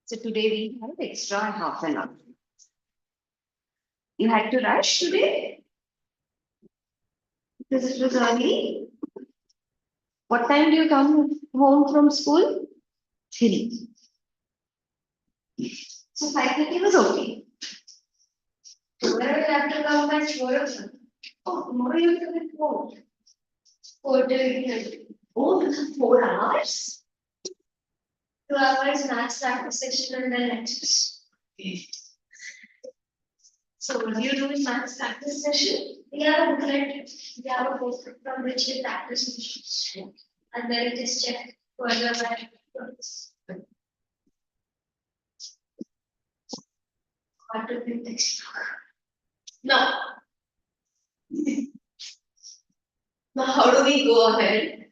So today we have extra half an hour. You had to rush today because it was early. What time do you come home from school? 3. So 5:30 was okay. Tomorrow you have to come by 4 o'clock. Oh, tomorrow you have to come at 4. 4:30. Oh, you have 4 hours? 2 hours maths practice section and then lectures. So what do you do in maths practice session? We have a booklet, we have a book from which we practice issues. And then it is checked further by notes. What to be textbook? No. Now how do we go ahead?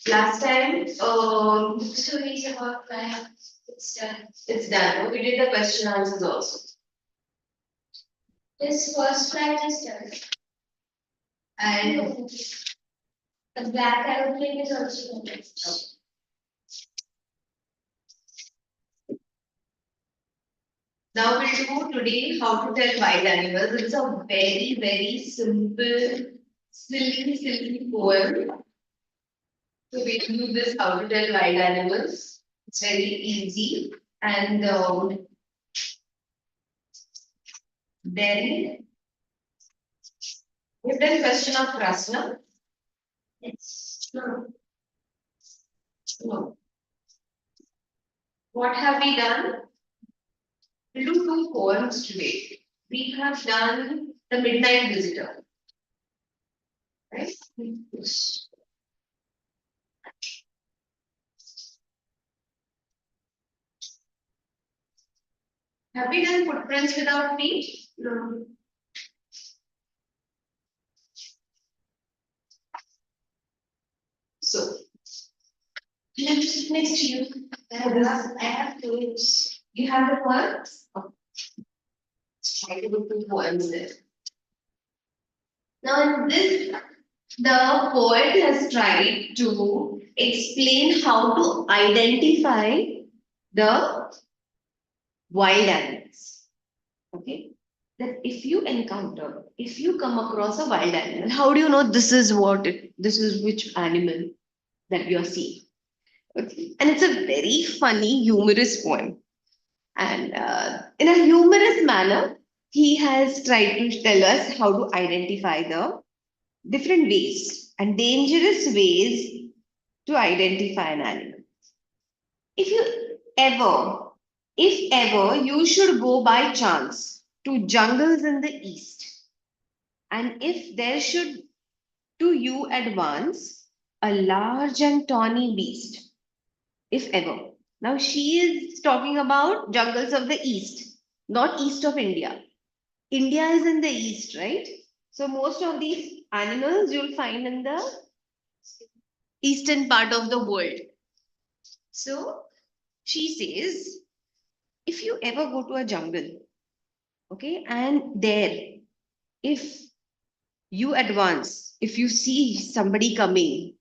Last time, stories about life. It's done. It's done. We did the question answers also. This first slide is done. And the black aeroplane is also done. Now we'll do today how to tell wild animals. It's a very, very simple, silly poem. So we'll do this how to tell wild animals. It's very easy. And then we've done question of Krasna. Yes. No. No. What have we done? We'll do 2 poems today. We have done The Midnight Visitor. Right? Have we done Footprints Without Feet? No. So, I have to sit next to you. I have those. You have the poems? Oh. Let's try to do 2 poems there. Now, in this, the poet has tried to explain how to identify the wild animals. Okay? That if you come across a wild animal, how do you know this is which animal that you're seeing? Okay. And it's a very funny, humorous poem. And in a humorous manner, he has tried to tell us how to identify the different ways and dangerous ways to identify an animal. If ever you should go by chance to jungles in the east, and if there should to you advance a large and tawny beast, if ever. Now she is talking about jungles of the east, not east of India. India is in the east, right? So most of these animals you'll find in the eastern part of the world. So she says, if you ever go to a jungle, okay, and there, if you advance, if you see somebody coming,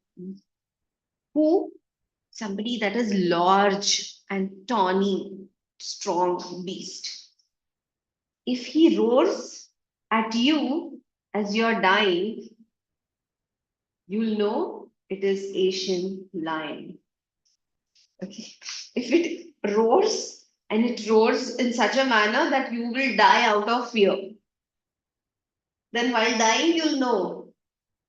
somebody that is large and tawny, strong beast, if he roars at you as you're dying, you'll know it is Asian lion. Okay. If it roars and it roars in such a manner that you will die out of fear, then while dying, you'll know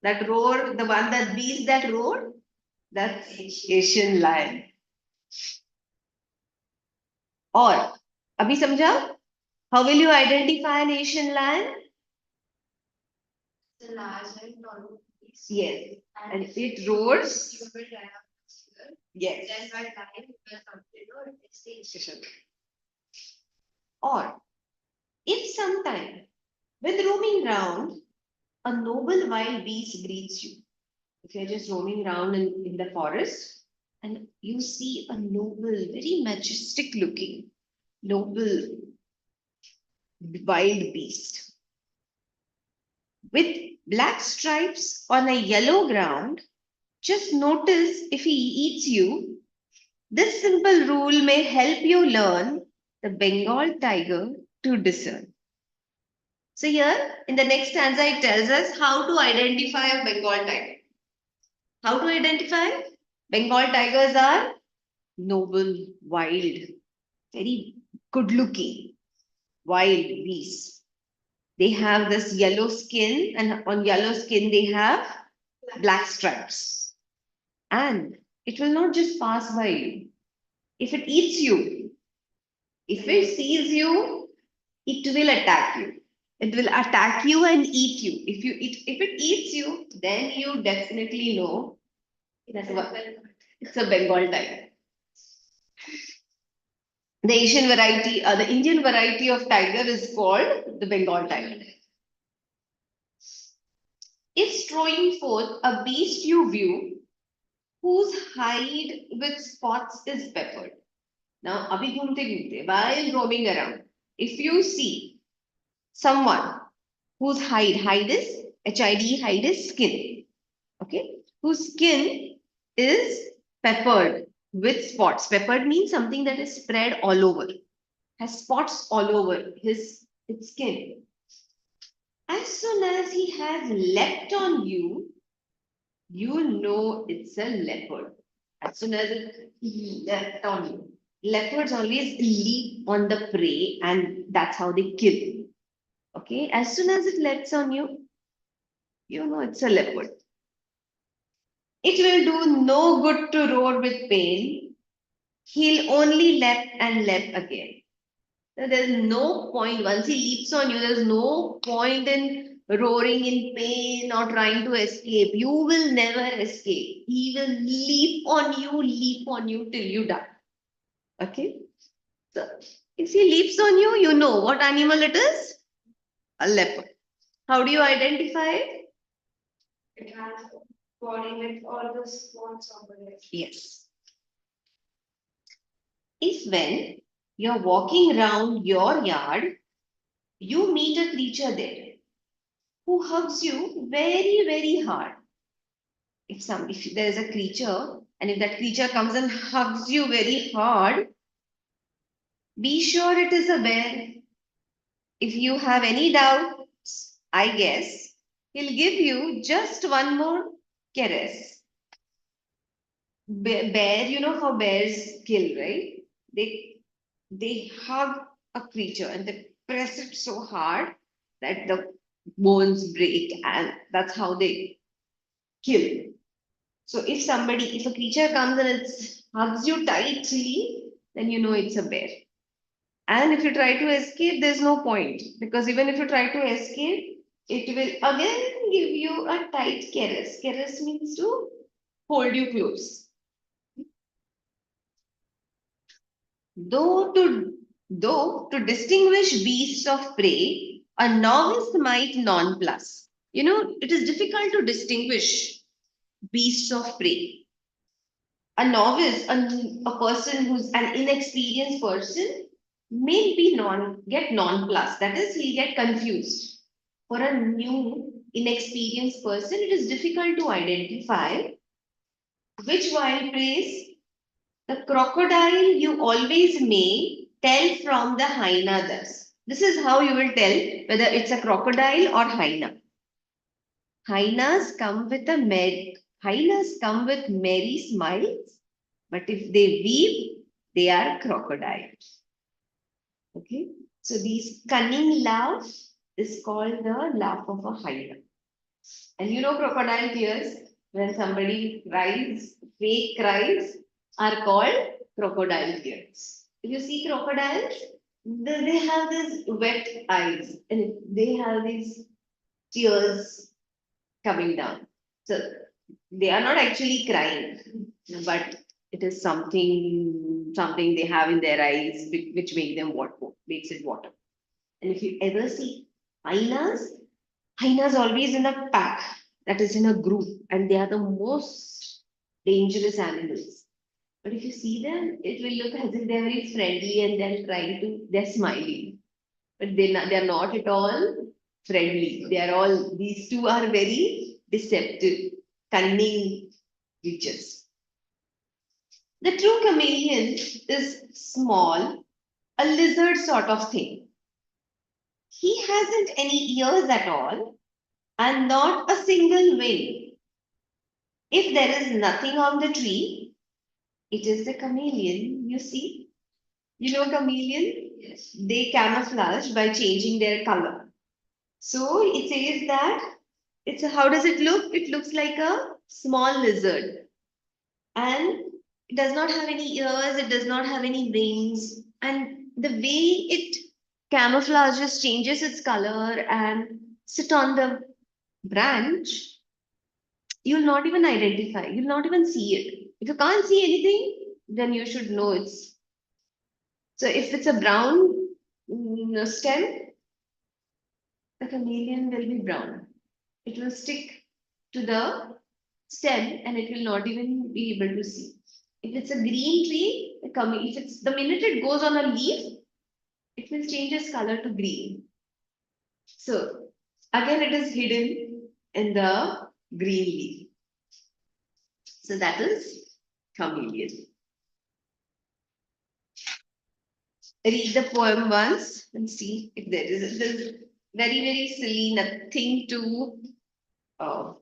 that roar, the one that beast that roared, that's Asian lion. Or, abhi samjha? How will you identify an Asian lion? The large and tall beast. Yes. And if it roars, you will die out of fear. Yes. Then while dying, you will come to know it's the Asian. Or, if sometime, with roaming round, a noble wild beast greets you. If you're just roaming around in the forest and you see a noble, very majestic looking, noble wild beast with black stripes on a yellow ground, just notice if he eats you, This simple rule may help you learn the Bengal tiger to discern. So here in the next stanza, it tells us how to identify a Bengal tiger. How to identify? Bengal tigers are noble, wild, very good looking, wild beasts. They have this yellow skin, and on yellow skin, they have black stripes. And it will not just pass by you. If it eats you, if it sees you, it will attack you. It will attack you and eat you. If it eats you, then you definitely know that it's a Bengal tiger. The Asian variety, the Indian variety of tiger is called the Bengal tiger. If strolling forth a beast you view, whose hide with spots is peppered. Now, abhi ghumte ghumte, while roaming around, if you see someone whose hide is HID, hide is skin, okay, whose skin is peppered with spots. Peppered means something that is spread all over, has spots all over his skin. As soon as he has leapt on you, you know it's a leopard. As soon as it leapt on you. Leopards always leap on the prey and that's how they kill. Okay, as soon as it leaps on you, you know it's a leopard. It will do no good to roar with pain. He'll only leap and leap again. So there's no point, once he leaps on you, there's no point in roaring in pain or trying to escape. You will never escape. He will leap on you till you die. Okay? So if he leaps on you, you know what animal it is? A leopard. How do you identify it? It has body with all the spots on the leg. Yes. If when you're walking around your yard, you meet a creature there who hugs you very, very hard. If there is a creature and if that creature comes and hugs you very hard, be sure it is a bear. If you have any doubts, I guess he'll give you just one more caress. Bear, you know how bears kill, right? They hug a creature and they press it so hard that the bones break, and that's how they kill. So if a creature comes and it hugs you tightly, then you know it's a bear. And if you try to escape, there's no point, because even if you try to escape, it will again give you a tight caress. Caress means to hold you close. Though to distinguish beasts of prey, a novice might nonplus. You know, it is difficult to distinguish beasts of prey. A novice, a person who's an inexperienced person, may be get nonplussed. That is, he'll get confused. For a new, inexperienced person, it is difficult to identify which wild prey. The crocodile you always may tell from the hyena thus. This is how you will tell whether it's a crocodile or hyena. Hyenas come with merry smiles, but if they weep, they are crocodiles. Okay, so these cunning laugh is called the laugh of a hyena. And you know crocodile tears, when somebody cries, fake cries, are called crocodile tears. If you see crocodiles, they have these wet eyes and they have these tears coming down. So they are not actually crying, but it is something they have in their eyes which makes it water. And if you ever see hyenas always in a pack, that is in a group, and they are the most dangerous animals. But if you see them, it will look as if they're very friendly and they're smiling. But they're not at all friendly. These two are very deceptive, cunning creatures. The true chameleon is small, a lizard sort of thing. He hasn't any ears at all and not a single wing. If there is nothing on the tree, it is the chameleon, you see. You know chameleon? Yes. They camouflage by changing their color. So it says that how does it look? It looks like a small lizard and it does not have any ears, it does not have any wings. And the way it camouflages, changes its color and sit on the branch, you'll not even identify, you'll not even see it. If you can't see anything, then you should know it's. So if it's a brown stem, the chameleon will be brown. It will stick to the stem and it will not even be able to see. If it's a green tree, if it's the minute it goes on a leaf, it will change its color to green. So again, it is hidden in the green leaf. So that is chameleon. Read the poem once and see if there is. It is very, very silly, nothing to. Uh,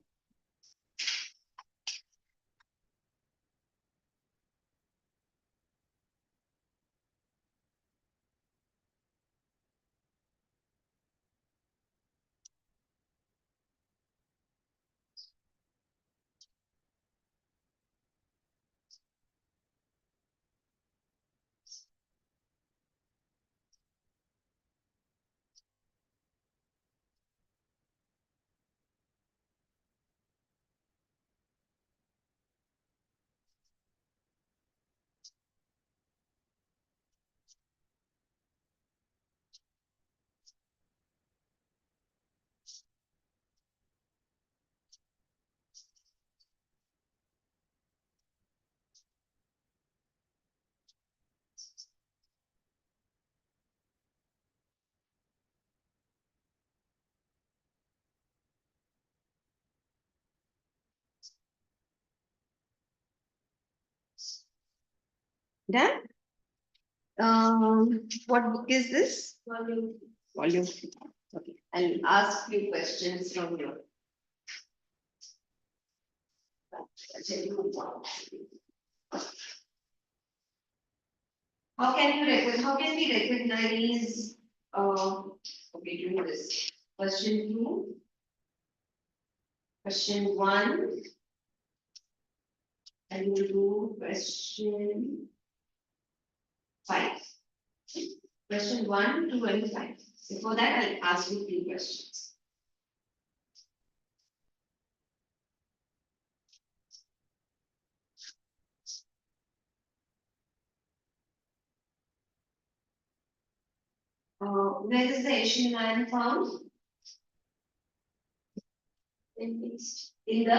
Done? What book is this? Volume. Volume. Okay. I'll ask few questions from you. How can you recognize? How can we recognize? Okay, do this. Question 2. Question 1. And we'll do question 5. Question 1, 2, and 5. Before that, I'll ask you 3 questions. Where is the Asian lion found? In the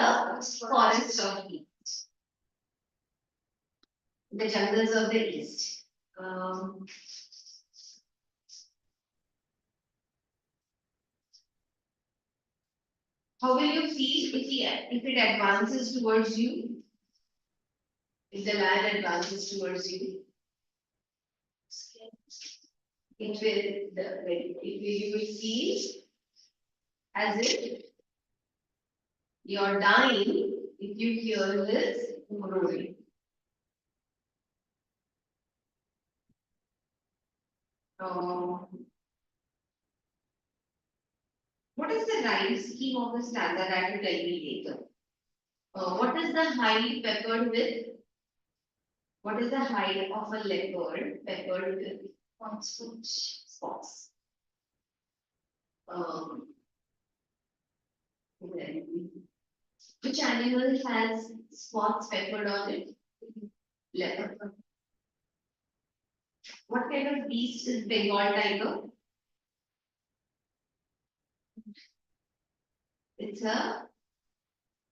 forest of East. The jungles of the East. How will you feel if it advances towards you? If the lion advances towards you? You will feel as if you're dying if you hear this roaring. What is the rhyme scheme of the stanza that you tell me later? What is the hide peppered with? What is the hide of a leopard peppered with spots? Which animal has spots peppered on it? Leopard. What kind of beast is Bengal tiger? It's a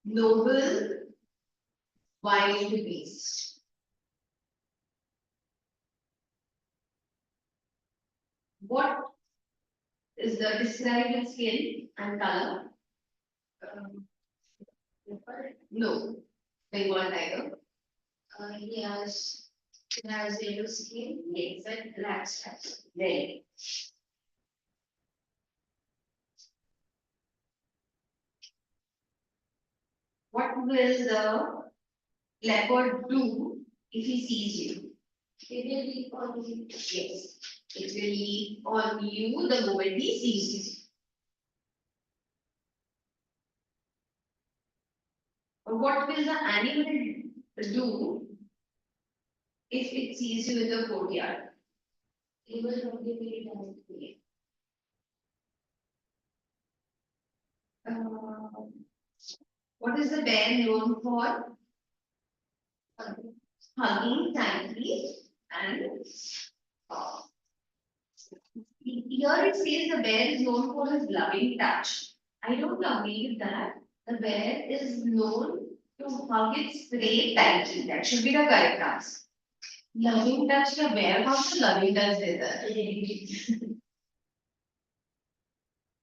noble wild beast. What is the described skin and color? No, Bengal tiger. Yes, it has yellow skin. Yes, and black stripes. Very. What will the leopard do if he sees you? It will leap on you. Yes. It will leap on you the moment he sees you. Or what will the animal do if it sees you in the courtyard? It will probably be down. Uh, what is the bear known for? Hugging tightly and uh, here it says the bear is known for his loving touch. I don't agree with that. The bear is known to hug its prey tightly. That should be the correct answer. Loving touch the bear, how the loving touch is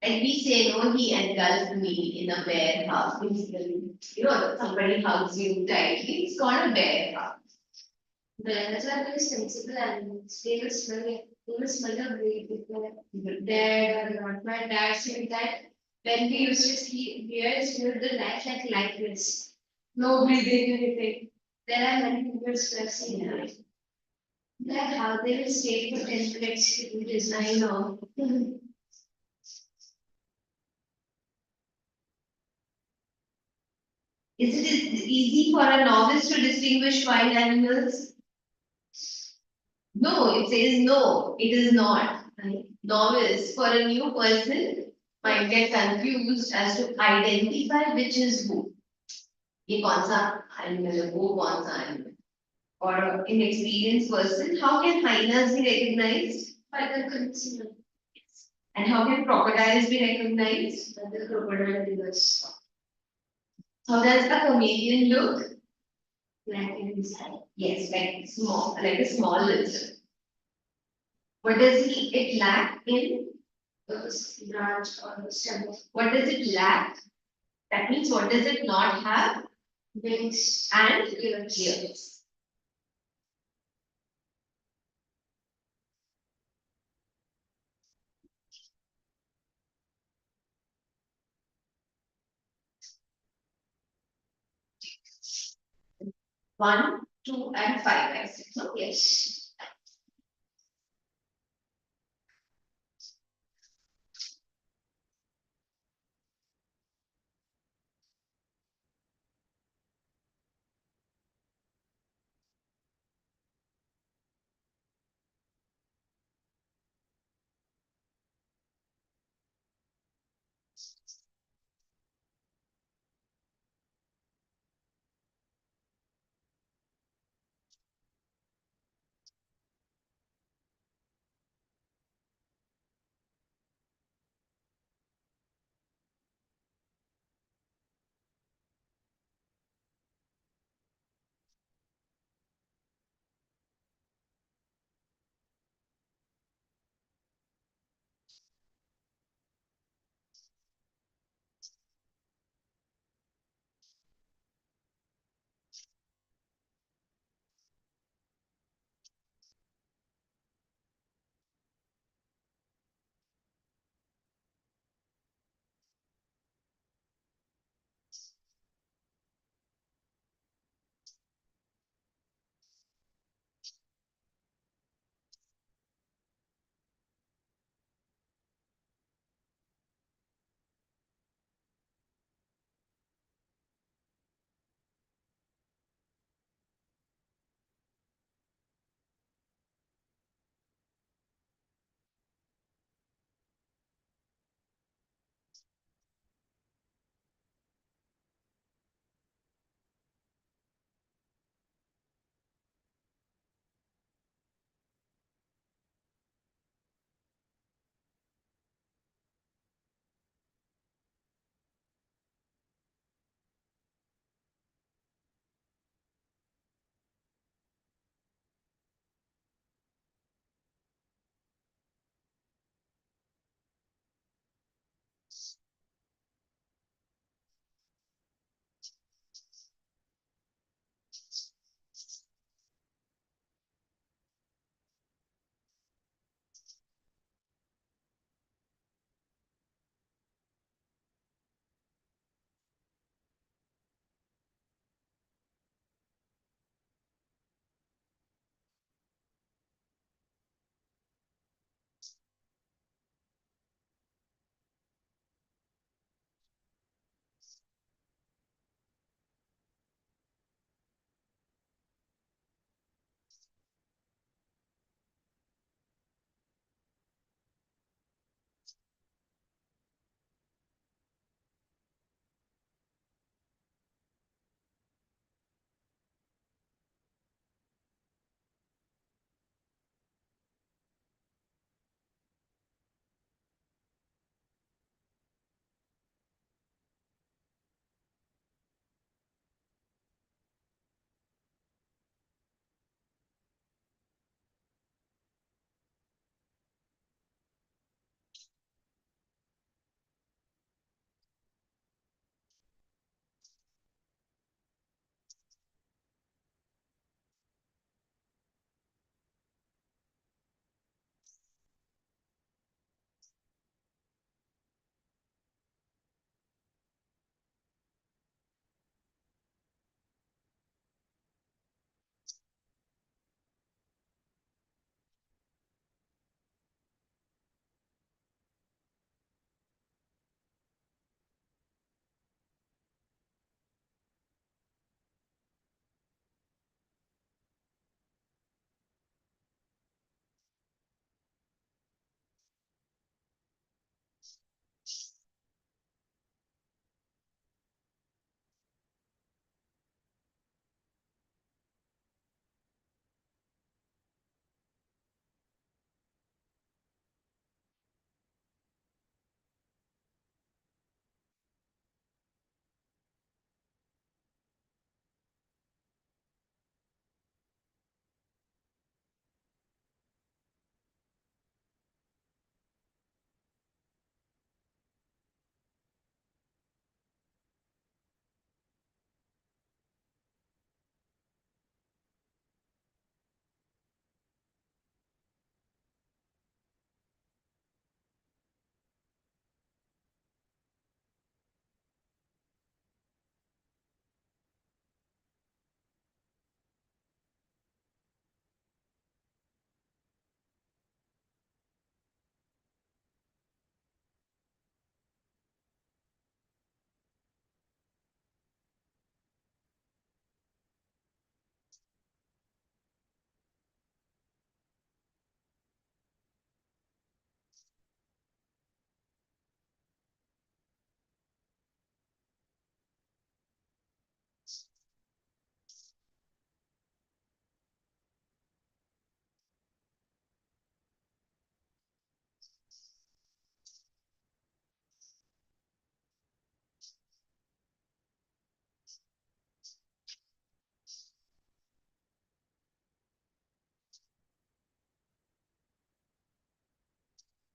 Like we say, no, he engulfed me in a bear hug. Basically, somebody hugs you tightly. It's called a bear hug. Bears are very sensible animals. They will smell the breed if they're dead or not. My dad said that when we used to see bears live the life like lifeless. No breathing, anything. There are many people who have seen that. Like how they will stay for 10 minutes. It is, I know. Is it easy for a novice to distinguish wild animals? No, it says no, it is not. Novice for a new person might get confused as to identify which is who. ये कौन सा animal है, वो कौन सा animal. Or an inexperienced person, how can hyenas be recognized? By the concealer. And how can crocodiles be recognized? By the crocodile rivers. How does a chameleon look? Black and inside. Yes, like a small lizard. What does it lack in? The branch or the stem. What does it lack? That means what does it not have? Wings and ears. 1, 2, and 5, I said. So, yes.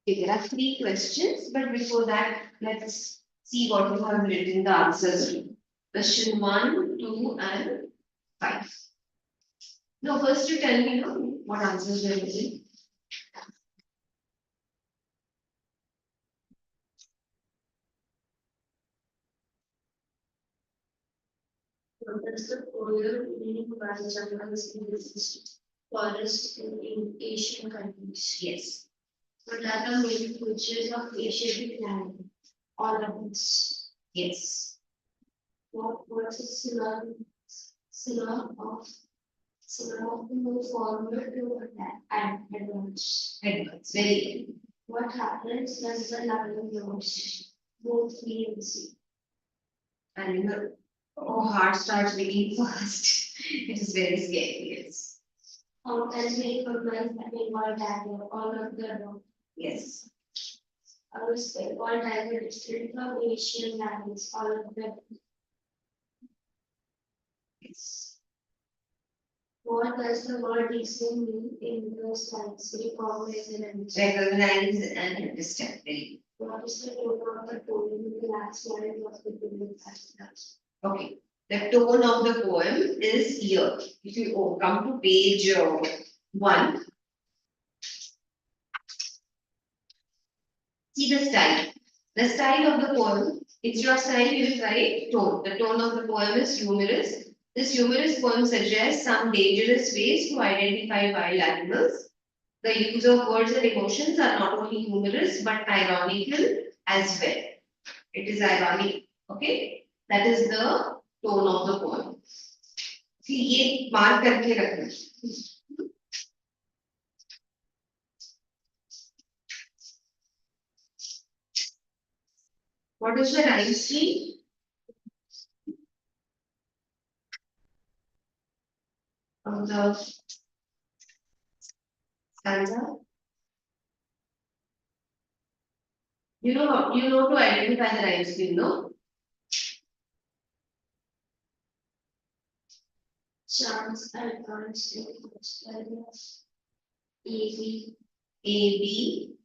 Okay, there are three questions, but before that, let's see what you have written the answers to. Question 1, 2, and 5. No, first you tell me what answers you have written. What is the poem meaning by jungles in this forest in Asian countries? Yes. What are the main features of Asiatic land? All of this. Yes. What's a synonym to move forward to attack and advance? Advance. Very good. What happens when the lion roars? Both free and sea. And heart starts beating fast. It is very scary. Yes. How can we recognize a Bengal tiger? All of the above. Yes. Our Bengal tiger is different from Asian lions. All of them. Yes. What does the word listening mean in the science? Recognize and understand. Recognize and understand. Very good. What is the tone of the poem in the last line of the poem? Okay. The tone of the poem is here. If you come to page 1, see the style. The style of the poem, it's your style, you will write tone. The tone of the poem is humorous. This humorous poem suggests some dangerous ways to identify wild animals. The use of words and emotions are not only humorous but ironical as well. It is ironic. Okay? That is the tone of the poem. See, ये mark करके रखना. What is the rhyme scheme? Of the stanza? You know to identify the rhyme scheme, no? Chance advance AB AB,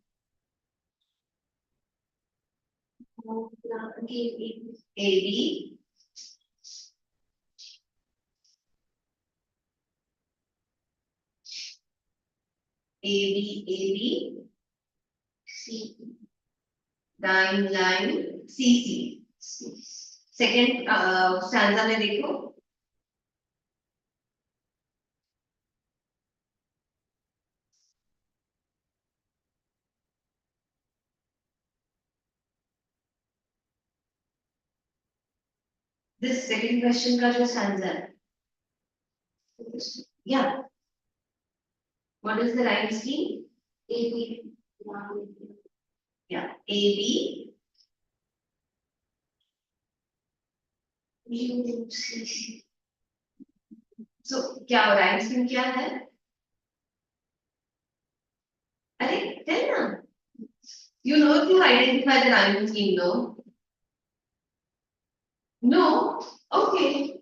AB, AB, AB, C line, CC. Second stanza में देखो. This second question का जो stanza है. Yeah. What is the rhyme scheme? AB Yeah. AB, UCC. so क्या rhyme scheme क्या है? अरे tell ना. You know to identify the rhyme scheme, no? No? Okay.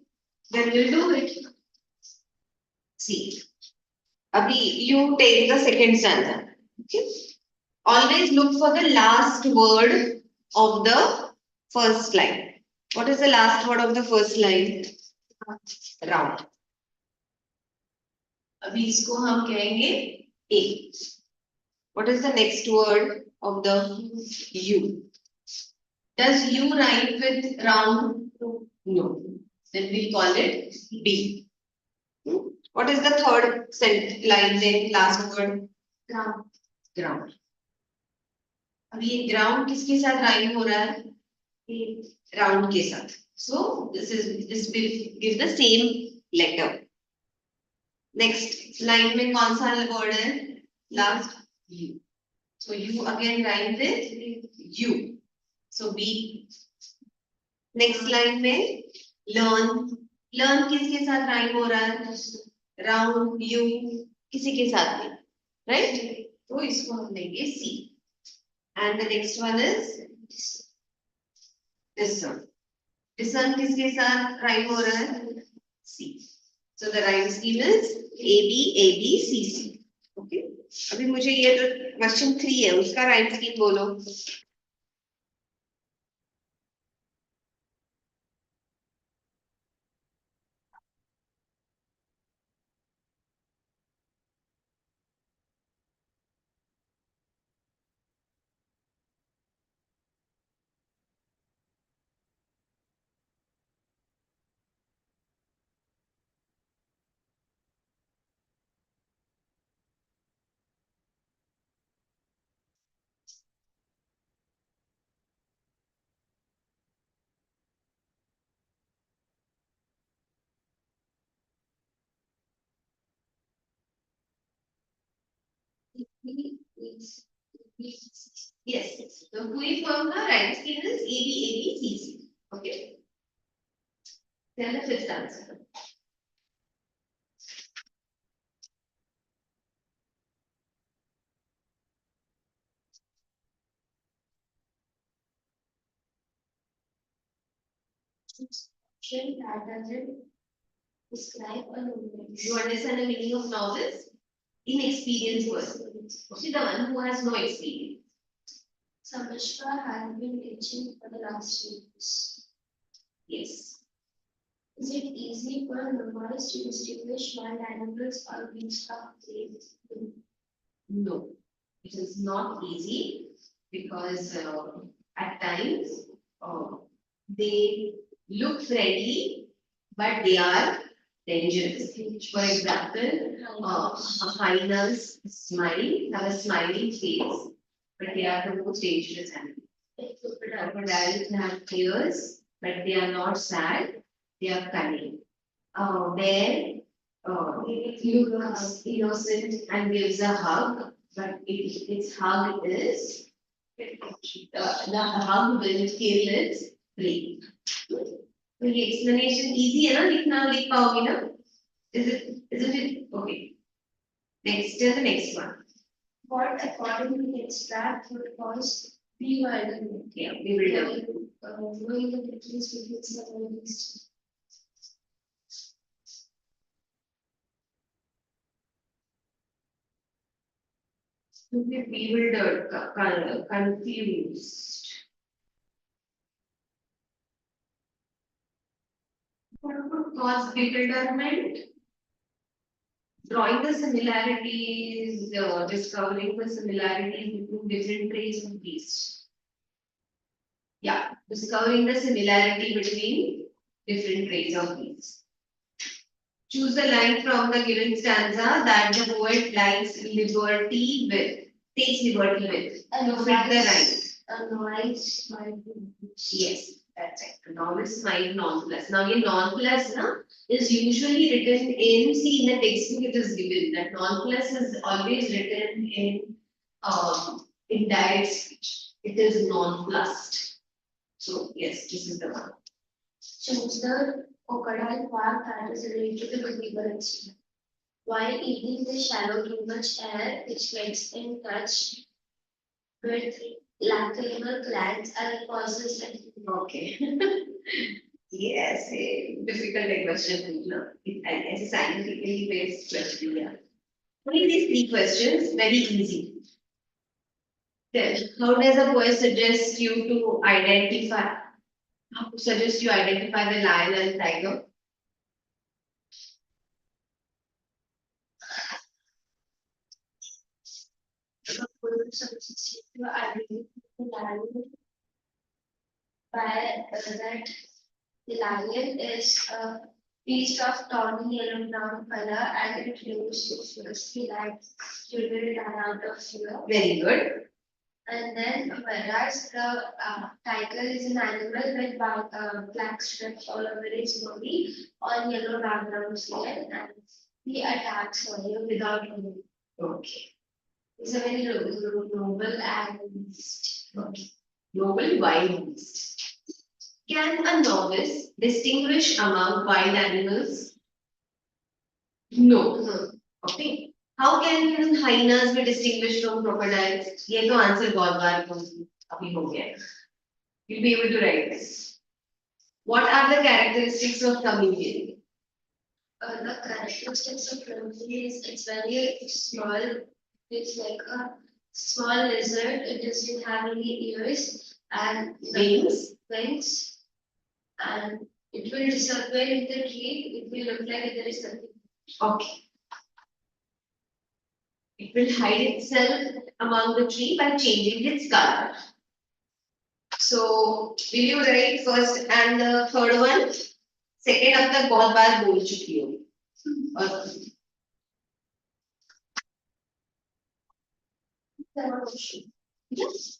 Then we'll do it. See. Abhi, you take the second stanza. Okay. Always look for the last word of the first line. What is the last word of the first line? Round. अभी इसको हम कहेंगे A. What is the next word of the U? Does U rhyme with round? No. Then we call it B. What is the third line then? Last word? Ground. Ground. अब ये ground किसके साथ rhyme हो रहा है? Round के साथ. So this will give the same letter. Next line में कौन सा word है? Last U. So U again rhyme with U. So B. Next line में learn. Learn किसके साथ rhyme हो रहा है? Round U किसी के साथ नहीं. Right? तो इसको हम लेंगे C. And the next one is discern. Discern किसके साथ rhyme हो रहा है? C. So the rhyme scheme is A B C C. Okay, अभी मुझे ये जो क्वेश्चन 3 है उसका राइम स्कीम बोलो. Yes, the Hui formula right skin is ABABCC. Okay, then the fifth answer. That doesn't describe a novice. You understand the meaning of novice? Inexperienced person. Okay, the one who has no experience. Samashka has been teaching for the last years. Yes. Is it easy for a novice to distinguish wild animals or beast of prey? No, it is not easy because at times they look friendly, but they are dangerous. For example, hyenas have a smiling face, but they are the most dangerous animals. Crocodiles have tears, but they are not sad, they are cunning. Bear looks innocent and gives a hug, but its hug is the hug will kill its prey. तो ये explanation easy है ना, लिखना लिख पाओगे ना? Isn't it? Okay. Next is the next one. What according to the extract would cause bewilderment? Yeah, bewilderment. Knowing the difference between some of these. To be bewildered, confused. What would cause bewilderment? Drawing the similarities, discovering the similarities between different traits of beasts. Yeah, discovering the similarity between different traits of beasts. Choose the line from the given stanza that the poet likes liberty with, takes liberty with. To fit the rhyme. A noise might be. Yes, that's right. A novice mind non-plus. Now, your non-plus is usually written in, see, in the textbook it is given that non-plus is always written in indirect speech. It is non-plus. So, yes, this is the one. Choose the crocodile part that is related to the liberty. While eating, they swallow too much air, which gets in touch with lacrimal glands and causes it. Okay. Yes, a difficult question. It's a scientifically based question. Yeah. Only these three questions, very easy. Then, how does a poet suggest you to identify? How to suggest you identify the lion and tiger? By that the lion is a piece of tawny yellow brown color and it lives to fiercely like children run out of fear. Very good. And then whereas the tiger is an animal with black strips all over its body on yellow background skin and he attacks you without moving. Okay. It's a very noble and Okay. Noble wild beast. Can a novice distinguish among wild animals? No. Okay. How can hyenas be distinguished from crocodiles? ये तो answer बहुत बार अभी हो गया है. You'll be able to write this. What are the characteristics of chameleon? The characteristics of clumsy is it's very small. It's like a small lizard. It doesn't have any ears and wings, and it will disappear in the tree. It will look like there is nothing. Okay. It will hide itself among the tree by changing its color. So, will you write first and the third one? Second अब तक बहुत बार बोल चुकी हो. और yes.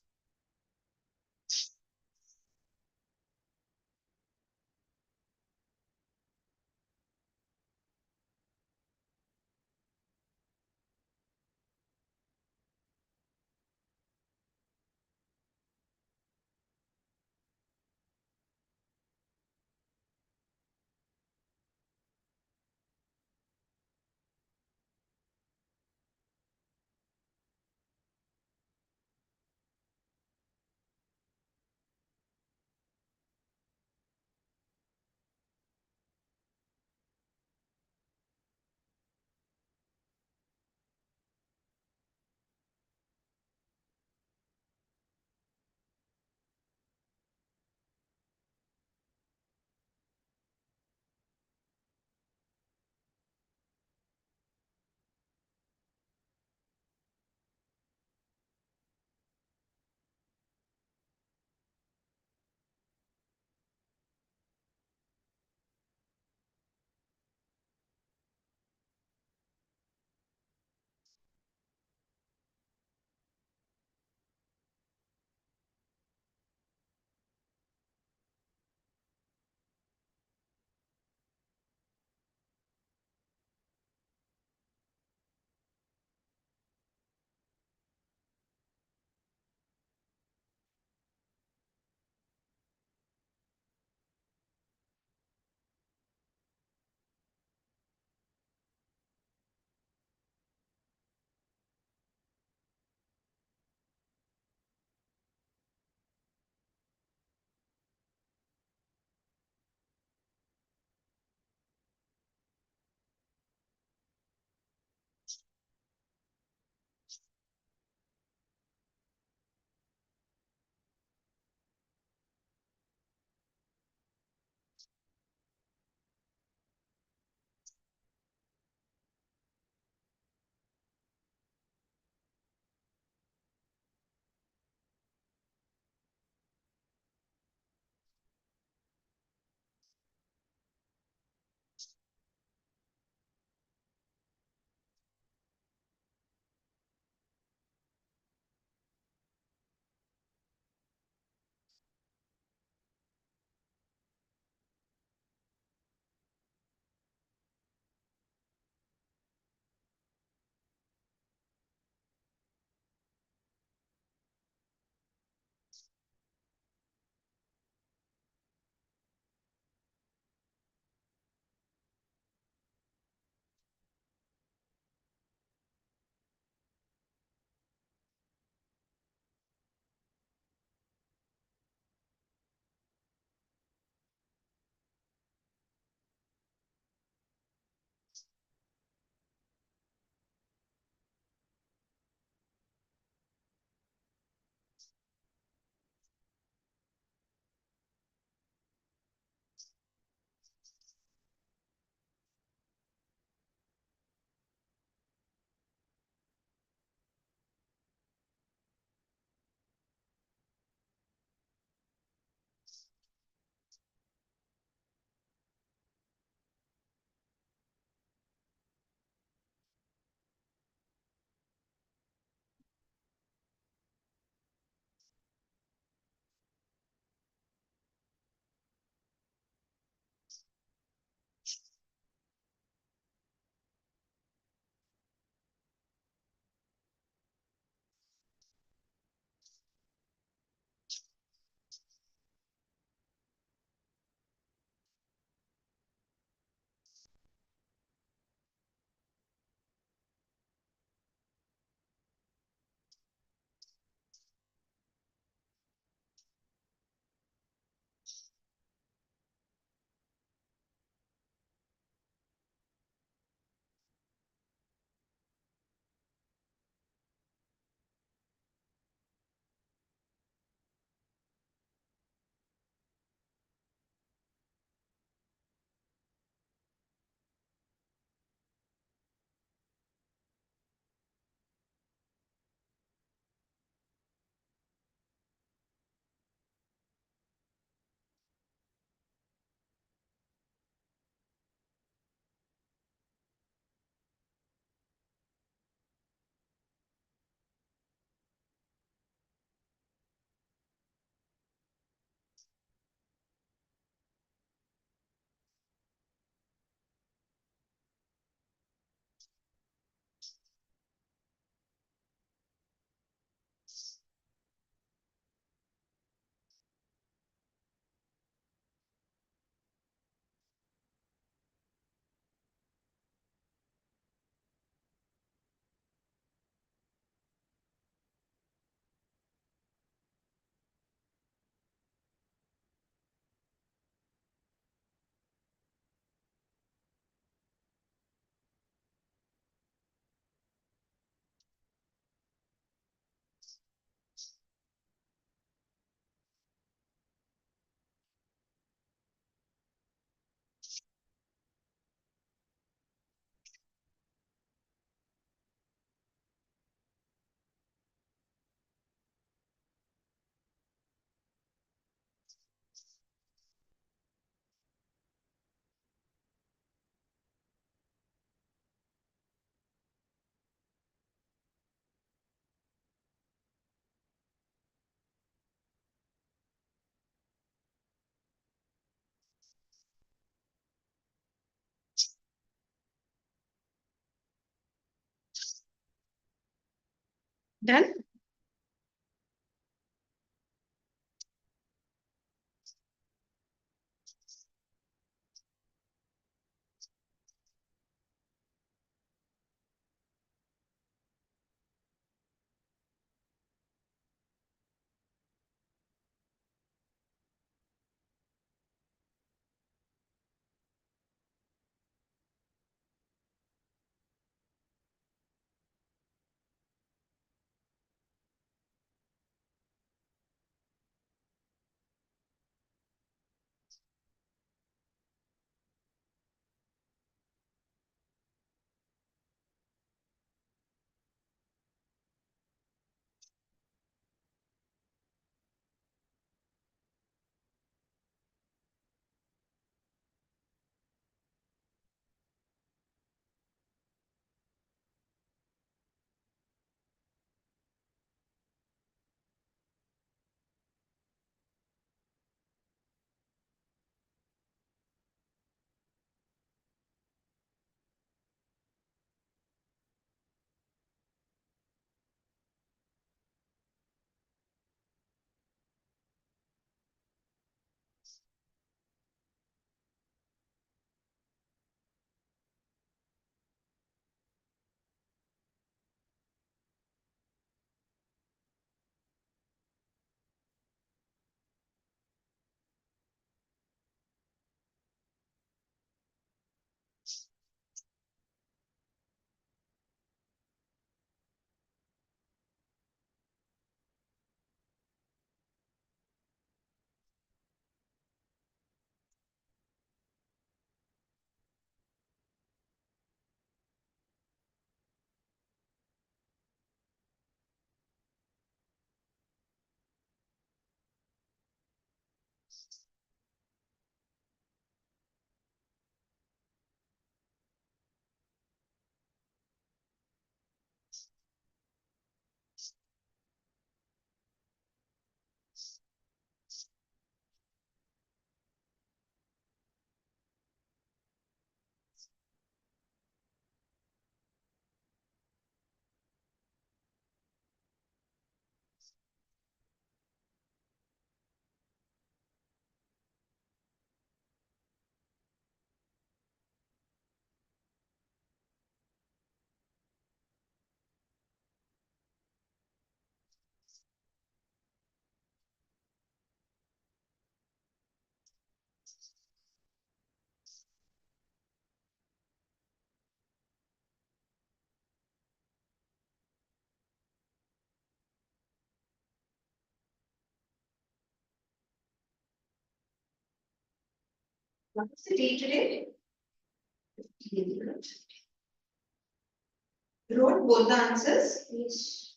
Done? What's the date today? Wrote both the answers? Yes.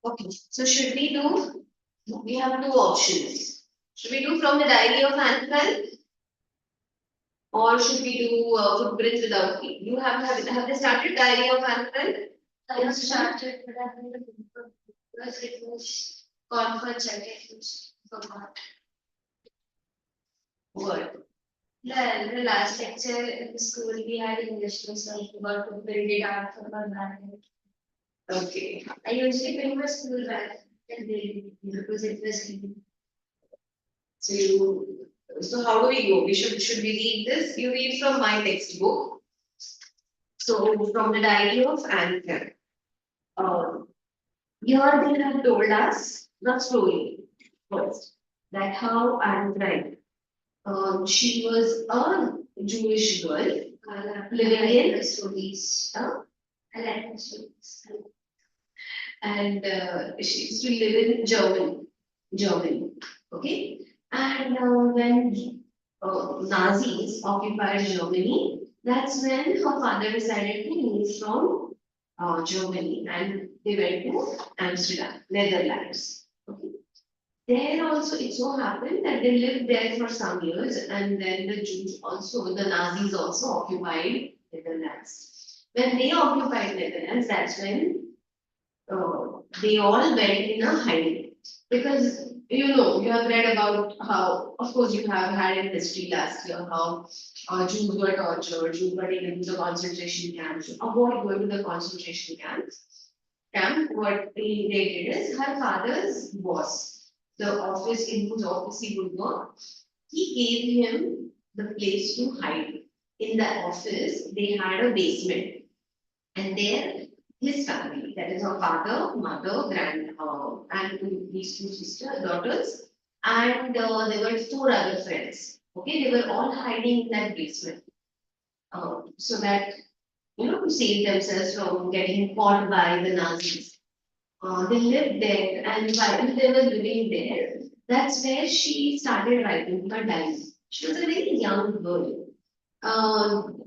Okay, so should we do? We have two options. Should we do from the diary of Anne Frank, or should we do footprints without feet? You have they started diary of Anne Frank? I have started, but I haven't because it was comfort jacket which forgot. What? The last lecture in the school we had English so I forgot to build it out for my bag. Okay. I usually bring my school bag and build it because it was heavy. So you. So how do we go? Should we read this? You read from my textbook. So from the diary of Anne Frank. Um, Here they have told us the story first that how Anne Frank, she was a Jewish girl living in the stories. I like the stories. and she used to live in Germany. Okay, and when Nazis occupied Germany, that's when her father decided to move from Germany and they went to Amsterdam, Netherlands. Okay. There also it so happened that they lived there for some years and then the Jews also, the Nazis also occupied Netherlands. When they occupied Netherlands, that's when they all went in a hiding. Because you have read about how, of course, you have had in history last year how Jews were tortured, Jews were taken to the concentration camps. To avoid going to the concentration camp, what they did is her father's boss, the office in whose office he would work, he gave him the place to hide. In the office, they had a basement, and there his family, that is her father, mother, and these two daughters, and there were four other friends. Okay, they were all hiding in that basement, so that to save themselves from getting caught by the Nazis. They lived there, and while they were living there, that's where she started writing her diary. She was a very young girl. Um,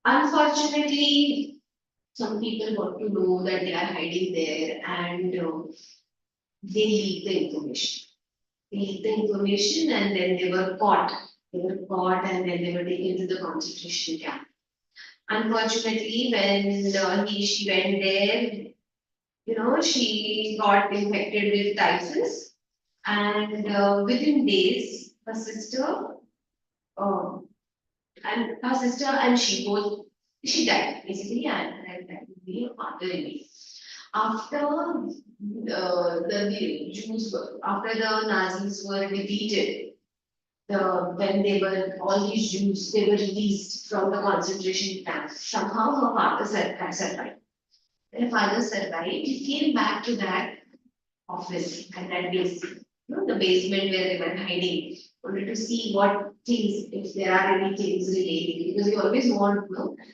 Unfortunately, some people got to know that they are hiding there, and they leaked the information. They leaked the information, and then they were caught. They were caught, and then they were taken to the concentration camp. Unfortunately, when she went there, she got infected with typhus, and within days, uh, her sister and she both, she died basically, and that would be a father in me. After the Jews were, after the Nazis were defeated, when they were all these Jews, they were released from the concentration camps. Somehow her father had survived. Her father survived. He came back to that office and that base, the basement where they were hiding, wanted to see what things, if there are any things related, because you always want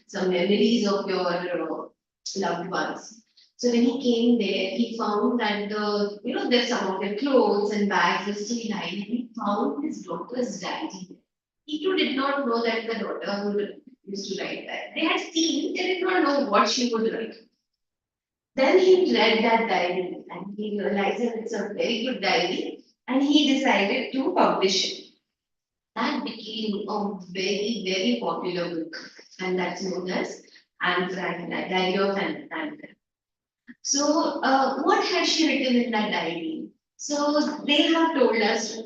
some memories of your loved ones. So when he came there, he found that there's some of their clothes and bags were still lying. He found his daughter's diary. He too did not know that the daughter would used to write that. They had seen, they did not know what she would write. Then he read that diary and he realized that it's a very good diary and he decided to publish it. That became a very, very popular book and that's known as Anne Frank, Diary of Anne Frank. So, what had she written in that diary? So, they have told us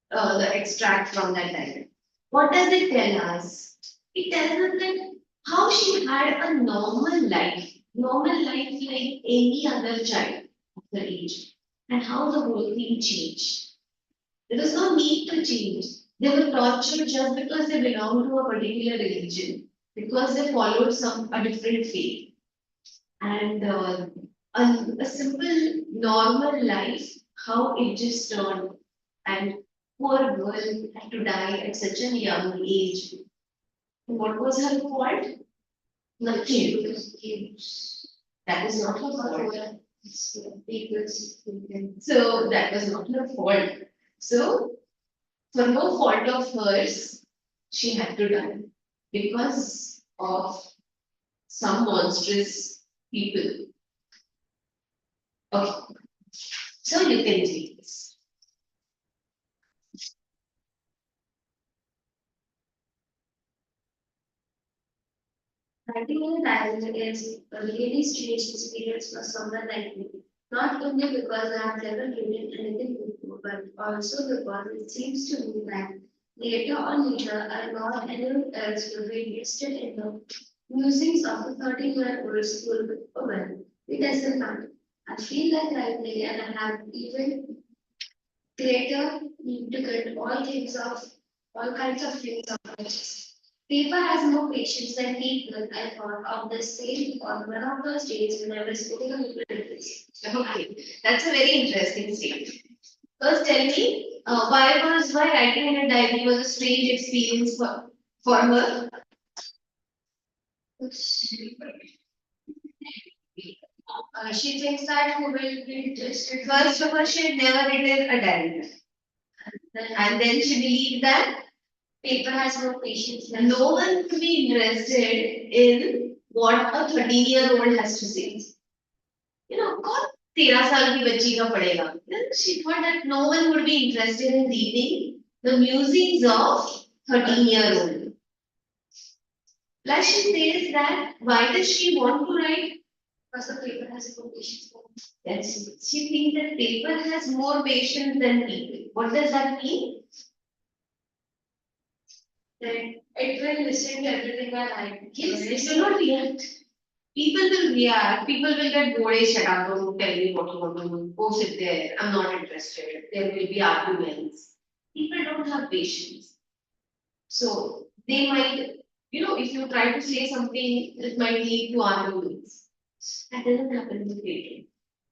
the extract from that diary. What does it tell us? It tells us that how she had a normal life like any other child of her age, and how the whole thing changed. There was no need to change. They were tortured just because they belonged to a particular religion, because they followed a different faith. And a simple, normal life, how it just turned. And poor girl had to die at such a young age. What was her fault? Nothing. That is not her fault. So that was not her fault. So for no fault of hers, she had to die because of some monstrous people. Okay, so you can read this. Writing in a diary is a really strange experience for someone like me. Not only because I have never written anything before, but also because it seems to me that later or later I or anyone else will be interested in the musings of a 13-year-old school woman. It doesn't matter. I feel like writing and I have even greater need to get all kinds of things off my chest. Paper has more patience than people. I thought of the same on one of those days when I was putting a little this. Okay, that's a very interesting statement. First, tell me, why writing in a diary was a strange experience for her? She thinks that who will be interested. First of all, she had never written a diary, and then she believed that Paper has more patience and than no one would be interested in what a 13-year-old has to say. कौन 13 साल की बच्ची का पढ़ेगा? Then she thought that no one would be interested in reading the musings of 13-year-old. Plus she says that why does she want to write? because the paper has more patience. Yes, she thinks that paper has more patience than people. What does that mean? That it will listen to everything I write. Yes, it will not react. People will react. People will get bored. Hey, shut up! Don't tell me what you want to do. Go sit there. I'm not interested. There will be arguments. People don't have patience. So they might, if you try to say something, it might lead to arguments. That doesn't happen with paper.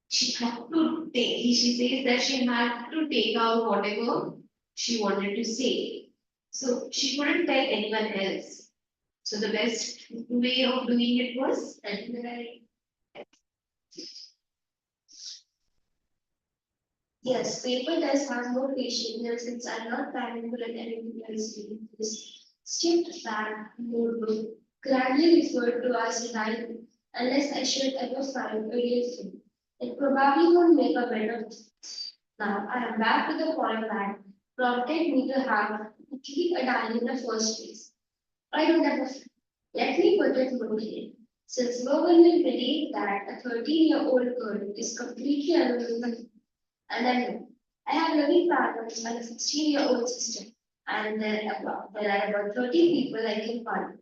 She had to take. She says that she had to take out whatever she wanted to say. So she couldn't tell anyone else. So the best way of doing it was telling the diary. Yes, paper does have more patience and since I'm not planning to let anything else read this stripped back notebook, grandly referred to as a diary, unless I should ever find a real thing. It probably won't make a better. Now I am back to the point that prompted me to keep a diary in the first place. I don't have a friend. Let me put it bluntly. Since no one will believe that a 13-year-old girl is completely alone in the and I know I have living parents and a 16-year-old sister, and there are about 30 people I can find.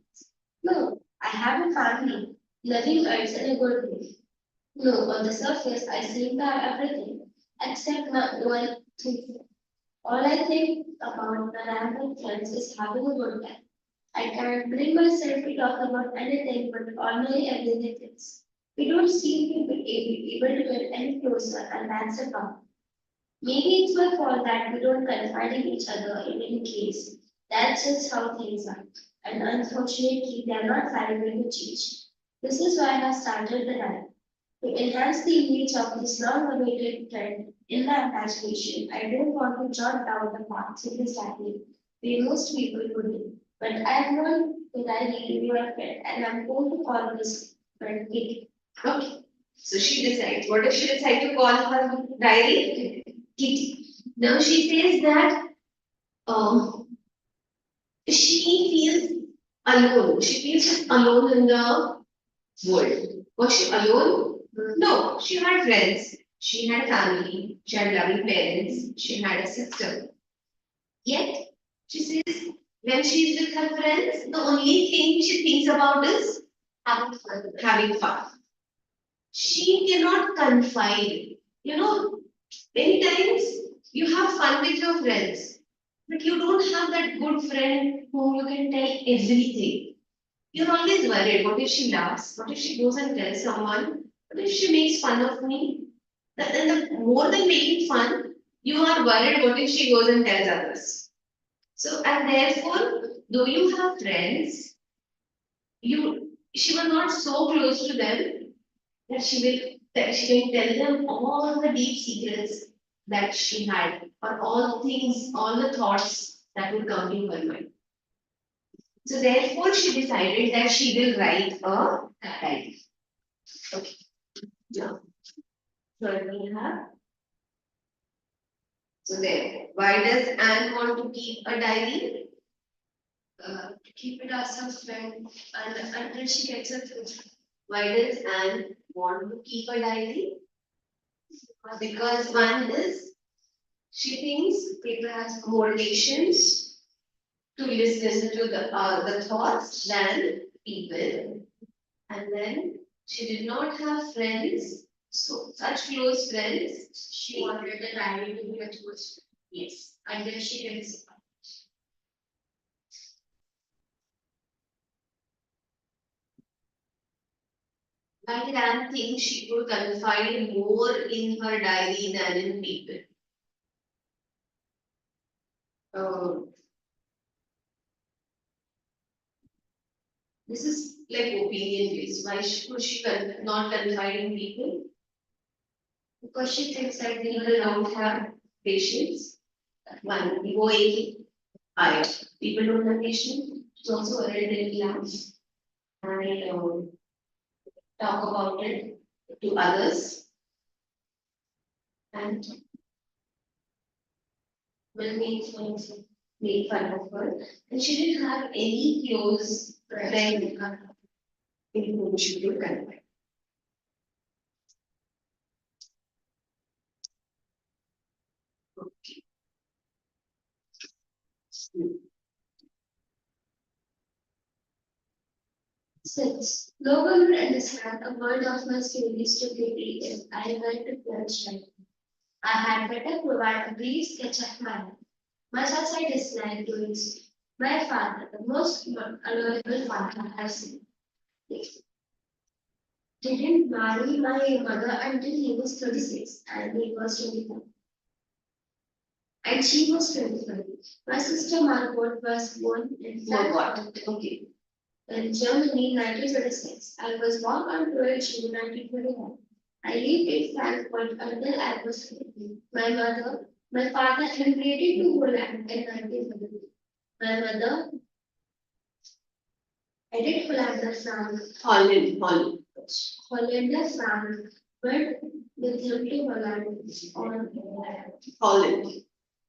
No, I have a family, living earth in a good way. No, on the surface, I seem to have everything, except one thing. All I think about when I am with friends is having a good time. I can't bring myself to talk about anything but ordinary everyday things. We don't seem to be able to get any closer, and that's a problem. Maybe it's my fault that we don't confide in each other in any case. That's just how things are. And unfortunately, they are not likely to change. This is why I have started the diary. To enhance the image of this long-awaited trend in my imagination, I don't want to jot down the facts in this diary, where most people would do. But I am going to diary to be my friend, and I'm going to call this friend Kitty. Okay. So she decides. What does she decide to call her diary? Kitty. Now she says that she feels alone. She feels alone in the world. Was she alone? No, she had friends. She had family. She had loving parents. She had a sister. Yet, she says, when she's with her friends, the only thing she thinks about is Having fun. having fun. She cannot confide. Many times you have fun with your friends, but you don't have that good friend whom you can tell everything. You're always worried. What if she laughs? What if she goes and tells someone? What if she makes fun of me? More than making fun, you are worried what if she goes and tells others. So, and therefore, though you have friends, she was not so close to them that she can tell them all the deep secrets that she had, or all things, all the thoughts that would come to her mind. So therefore, she decided that she will write a diary. Okay. Now, third we have. So there. Why does Anne want to keep a diary? To keep it as a friend and until she gets a future. Why does Anne want to keep a diary? Because one is she thinks people has more patience to listen to the thoughts than people. And then she did not have friends, so such close friends. She wanted the diary to be a close friend. Yes, and then she didn't. My grand thinks she could confide more in her diary than in people. Um, this is like opinion based. Why should she not confide in people? Because she thinks that people don't have patience. One, egoing, higher. People don't have patience. She's also a little relaxed and talk about it to others and will make fun of her. And she didn't have any close friend in whom she could confide. Okay. 6. No one would understand a word of my stories to quickly if I went to French writing. I had better provide a brief sketch of my life, much as I dislike doing so. My father, the most honorable father I have seen, didn't marry my mother until he was 36 and he was 25. And she was 25. My sister Margot was born in Frankfurt. Okay. In Germany, 1926. I was born on 12 June 1921. I lived in Frankfurt until I was 15. My father emigrated to Holland in 1970. My mother added Hollander Frank, Hollander Frank, but with him to Holland.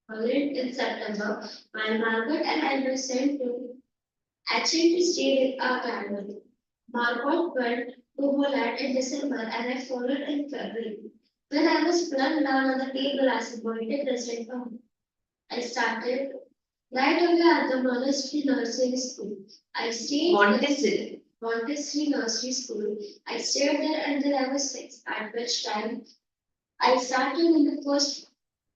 Holland in September. My Margaret and I were sent to actually stay with our family. Margot went to Holland in December and I followed in February. When I was plunked down on the table as a birthday present for me, I started right away at the Monastery Nursery School. I stayed Montessori Nursery School. I stayed there until I was 6, at which time I started in the first.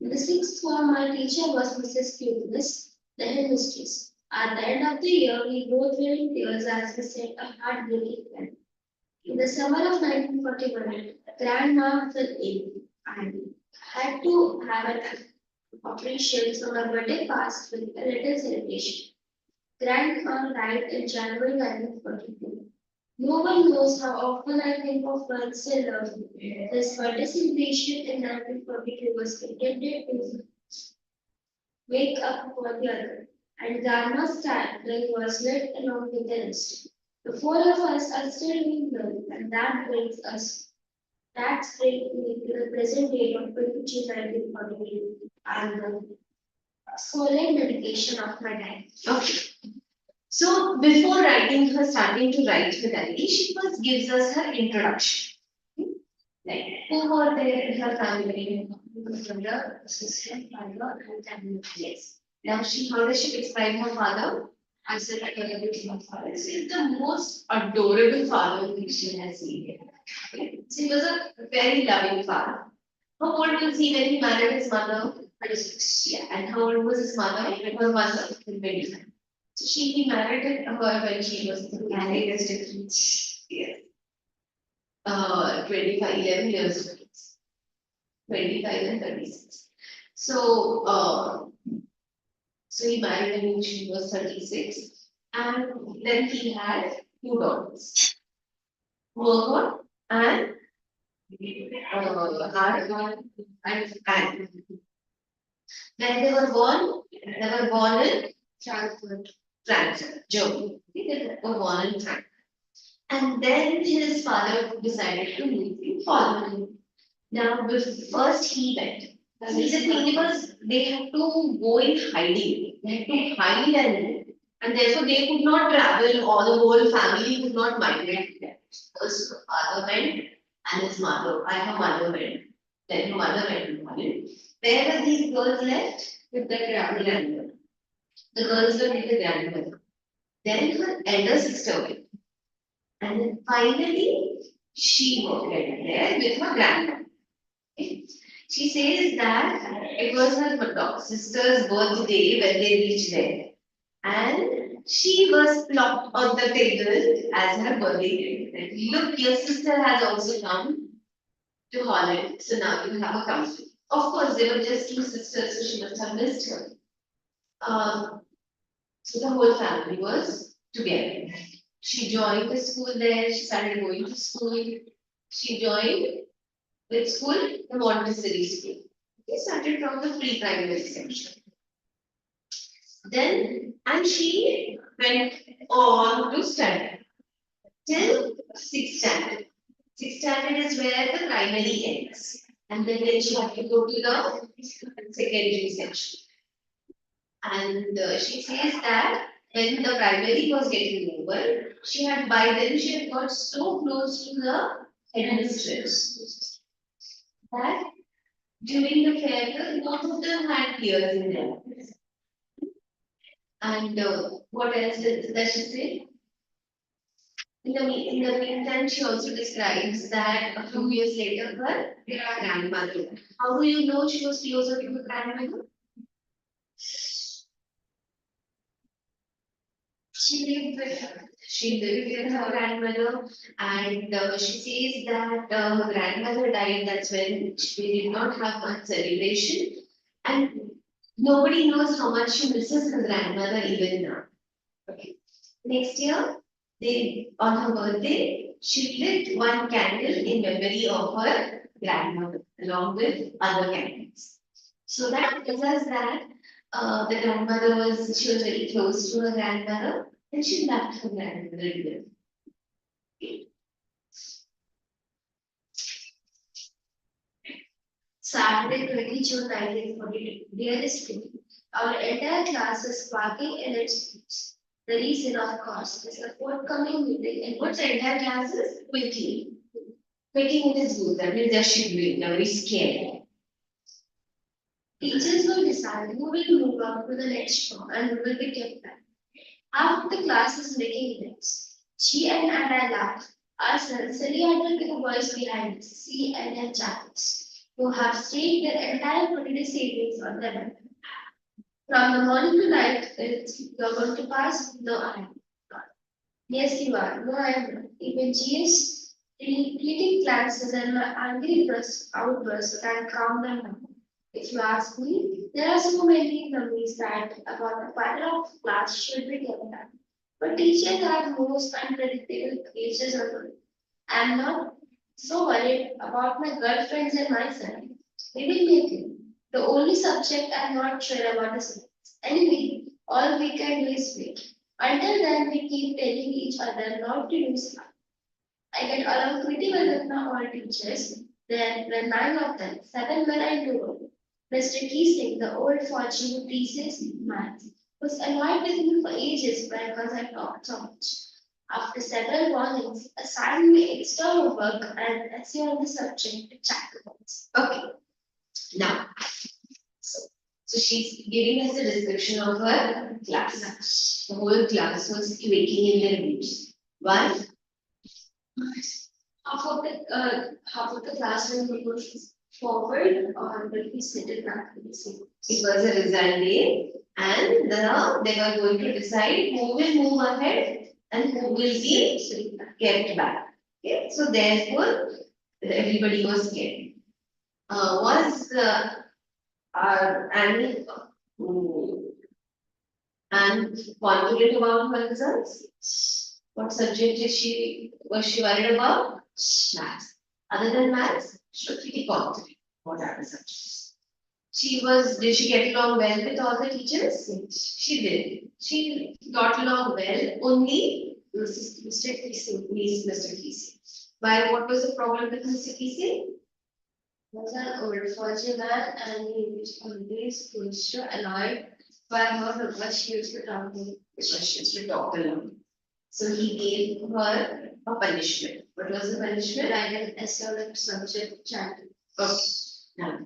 In the sixth form, my teacher was Mrs. Cubilis, the headmistress. At the end of the year, we both were in tears as we said a heartbreaking plan. In the summer of 1941, Grandma fell ill and had to have an operation, so my birthday passed with a little celebration. Grandma died in January 1942. No one knows how often I think of her and still love her. This birthday celebration in 1942 was intended to wake up for the other, and Grandma's candle was lit along with the rest. The four of us are still living well, and that brings me to the present date of 22 1942 and the solemn dedication of my diary. Okay. So before starting to write her diary, she first gives us her introduction. Like who were there in her family? Brother, sister, father, and family. Yes. Now how does she describe her father? I said like my father. This is the most adorable father she has seen. Okay. So he was a very loving father. How old was he when he married his mother? 36. Yeah. And how old was his mother? Her mother? 25. So he married her when she was married as different. Yes. 25, 11 years difference. 25 and 36. So, so he married when she was 36, and then he had two daughters, Morgan and Anne. When they were born in Frankfurt, Germany. They were born in Frankfurt. And then his father decided to move to Holland. Now, first he went. See, the thing was, they had to go in hiding. They had to hide and therefore they could not travel, or the whole family could not migrate there. First, the father went and his mother, and her mother went. when her mother went to college, where were these girls left? With their grandmother. The girls were with the grandmother. Then her elder sister went. And then finally, she went there with her grandmother. Okay. She says that it was her sister's birthday when they reached there. And she was plopped on the table as her birthday gift. Look, your sister has also come to Holland, so now you have a company. Of course, they were just two sisters, so she must have missed her. So the whole family was together. She joined the school there, she started going to school. She joined which school? The Montessori school. They started from the pre-primary section. Then, and she went on to study till sixth standard. Sixth standard is where the primary ends. And then she had to go to the secondary section. And she says that when the primary was getting over, she had by then she had got so close to the headmistress that during the farewell, both of them had tears in their eyes. And what else does she say? In the meantime, she also describes that a few years later, her grandmother. How do you know she was closer to her grandmother? She lived with her. She lived with her grandmother, and she says that her grandmother died. That's when she did not have much celebration, and nobody knows how much she misses her grandmother even now. Okay. Next year, they on her birthday, she lit one candle in memory of her grandmother, along with other candles. So that tells us that the grandmother she was very close to her grandmother, and she loved her grandmother dearly. Saturday, 20 June 1942. Dearest Kitty, our entire class is parking in its boots. The reason, of course, is the forthcoming meeting in which the entire class is quickly quitting in its boots. That means they're shivering, they're very scared. Teachers will decide who will move on to the next floor and who will be kept back. Half of the class is making notes. She and I laugh. Ourselves silly idle with the boys behind us, C and their jackets, who have stayed their entire holiday savings on their bed. From the morning to night, you're going to pass? No, I am not. Yes, you are. No, I am not. Even GS fleeting glances and my angry outbursts can calm them down. If you ask me, there are so many memories that about a quarter of class should be given back. But teachers are most unpredictable creatures of the I'm not so worried about my girlfriends and myself. We will make it. The only subject I'm not sure about is maths. Anyway, all we can do is wait. Until then, we keep telling each other not to use math. I get along pretty well with my all teachers. There were nine of them, seven were I knew. Mr. Keesing, the old fortune who teaches maths, was annoyed with me for ages because I talked so much. After several warnings, assigned me extra homework and essay on the subject to check the box. Okay, now, so she's giving us a description of her class. The whole class was quaking in their boots. Why? Half of the classroom will push forward or will be seated back in the seat. It was a result day, and they were going to decide who will move ahead and who will be kept back. Okay, so therefore everybody was scared. Was Annie and confident about her results? What subject was she worried about? Maths. Other than maths, she was pretty confident about other subjects. Did she get along well with all the teachers? She did. She got along well, only Mr. Keesing. Why, what was the problem with Mr. Keesing? Was an old fortune man and he was always pushed annoyed by her because she used to talk alone. So he gave her a punishment. What was the punishment? Write an essay on the subject chanting. Okay. Now,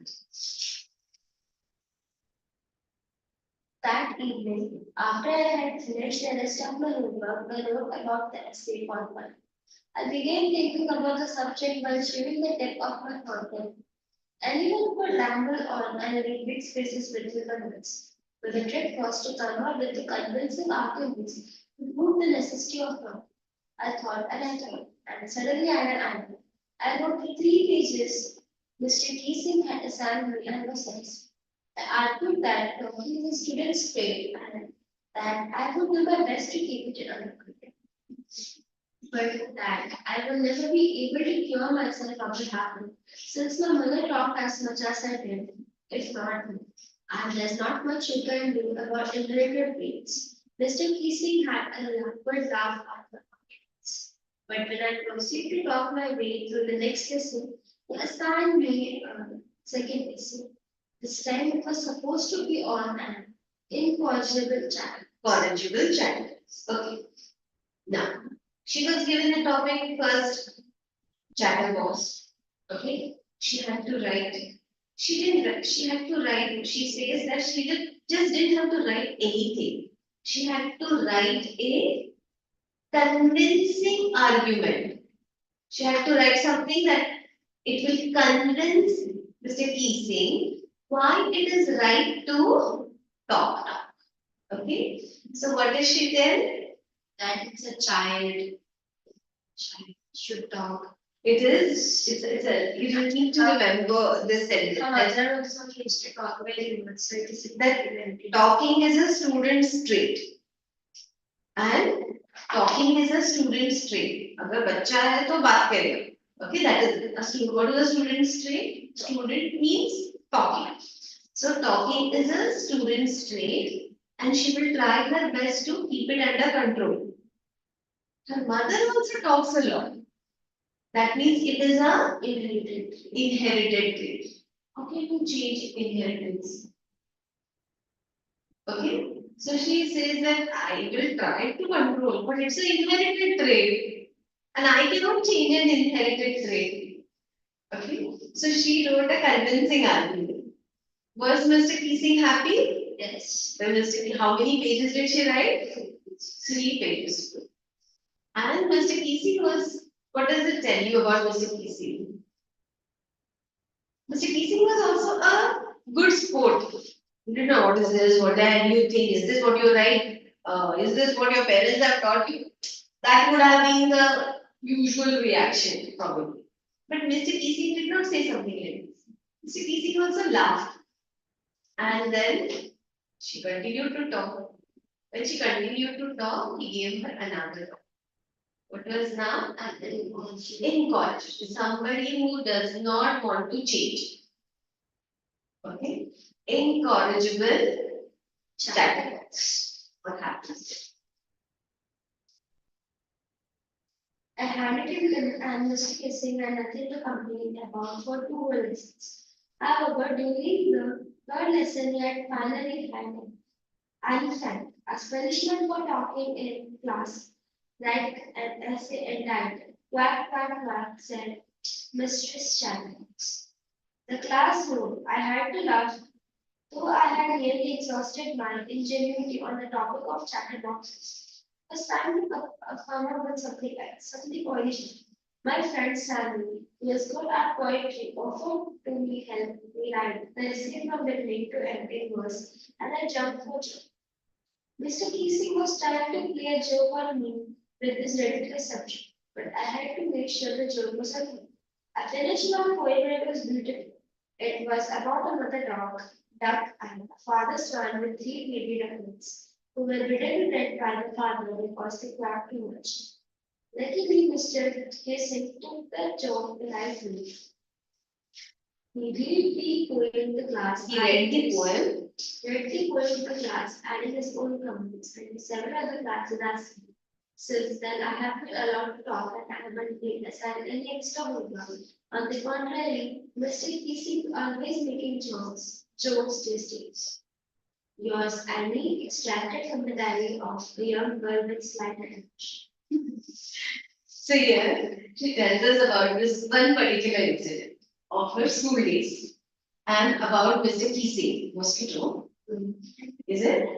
That evening, after I had finished the rest of my homework, I wrote about the essay for one. I began thinking about the subject while chewing the tip of my fountain. Anyone could ramble on and read big spaces between the words. But the trick was to come up with the convincing arguments to prove the necessity of thought. I thought and I thought, and suddenly I had an idea. I wrote 3 pages. Mr. Keesing had assigned me and was nice. I argued that talking the students failed and that I would do my best to keep it under control. But that I will never be able to cure myself of it happened, since my mother talked as much as I did, if not more. And there's not much you can do about inherited traits. Mr. Keesing had a awkward laugh at the audience. But when I proceeded to talk my way through the next lesson, he assigned me a second lesson. This time it was supposed to be on an incorrigible child. corrigible channels. Okay. Now, she was given the topic first, chatterbox. Okay. She had to write. She didn't write. She had to write. She says that she just didn't have to write anything. She had to write a convincing argument. She had to write something that it will convince Mr. Keesing why it is right to talk. Okay. So what does she tell? That it's a child should talk. It is. You need to remember this sentence. Mother also used to talk very much, so it is That talking is a student's trait. And talking is a student's trait. अगर बच्चा है तो बात करेगा. Okay, that is a student. What is a student's trait? Student means talking. So talking is a student's trait, and she will try her best to keep it under control. Her mother also talks a lot. That means it is a inherited trait. How can you change inheritance? Okay, so she says that I will try to control, but it's an inherited trait, and I cannot change an inherited trait. Okay, so she wrote a convincing argument. Was Mr. Keesing happy? Yes. Then how many pages did she write? 3 pages. And Mr. Keesing was, what does it tell you about Mr. Keesing? Mr. Keesing was also a good sport. You don't know what is this, what that you think, is this what you write? Is this what your parents have taught you? That would have been the usual reaction, probably. But Mr. Keesing did not say something like this. Mr. Keesing also laughed. And then she continued to talk. When she continued to talk, he gave her another talk. What was now? Incorrigible. Somebody who does not want to change. Okay. Incorrigible chatterbox. What happens? I handed him and Mr. Kissing and nothing to complain about for 2 lessons. However, during the third lesson, he had finally had an fact, as punishment for talking in class, like an essay entitled Quack, Quack, Quack, said Mistress Chatterbox. The class roared. I had to laugh, though I had nearly exhausted my ingenuity on the topic of chatterboxes. It was time to come up with something else, something original. My friend Sammy, who is good at poetry, offered to me help me write the essay from beginning to end in verse, and I jumped for joy. Mr. Keesing was trying to play a joke on me with this ridiculous subject, but I had to make sure the joke was funny. I finished my poem and it was beautiful. It was about a mother duck, and a father swan with 3 baby ducklings, who were bitten to death by the father because they quacked too much. Luckily, Mr. Keesing took the joke lightly. He read the poem to the class. He read the poem. Read the poem to the class, adding his own comments, and several other classes asked me. Since then, I have been allowed to talk and I haven't been assigned any extra homework. On the contrary, Mr. Keesing always making jokes these days. Yours, Annie, extracted from the diary of a young girl with slight attention. So here she tells us about this one particular incident of her school days. and about Mr. Kise, mosquito. Is it?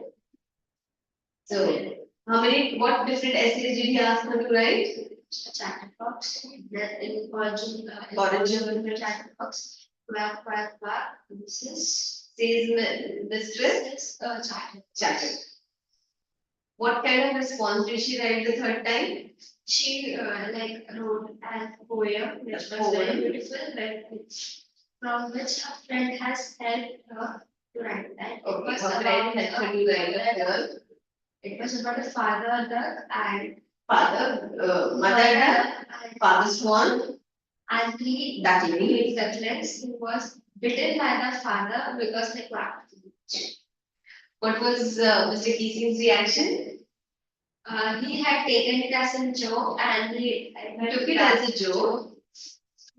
So, how many, what different essays did he ask her to write? Chatterbox, the in Origin. of the chatterbox, quack, quack, quack, Mrs. Says mistress, chatter. What kind of response did she write the third time? She like wrote a poem which was Poem. very beautiful, but from which her friend has helped her to write that. Okay, her friend helped her to write a poem. It was about a father duck and Father, mother duck, father swan, and three duckling. ducklings who was bitten by the father because they quacked. What was Mr. Keesing's reaction? He had taken it as a joke and he Took it as a joke.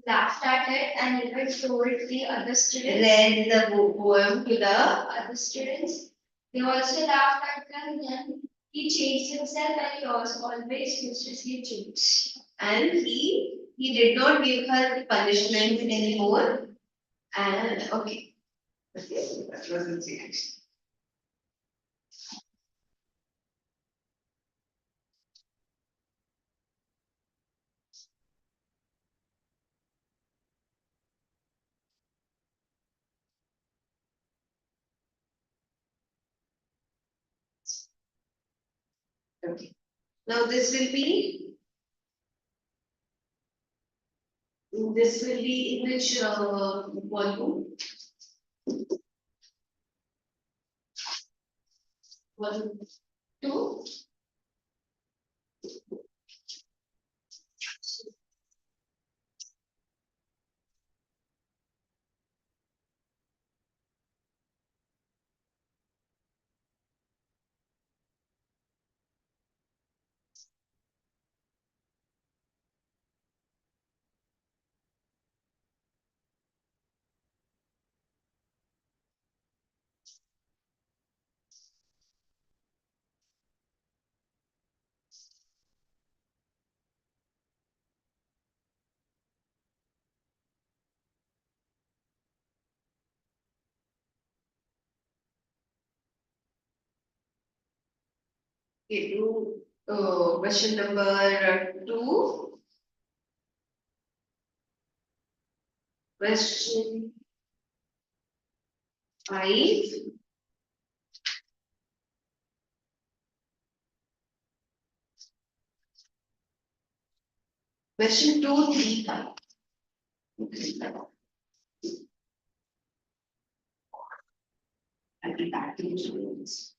laughed at it and even told the other students. Read the poem to the Other students. They also laughed at him. Then he changed himself and he was always used to see jokes. and he did not give her punishments anymore. And okay. Okay, that was his reaction. Okay. Now this will be in which volume? Volume 2. Okay, do question number 2. Question 5. Question 2, 3, 5. I'll be back to you students.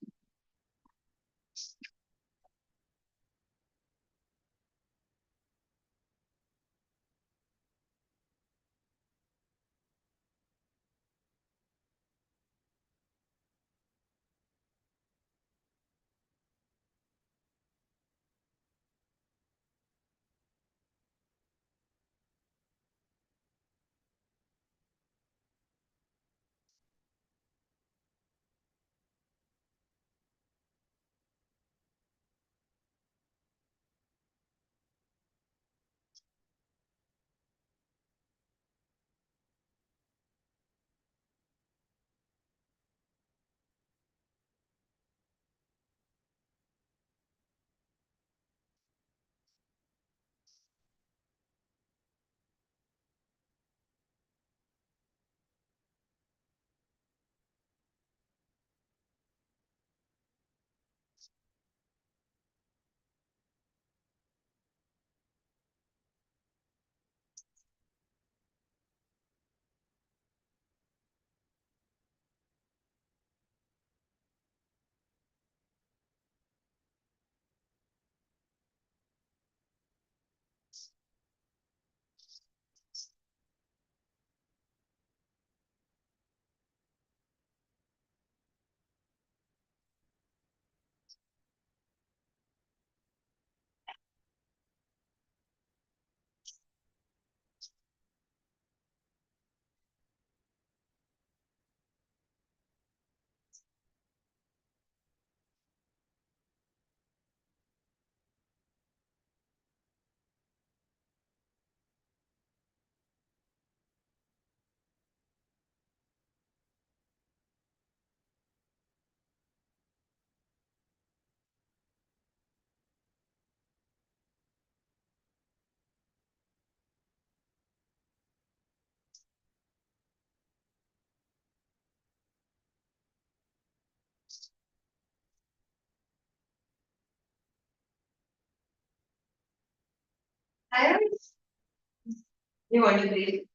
You want to break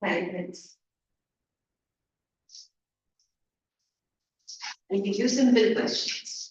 5 minutes? I'll give you simple questions.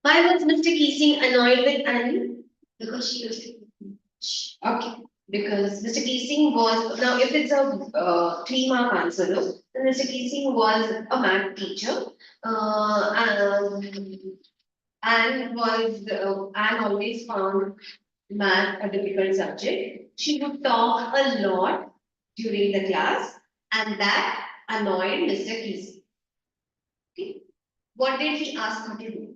Why was Mr. Keesing annoyed with Annie? Because she was Okay, because Mr. Keesing was, now if it's a 3 mark answer, no? Then Mr. Keesing was a math teacher. And Anne always found math a difficult subject. She would talk a lot during the class, and that annoyed Mr. Keesing. Okay. What did he ask her to do?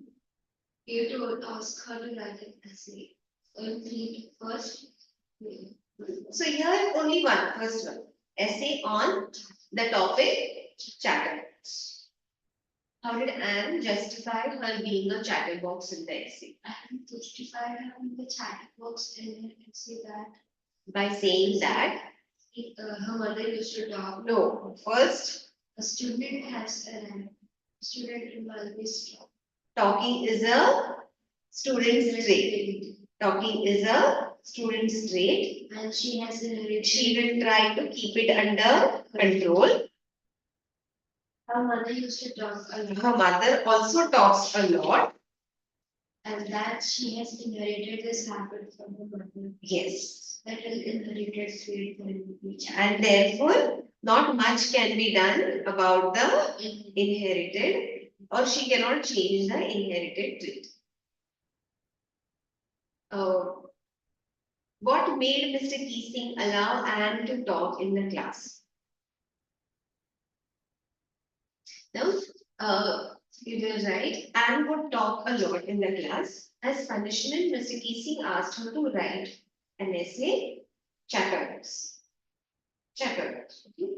you to ask her to write an essay. Read first. So here only one, first one. Essay on the topic chatterbox. How did Anne justify her being a chatterbox in the essay? And justify having the chatterbox in it and say that By saying that, her mother used to talk. no, first, A student has a student will always talk. talking is a student's trait. Talking is a student's trait. And she has inherited. She will try to keep it under control. Her mother used to talk a lot. Her mother also talks a lot. And that she has inherited this habit from her mother. Yes. That is inherited trait from each. And therefore, not much can be done about the inherited, or she cannot change the inherited trait. What made Mr. Keesing allow Anne to talk in the class? Now, you were right. Anne would talk a lot in the class. As punishment, Mr. Keesing asked her to write an essay, chatterbox. Chatterbox. Okay.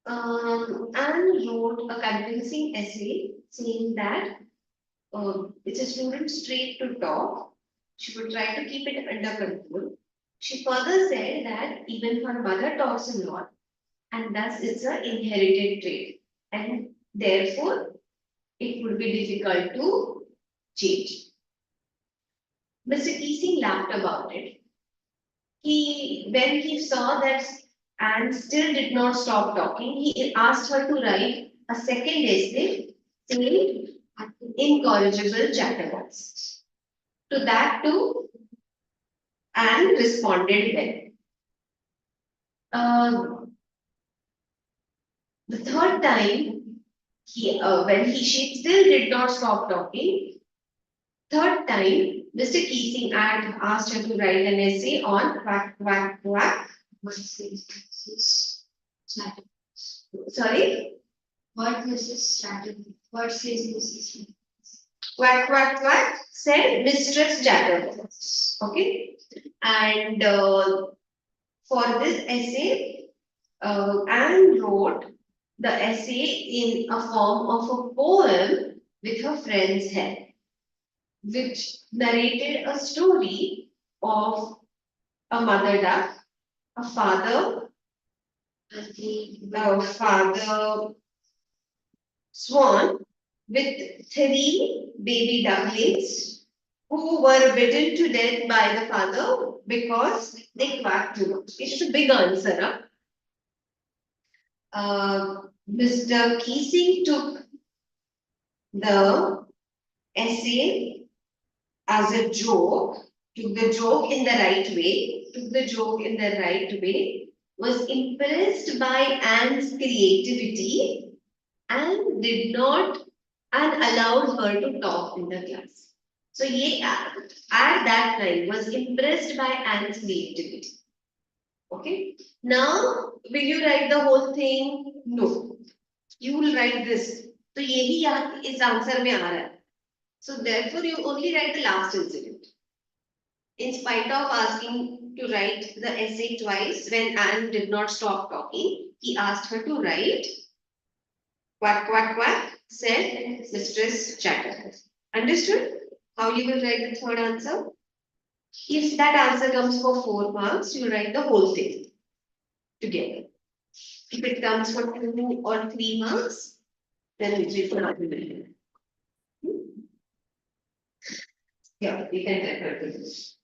Anne wrote a convincing essay saying that it's a student's trait to talk. She would try to keep it under control. She further said that even her mother talks a lot, and thus it's an inherited trait, and therefore it would be difficult to change. Mr. Keesing laughed about it. When he saw that Anne still did not stop talking, he asked her to write a second essay saying incorrigible chatterbox. To that too, and responded well. The third time, she still did not stop talking. Third time, Mr. Keesing had asked her to write an essay on quack, quack, quack. What says Mrs. Stratton? Sorry? What Mrs. Stratton? What says Mrs. Stratton? Quack, quack, quack, said Mistress Chatterbox. Okay? And for this essay, Anne wrote the essay in a form of a poem with her friend's help, which narrated a story of a mother duck, a father, a father swan with three baby ducklings who were bitten to death by the father because they quacked too much. It's a big answer, huh? Mr. Keesing took the essay as a joke, took the joke in the right way, was impressed by Anne's creativity and did not and allowed her to talk in the class. So ye at that time was impressed by Anne's creativity. Okay. Now, will you write the whole thing? No. You will write this. So यही इस answer में आ रहा है. So therefore, you only write the last incident. In spite of asking to write the essay twice, when Anne did not stop talking, he asked her to write quack, quack, quack, said Mistress Chatter. Understood? How you will write the third answer? If that answer comes for 4 marks, you write the whole thing together. If it comes for 2 or 3 marks, then it will not be. Yeah, we can definitely do this.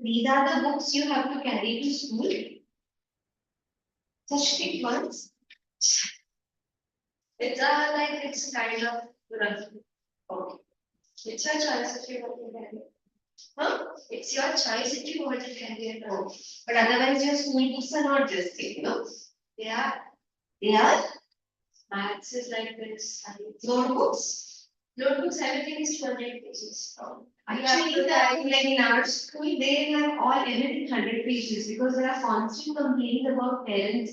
These are the books you have to carry to school. Such big ones. It's kind of rough. Okay. It's your choice if you want to carry it. Huh? It's your choice if you want to carry it. Oh. But otherwise, your school books are not this thing, no? Yeah. They are Maths is like this. notebooks. Notebooks, everything is 200 pages. Actually, like in our school, they have all edited 100 pages because there are constant complaints about parents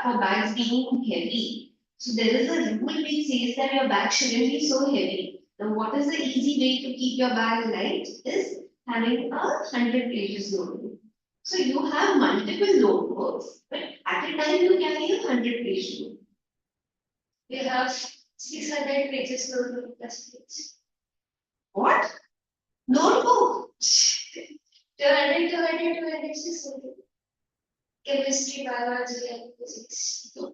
for bags being heavy. So there is a rule which says that your bag shouldn't be so heavy. Now, what is the easy way to keep your bag light is having a 100 pages notebook. So you have multiple notebooks, but at a time you carry a 100-page notebook. We have 600 pages notebook plus page. What? Notebook? 200, 200, 600. Chemistry, biology, and physics. So,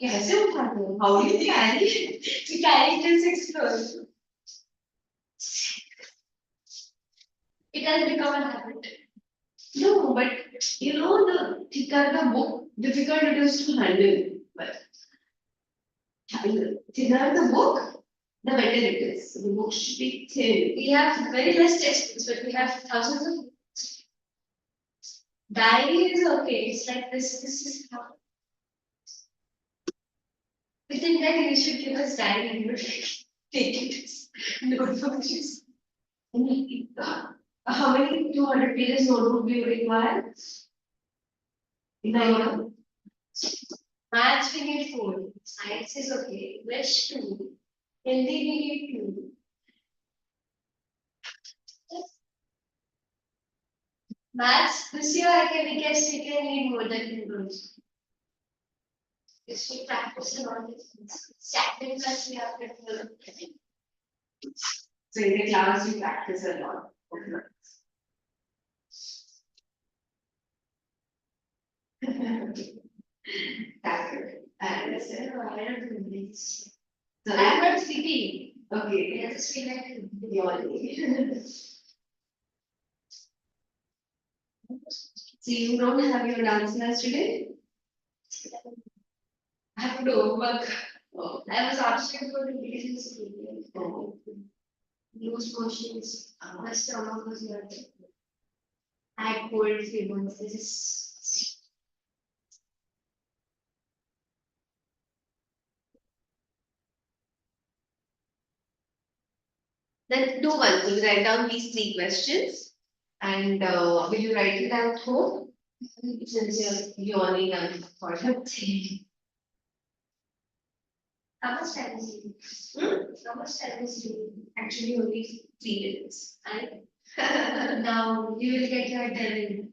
कैसे उठाते हो? How do you carry it? To carry it in 6 floors. It has become a habit. No, but you know, the thicker the book, difficult it is to handle. But thinner the book, the better it is. The book should be thin. We have very less textbooks, but we have thousands of books. Diary is okay. It's like this. This is how. We think that you should give us diary. You take it as notebooks. How many 200 pages notebook do you require? In a year? Maths we need 4. Science is okay. English 2. Hindi we need 2. Maths this year we guess we can need more than 2 books. If we practice a lot of things. Second class we have to do. So in the class you practice a lot. That's good. I understand. I don't do this. So I'm not sleepy. okay. I just feel like Yawning. So you don't have your dance class today? I have to do homework. Oh. I was asking for the reasons. Oh. loose motions, my stomach was hurting. I had cold fevers. This is Then do one thing, write down these three questions and will you write it at home? Since you're yawning and for how much time is it? How much time is it? actually only 3 minutes. And now you will get your dinner.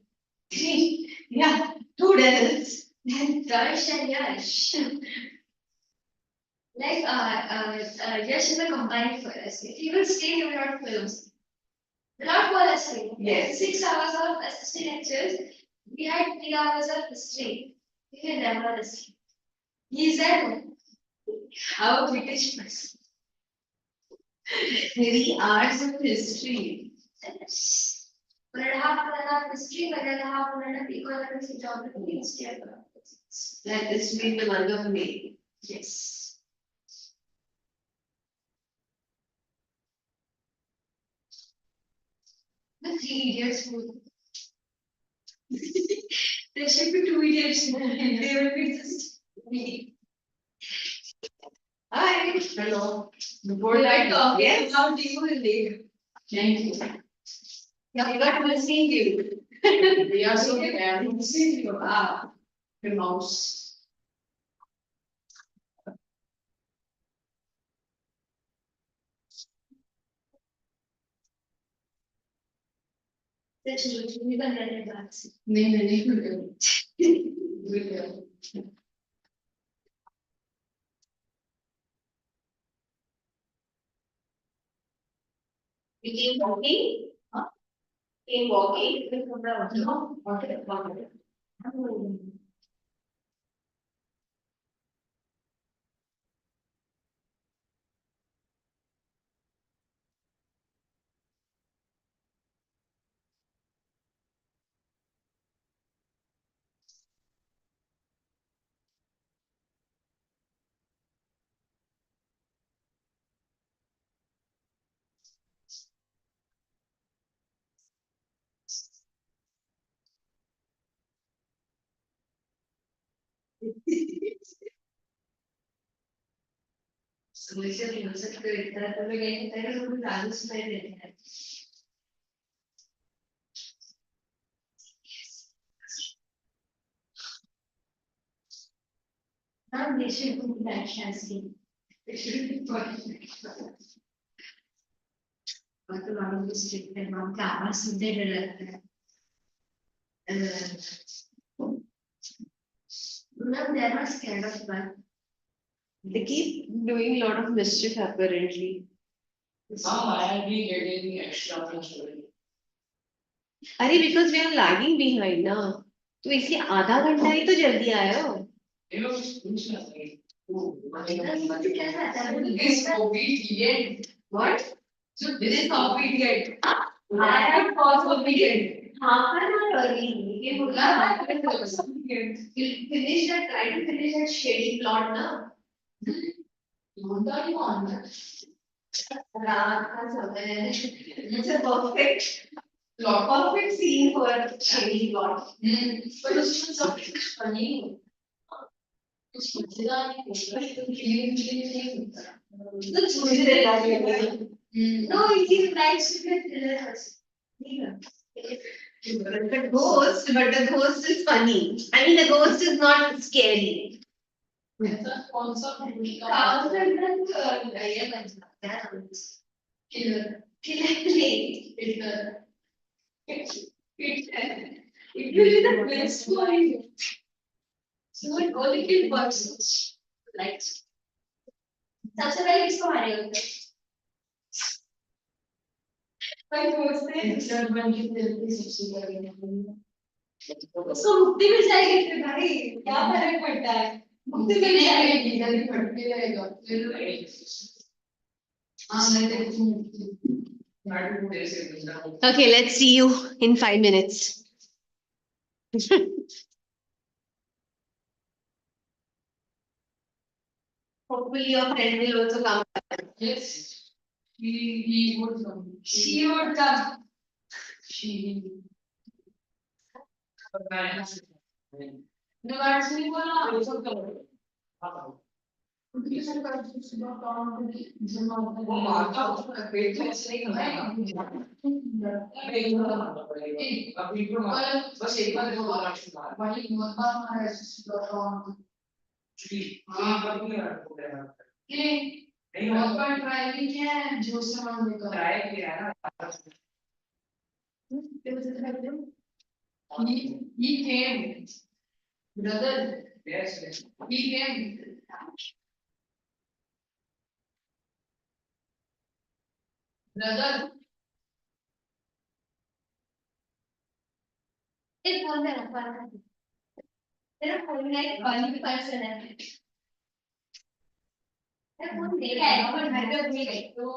Three, yeah, 2 minutes. Darsh and Yash. Like Yash is a combined for us. If you will stay, you will not films. Not for listening. Yes. 6 hours of SST lectures. We had 3 hours of history. We can never listen. He said, our British person. 3 hours of history. 1.5 history, 1.5 economics, geography, history. That is to be in the month of May. Yes. The three idiots movie. There should be two idiots movie. They will be just me. Hi. Hello. Before We that, are talking yes. about you and they. Thank you. Yeah, We got to see you. we are so glad to see you. Ah, the mouse. We can let it back. नहीं We came walking. Huh? Came walking. No. Okay. समस्या नहीं हो सकती इतना तो मैं ये कहता है कि हम डांस में देते हैं Now they should do that chancy. They should be but a lot of district and one class they did no, they're not scared of that. They keep doing a lot of mischief apparently. I have been getting extra frustrated. अरे because we are lagging behind ना तो इसलिए आधा घंटा ही तो जल्दी आए हो You know, which is like, oh, मुझे क्या आता है this obedient. what So this is obedient. I have cause obedient. half an hour early. ये बोला I have cause obedient. finish that try to finish that shady plot ना You don't want that. रात का समय it's a perfect scene for a shady plot But it's something funny. It's clean. कुछ मुझे लगा no, it is nice to get thrillers. but the ghost is funny. I mean, the ghost is not scary. ऐसा कौन सा movie का After that, ये बनता है killer? Clearly. it will be the best for you. So it only kill persons. Like सबसे पहले किसको मारेगा भाई दोस्त है Hitler बन के तेरे सबसे पहले उसको मुक्ति मिल जाएगी फिर भाई क्या फर्क पड़ता है मुक्ति मिल जाएगी इधर ही पढ़ते रहेगा फिर हाँ मैं तेरे से Okay, let's see you in 5 minutes. Hopefully, your friend will also come. Yes. He would come. She would come. She. No, that's me. वो मारता उसका पेट में ऐसे नहीं करता अभी तो बस एक बार दो बार वही मत मार हाँ कभी नहीं रखा नहीं बहुत ट्राई भी किया है जो सामान लेकर ट्राई किया है ना he came brother yes he came brother एक फोन में रखा है तेरा फोन में एक वाली पर्सन है मैं फोन देखा है पर घर पे भूल गई तो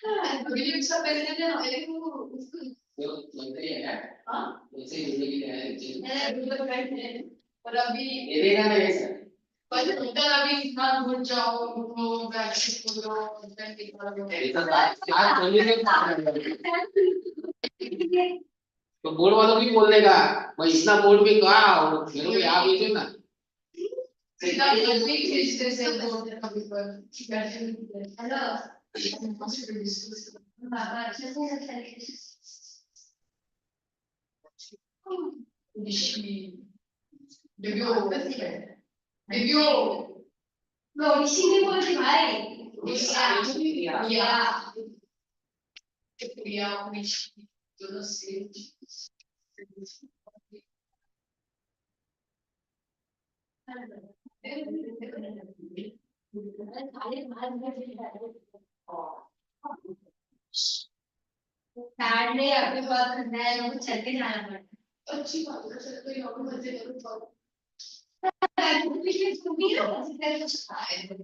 अगले सब पहले दिन मेरे को उसको जो लगता है हाँ वैसे ही जिंदगी है मेरा तो फ्रेंड है पर अभी ये ना नहीं सर पर उधर अभी इतना घुट जाओ वो बैठ को लो इधर निकलो ये तो आज बोलने के तो बोर्ड वालों भी बोल देगा मैं इतना बोर्ड में कहा और मेरे को यहाँ भेजो ना सीधा जल्दी खींचते से बोर्ड कभी पर हेलो बाबा अच्छे से अच्छा Review. लो इसी में बोलती भाई साढ़े आपके पास करना है लोग चल के जाना पड़ता अच्छी बात है सर तो यहाँ पे मजे करो है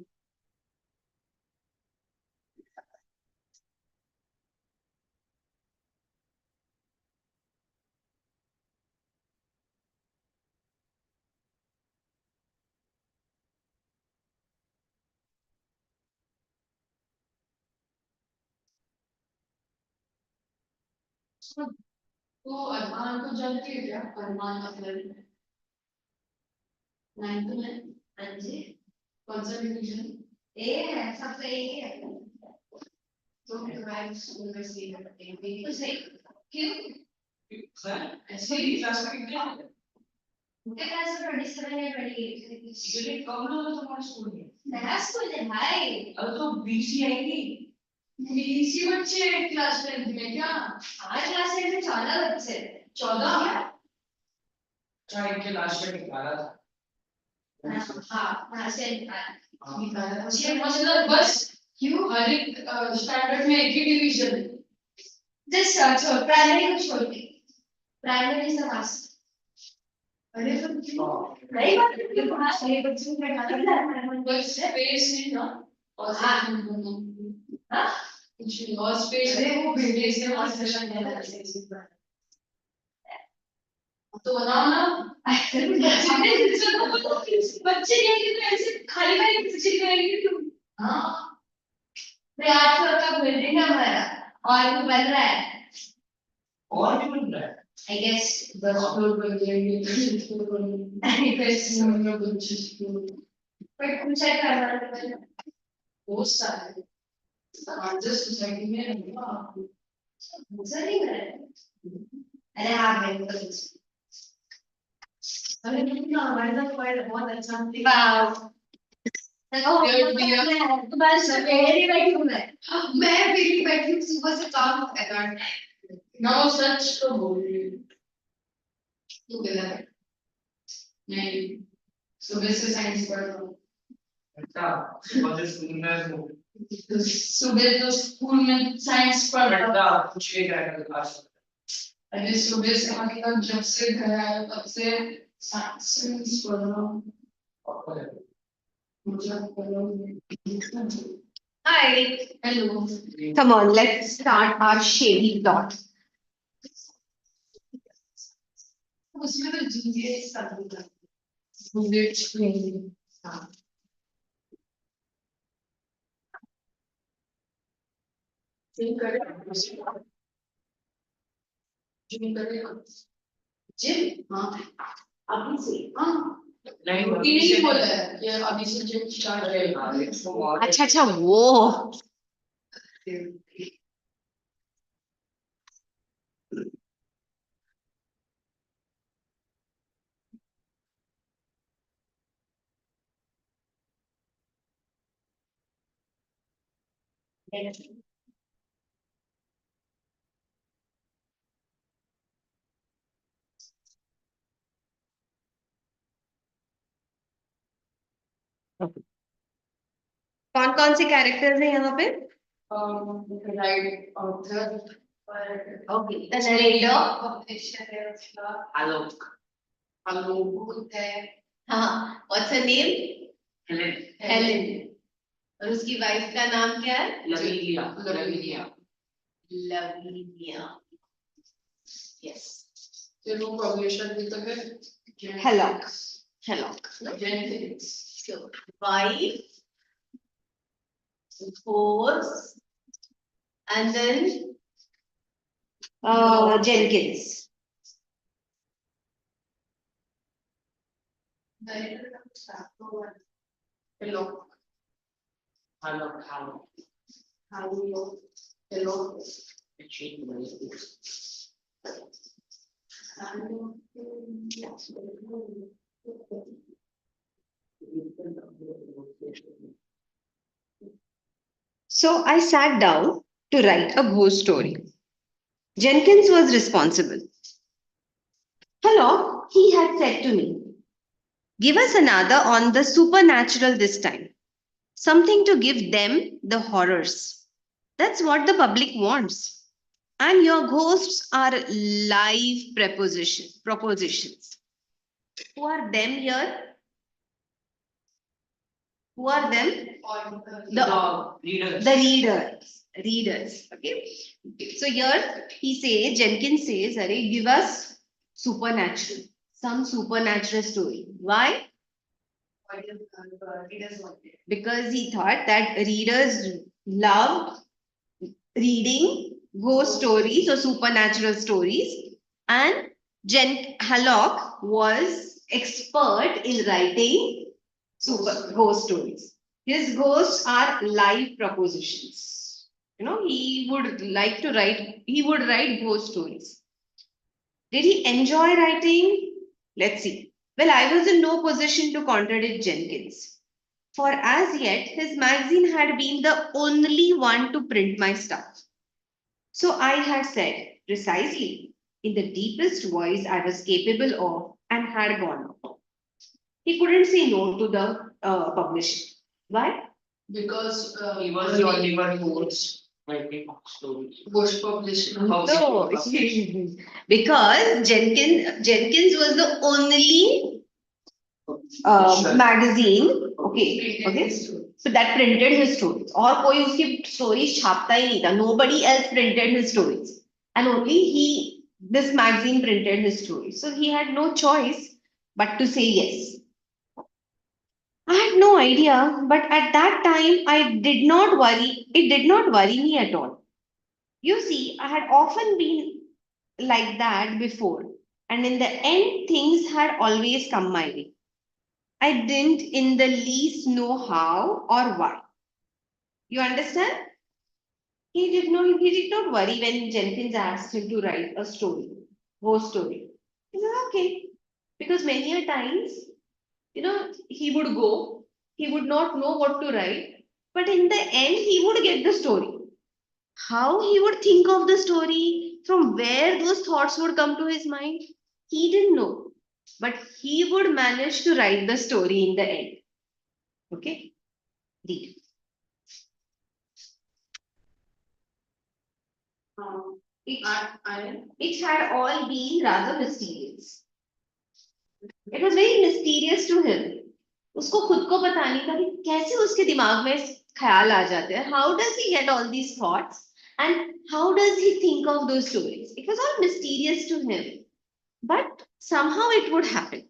तो अरमान को जानती है क्या अरमान मतलब 9th में हाँ जी कौन सा डिवीजन ए है सबसे एक है तो प्राइवेट स्कूल में सी करते हैं तो सही क्यों ऐसे ही क्लास में कितने उनके क्लास में 27 या 28 ये कम ना तो तुम्हारे स्कूल में नया स्कूल है भाई अरे तो बीसी आएगी बीसी बच्चे क्लास 10th में क्या आज क्लास में 14 बच्चे 14 चाहे के लास्ट में 12 था हाँ से निकाला ये मतलब बस क्यों हर एक स्टैंडर्ड में एक ही डिवीजन है जस्ट छोड़ प्राइमरी को छोड़ के प्राइमरी से पास अरे तो क्यों नहीं बात क्यों पास है बच्चों में खाली बस स्पेस है ना और हाँ कुछ और स्पेस है वो बिल्डिंग से वहां सेशन है तो बनाओ ना बच्चे ये तो ऐसे खाली खाली बच्चे करेंगे तुम हाँ मैं 800 का बिल्डिंग है हमारा और वो बन रहा है और भी बन रहा है आई गेस 10 फ्लोर बन जाएंगे 20 फ्लोर बन जाएंगे कैसे होंगे 25 फ्लोर बट कुछ है करना बहुत सारे आज सोसाइटी में है मुझे नहीं कर अरे हाँ मैं तो अरे कितना हमारे साथ पढ़ बहुत अच्छा वाओ बस मेरी बैठी हूँ मैं फ्री बैठी हूँ सुबह से काम कर रहा हूँ ना सच तो बोल रही हूँ तू गलत है नहीं सुबह से साइंस पढ़ रहा हूँ अच्छा सुबह तो स्कूल में साइंस पढ़ रहा हूँ कुछ भी करेगा क्लास अरे सुबह से मतलब जब से घर आया तब से साइंस पढ़ रहा हूँ Hi. Hello. Come on, let's start our shady plot. उसमें तो जीएस सब होता है बुलेट ट्रेन जिम करेगा जिम करेगा जिम हाँ अभी से हाँ नहीं बोला है कि अभी से जिम स्टार्ट करेगा अच्छा अच्छा वो कौन कौन से कैरेक्टर्स हैं यहाँ पे? Right author okay the narrator publisher है उसका आलोक आलोक है हाँ what's her name? Helen Helen और उसकी वाइफ का नाम क्या है? लवीनिया लवीनिया लवीनिया यस चलो पब्लिशर भी तो है हेलॉक हेलॉक जेनिफिक्स so wife horse and then Jenkins hello hello hello hello so I sat down to write a ghost story. Jenkins was responsible. Hello, he had said to me. Give us another on the supernatural this time. Something to give them the horrors. That's what the public wants. And your ghosts are live propositions. Who are them here? Who are them? The readers the readers. Okay. So here he says, Jenkins says, Arey, give us supernatural, some supernatural story. Why? Because he thought that readers love reading ghost stories or supernatural stories, and Jen Hallock was expert in writing super ghost stories. His ghosts are live propositions. You know, he would like to write, he would write ghost stories. Did he enjoy writing? Let's see. Well, I was in no position to contradict Jenkins. For as yet, his magazine had been the only one to print my stuff. So I had said precisely in the deepest voice I was capable of and had gone. He couldn't say no to the publisher. Why? because He was the only one who was writing stories. ghost publishing No, because Jenkins was the only magazine. Okay. So that printed his stories. और कोई उसकी stories छापता ही नहीं था. Nobody else printed his stories, and only he, this magazine printed his stories. So he had no choice but to say yes. I had no idea, but at that time I did not worry. It did not worry me at all. You see, I had often been like that before, and in the end, things had always come my way. I didn't in the least know how or why. You understand? He did not worry when Jenkins asked him to write a story, ghost story. He said, okay. Because many a times, he would go, he would not know what to write, but in the end, he would get the story. How he would think of the story, from where those thoughts would come to his mind, he didn't know. But he would manage to write the story in the end. Okay? Read. It had all been rather mysterious. It was very mysterious to him. उसको खुद को पता नहीं था कि कैसे उसके दिमाग में ख्याल आ जाते हैं. How does he get all these thoughts? And how does he think of those stories? It was all mysterious to him. But somehow it would happen.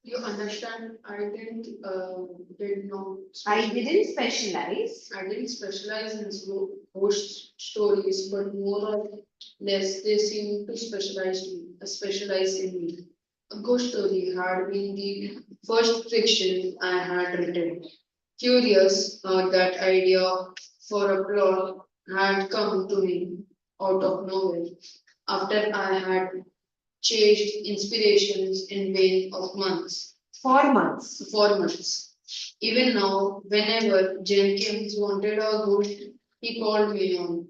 You understand? Did not. I didn't specialize. I didn't specialize in ghost stories, but more or less they seem to specialize in me. A ghost story had been the first fiction I had written. Curious, that idea for a plot had come to me out of nowhere after I had chased inspirations in vain of months. 4 months. 4 months. Even now, whenever Jenkins wanted a ghost, he called me on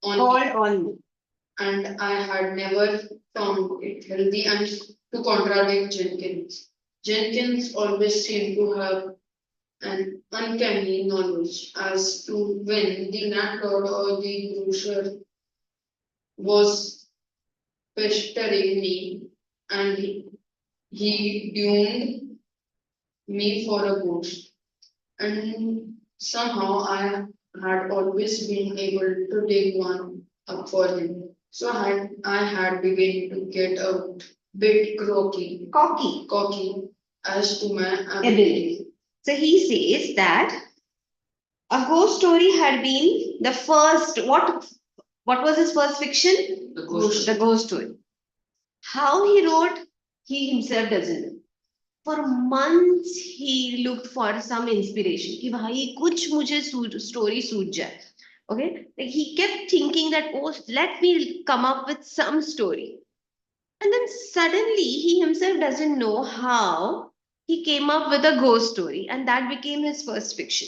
Called on me. and I had never found it healthy and to contradict Jenkins. Jenkins always seemed to have an uncanny knowledge as to when the landlord or the grocer was pestering me, and he doomed me for a ghost. And somehow I had always been able to dig one up for him. So I had begun to get a bit cocky as to my ability. So he says that a ghost story had been the first. What was his first fiction? The ghost. The ghost story. How he wrote, he himself doesn't know. For months he looked for some inspiration कि भाई कुछ मुझे story सूझ जाए. Okay, like he kept thinking that, oh, let me come up with some story. And then suddenly he himself doesn't know how he came up with a ghost story, and that became his first fiction.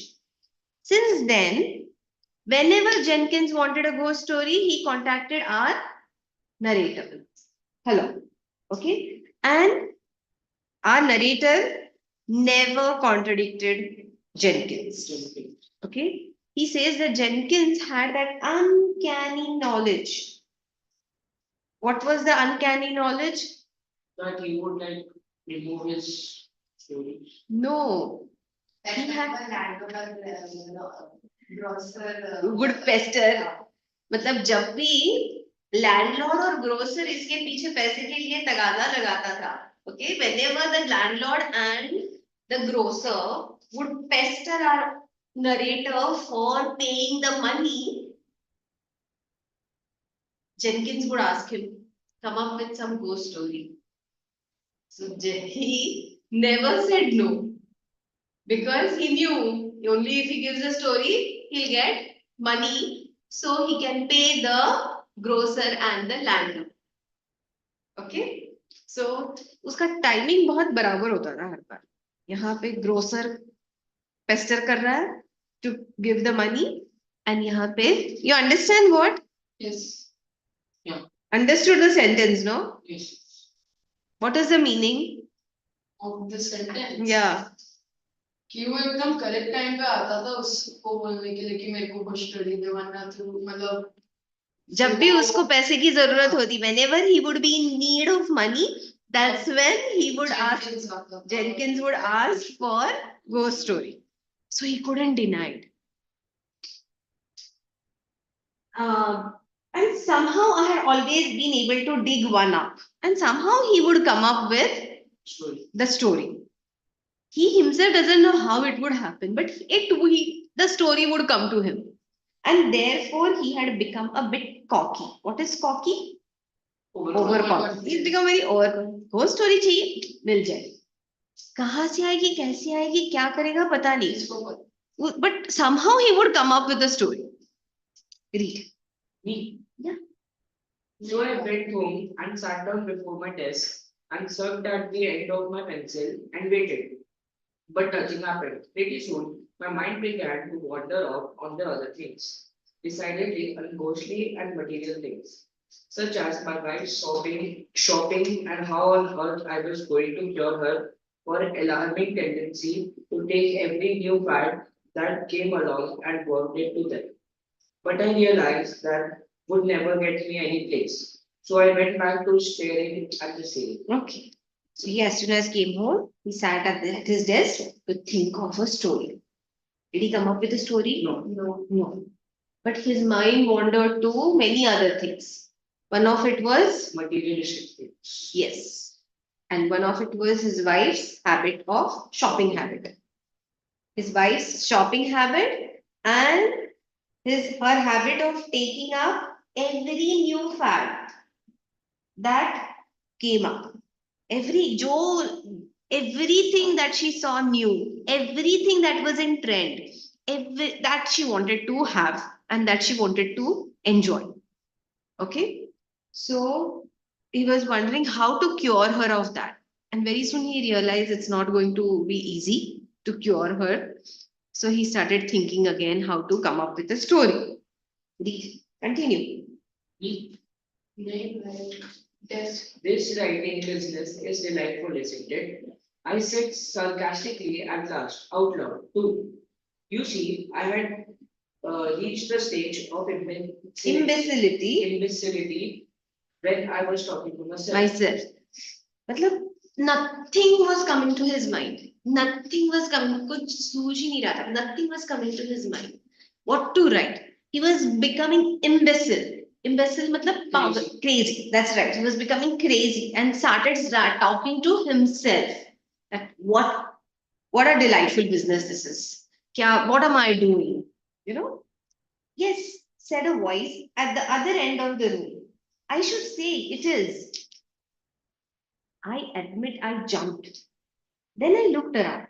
Since then, whenever Jenkins wanted a ghost story, he contacted our narrator. Hello. Okay. And our narrator never contradicted Jenkins. Okay. He says that Jenkins had that uncanny knowledge. What was the uncanny knowledge? That he would like remove his story. No. He had would pester. मतलब जब भी landlord और grocer इसके पीछे पैसे के लिए तगादा लगाता था. Okay, whenever the landlord and the grocer would pester our narrator for paying the money, Jenkins would ask him, come up with some ghost story. So he never said no, because he knew only if he gives a story, he'll get money so he can pay the grocer and the landlord. Okay? So उसका timing बहुत बराबर होता था हर बार. यहाँ पे grocer Pasteur कर रहा है to give the money, and यहाँ पे you understand what? Yes. Yeah. Understood the sentence, no? Yes. What is the meaning of the sentence? Yeah. कि वो एकदम करेक्ट टाइम पे आता था उसको बोलने के लिए कि मेरे को कुछ स्टडी दिलवाना तो मतलब जब भी उसको पैसे की जरूरत होती, whenever he would be in need of money, that's when he would ask, Jenkins would ask for ghost story. So he couldn't deny it. And somehow I had always been able to dig one up, and somehow he would come up with the story. He himself doesn't know how it would happen, but the story would come to him. And therefore, he had become a bit cocky. What is cocky? Over cocky. He's become very over. Ghost story चाहिए मिल जाए. कहाँ से आएगी, कैसे आएगी, क्या करेगा पता नहीं. But somehow he would come up with a story. Read. Me. Yeah. So I went home and sat down before my desk and sucked at the end of my pencil and waited. But nothing happened. Pretty soon, my mind began to wander off on the other things, decidedly ghostly and material things, such as my wife's shopping, and how on earth I was going to cure her for an alarming tendency to take every new fad that came along and worked it to them. But I realized that would never get me any place. So I went back to staring at the ceiling. Okay. So he, as soon as came home, he sat at his desk to think of a story. Did he come up with a story? No. No. But his mind wandered to many other things. One of it was, Materialistic things. yes, And one of it was his wife's habit of shopping habit. His wife's shopping habit and her habit of taking up every new fad that came up. Everything that she saw new, everything that was in trend, that she wanted to have and that she wanted to enjoy. Okay, so he was wondering how to cure her of that, and very soon he realized it's not going to be easy to cure her. So he started thinking again how to come up with a story. Continue. Yes. This writing business is delightful, isn't it? I said sarcastically at last, out loud, too. You see, I had reached the stage of imbecility when I was talking to myself. मतलब nothing was coming to his mind. Nothing was coming. कुछ सूझ ही नहीं रहा था. Nothing was coming to his mind. What to write? He was becoming imbecile. Imbecile मतलब पागल, crazy. That's right. He was becoming crazy and started talking to himself. That what a delightful business this is. What am I doing? You know? Yes, said a voice at the other end of the room. I should say it is. I admit I jumped. Then I looked around.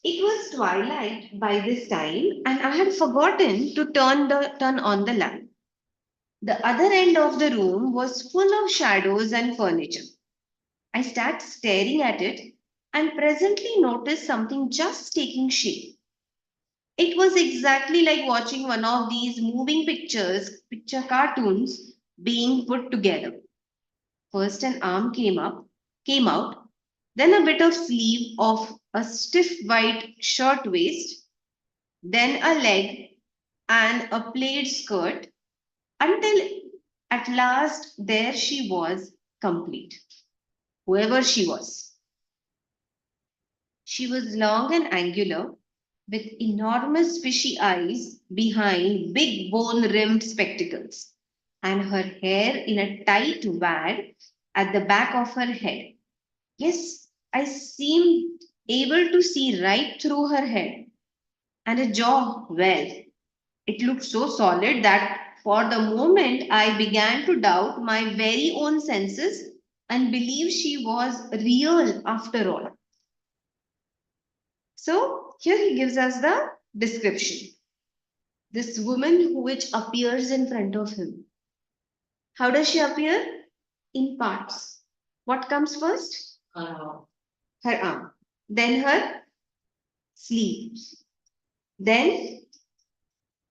It was twilight by this time, and I had forgotten to turn on the lamp. The other end of the room was full of shadows and furniture. I sat staring at it and presently noticed something just taking shape. It was exactly like watching one of these moving picture cartoons being put together. First an arm came out, then a bit of sleeve of a stiff white shirt waist, then a leg and a plaid skirt, until at last there she was complete. Whoever she was. She was long and angular, with enormous fishy eyes behind big bone rimmed spectacles, and her hair in a tight wad at the back of her head. Yes, I seemed able to see right through her head. And a jaw, well, it looked so solid that for the moment I began to doubt my very own senses and believe she was real after all. So here he gives us the description. This woman which appears in front of him. How does she appear? In parts. What comes first? Her arm. Then her sleeve. Then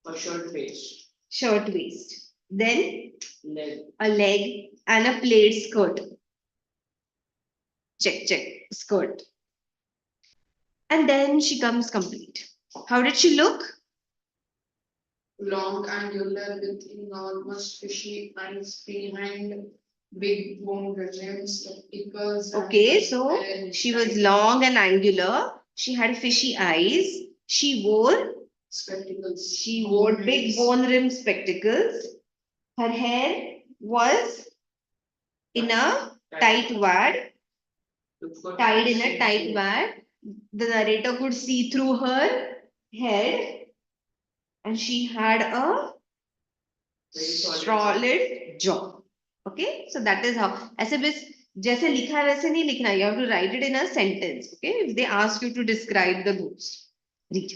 A shirt waist, shirt waist. Then leg, a leg and a plaid skirt. Check, skirt. And then she comes complete. How did she look? Long angular with enormous fishy eyes behind big bone rims, spectacles. Okay, so she was long and angular. She had fishy eyes. She wore spectacles. She wore big bone rimmed spectacles. Her hair was in a tight wad, tied in a tight wad. The narrator could see through her head, and she had a solid jaw. Okay, so that is how. ऐसे बस जैसे लिखा है वैसे नहीं लिखना. You have to write it in a sentence. Okay, if they ask you to describe the ghost, read.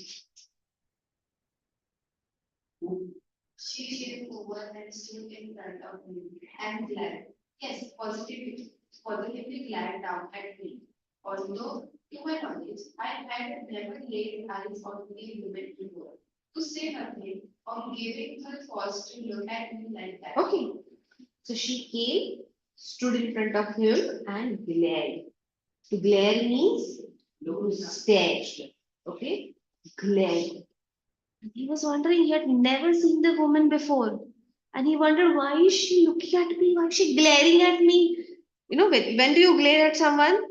She came over and stood in front of me and glared. Yes, positively glared down at me. Although, to my knowledge, I had never laid eyes on any woman before. To say nothing of giving her false to look at me like that. Okay, so she came, stood in front of him, and glared. To glare means stare. Okay, glared. He was wondering, he had never seen the woman before. And he wondered, why is she looking at me? Why is she glaring at me? You know, when do you glare at someone?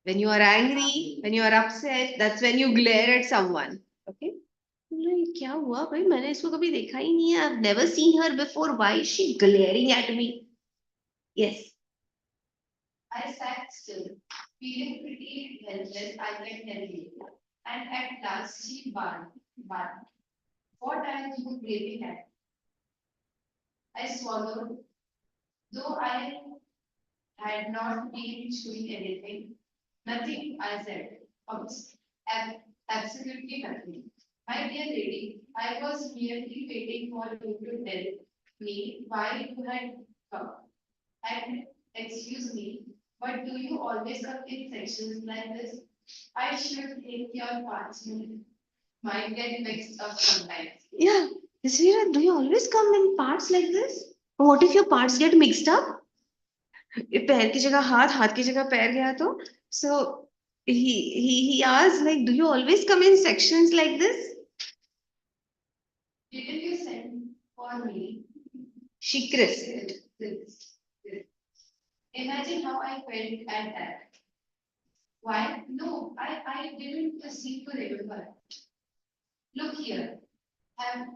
When you are angry, when you are upset, that's when you glare at someone. Okay? ये क्या हुआ भाई मैंने इसको कभी देखा ही नहीं है. I've never seen her before. Why is she glaring at me? Yes. I sat still, feeling pretty helpless, I can tell you. And at last she barked. What are you gaping at? I swallowed, though I had not been chewing anything. Nothing, I said. Ab- Absolutely nothing. My dear lady, I was merely waiting for you to tell me why you had come. And excuse me, but do you always come in sections like this? I should think your parts might get mixed up sometimes. Yeah. Yasvira, do you always come in parts like this? What if your parts get mixed up? पैर की जगह हाथ, हाथ की जगह पैर गया तो? So he asked like, do you always come in sections like this? Didn't you send for me? She crisped. This. Imagine how I felt at that. Why? No, I didn't seem to remember. Look here. Have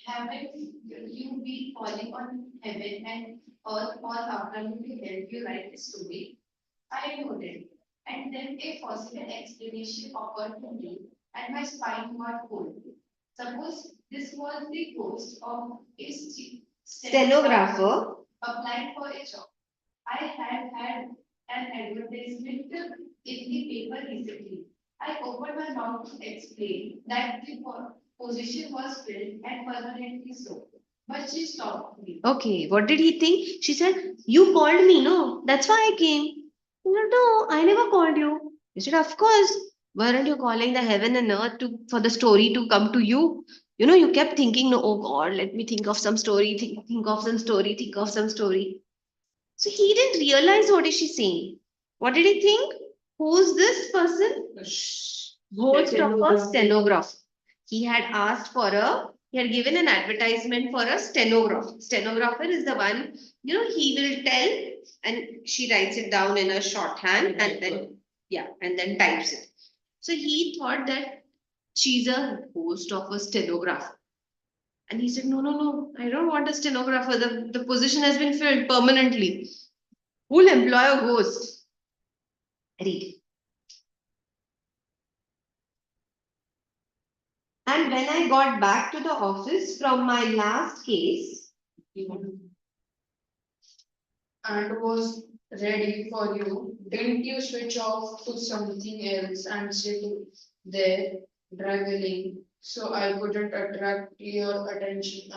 haven't you been falling on heaven and earth all afternoon to help you write the story? I nodded. And then a possible explanation occurred to me, and my spine got cold. Suppose this was the ghost of a Stenographer. applying for a job. I had an advertisement in the paper recently. I opened my mouth to explain that the position was filled and permanently so. But she stopped me. Okay, what did he think? She said, you called me, no? That's why I came. He said, no, I never called you. He said, of course. Weren't you calling the heaven and earth for the story to come to you? You know, you kept thinking, no, oh God, let me think of some story, think of some story, think of some story. So he didn't realize what is she saying. What did he think? Who's this person? Host of a stenographer. He had asked for he had given an advertisement for a stenographer. Stenographer is the one, you know, he will tell and she writes it down in a shorthand and then, yeah, and then types it. So he thought that she's a host of a stenographer. And he said, no, no, no, I don't want a stenographer. The position has been filled permanently. Who'll employ a ghost? Read. And when I got back to the office from my last case, and was ready for you, didn't you switch off to something else and sit there driveling so I couldn't attract your attention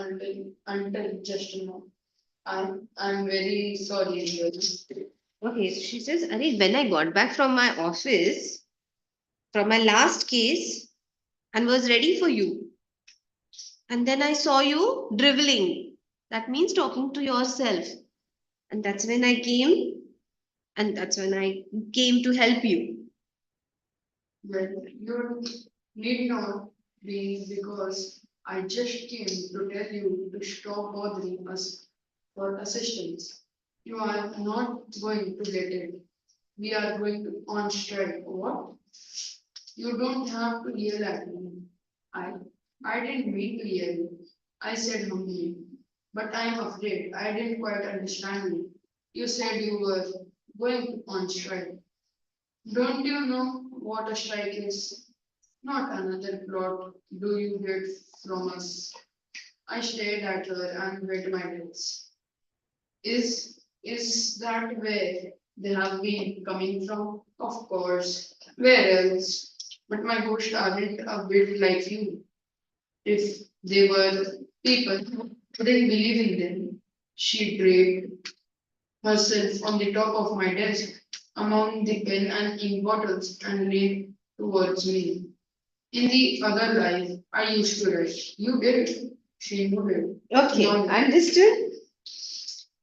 until just now? I'm very sorry, really. okay, so she says, Arey, when I got back from my office, from my last case, and was ready for you, and then I saw you driveling. That means talking to yourself. And that's when I came, and that's when I came to help you. Well, you need not be because I just came to tell you to stop bothering us for assistance. You are not going to get it. We are going to on strike. What? You don't have to yell at me. I I didn't mean to yell. I said humbly. But I am afraid I didn't quite understand you. You said you were going on strike. Don't you know what a strike is? Not another plot do you get from us. I stared at her and wet my lips. Is that where they have been coming from? Of course. Where else? But my ghosts aren't a bit like you. If they were people who didn't believe in them, she draped herself on the top of my desk among the pen and ink bottles and leaned towards me. In the other life, I used to write. You did. She nodded. Okay, Nodded. understood?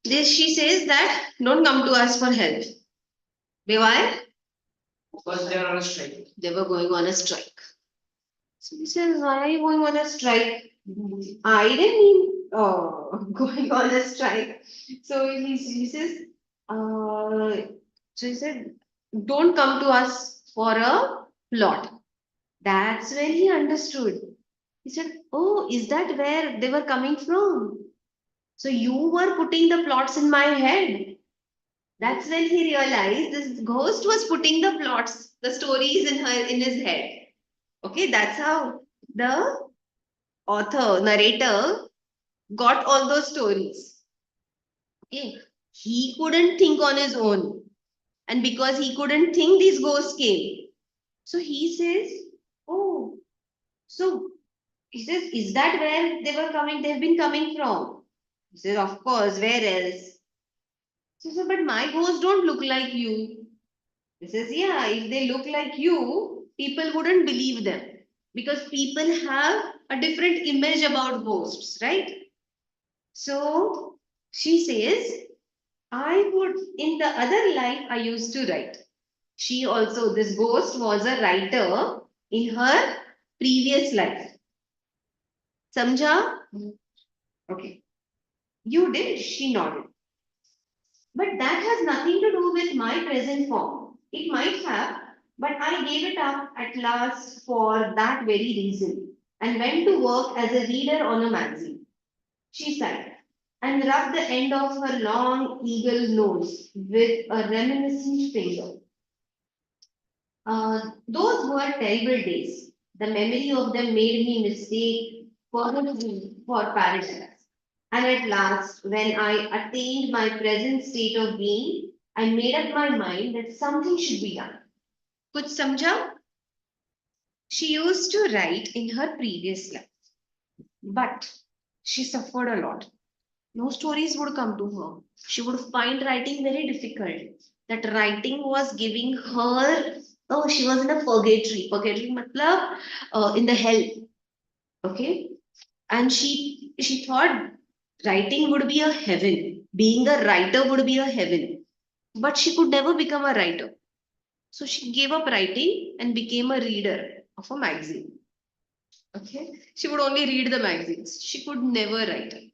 This she says that don't come to us for help. Why? Because they are on a strike. They were going on a strike. So he says, why are you going on a strike? I didn't mean going on a strike. So he says, so he said, don't come to us for a plot. That's when he understood. He said, oh, is that where they were coming from? So you were putting the plots in my head. That's when he realized this ghost was putting the plots, the stories in his head. Okay, that's how the narrator got all those stories. Okay, he couldn't think on his own, and because he couldn't think, these ghosts came. So he says, "Oh, so he says, is that where they were coming? They've been coming from." He says, "Of course, where else?" So he said, "But my ghosts don't look like you." He says, "Yeah, if they look like you, people wouldn't believe them because people have a different image about ghosts, right?" So she says, "I would, in the other life, I used to write." She also, this ghost was a writer in her previous life. Samjha? Okay. You did? She nodded. But that has nothing to do with my present form. It might have, but I gave it up at last for that very reason and went to work as a reader on a magazine. She sighed and rubbed the end of her long eagle nose with a reminiscent finger. Those were terrible days. The memory of them made me mistake poverty for paradise. And at last, when I attained my present state of being, I made up my mind that something should be done. Kuch samjha? She used to write in her previous life, but she suffered a lot. No stories would come to her. She would find writing very difficult. That writing was giving her, oh, she was in a purgatory. Purgatory matlab in the hell. Okay. And she thought writing would be a heaven. Being a writer would be a heaven. But she could never become a writer. So she gave up writing and became a reader of a magazine. Okay. She would only read the magazines. She could never write.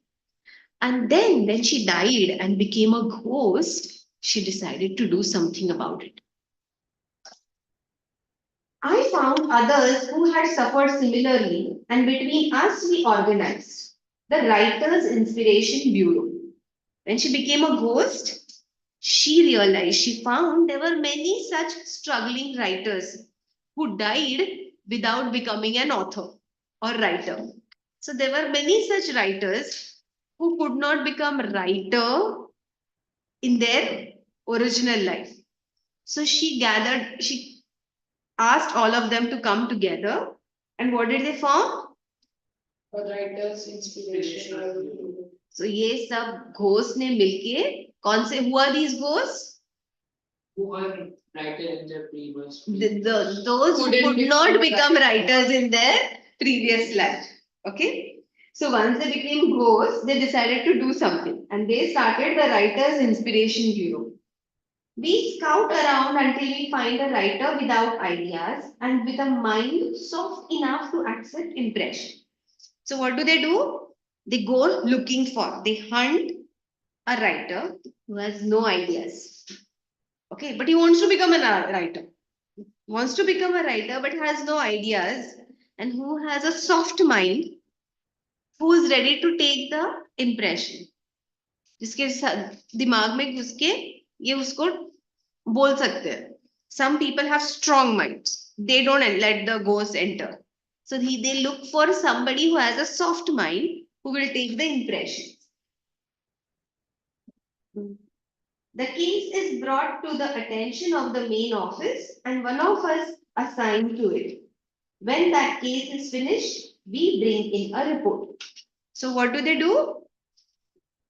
And then, when she died and became a ghost, she decided to do something about it. I found others who had suffered similarly, and between us, we organized the Writers' Inspiration Bureau. When she became a ghost, she realized, she found there were many such struggling writers who died without becoming an author or writer. So there were many such writers who could not become writer in their original life. So she asked all of them to come together. And what did they form? A writer's inspiration. So ये सब घोष ने मिलके कौन से who are these ghosts? Who are writer in their previous. Those who could not become writers in their previous life. Okay. So once they became ghosts, they decided to do something and they started the Writers' Inspiration Bureau. We scout around until we find a writer without ideas and with a mind soft enough to accept impression. So, what do? They go looking for, they hunt a writer who has no ideas. Okay, but he wants to become a writer. Wants to become a writer but has no ideas and who has a soft mind who is ready to take the impression. जिसके दिमाग में घुस के ये उसको बोल सकते हैं. Some people have strong minds. They don't let the ghost enter. So they look for somebody who has a soft mind who will take the impressions. The case is brought to the attention of the main office and one of us assigned to it. When that case is finished, we bring in a report. So what do?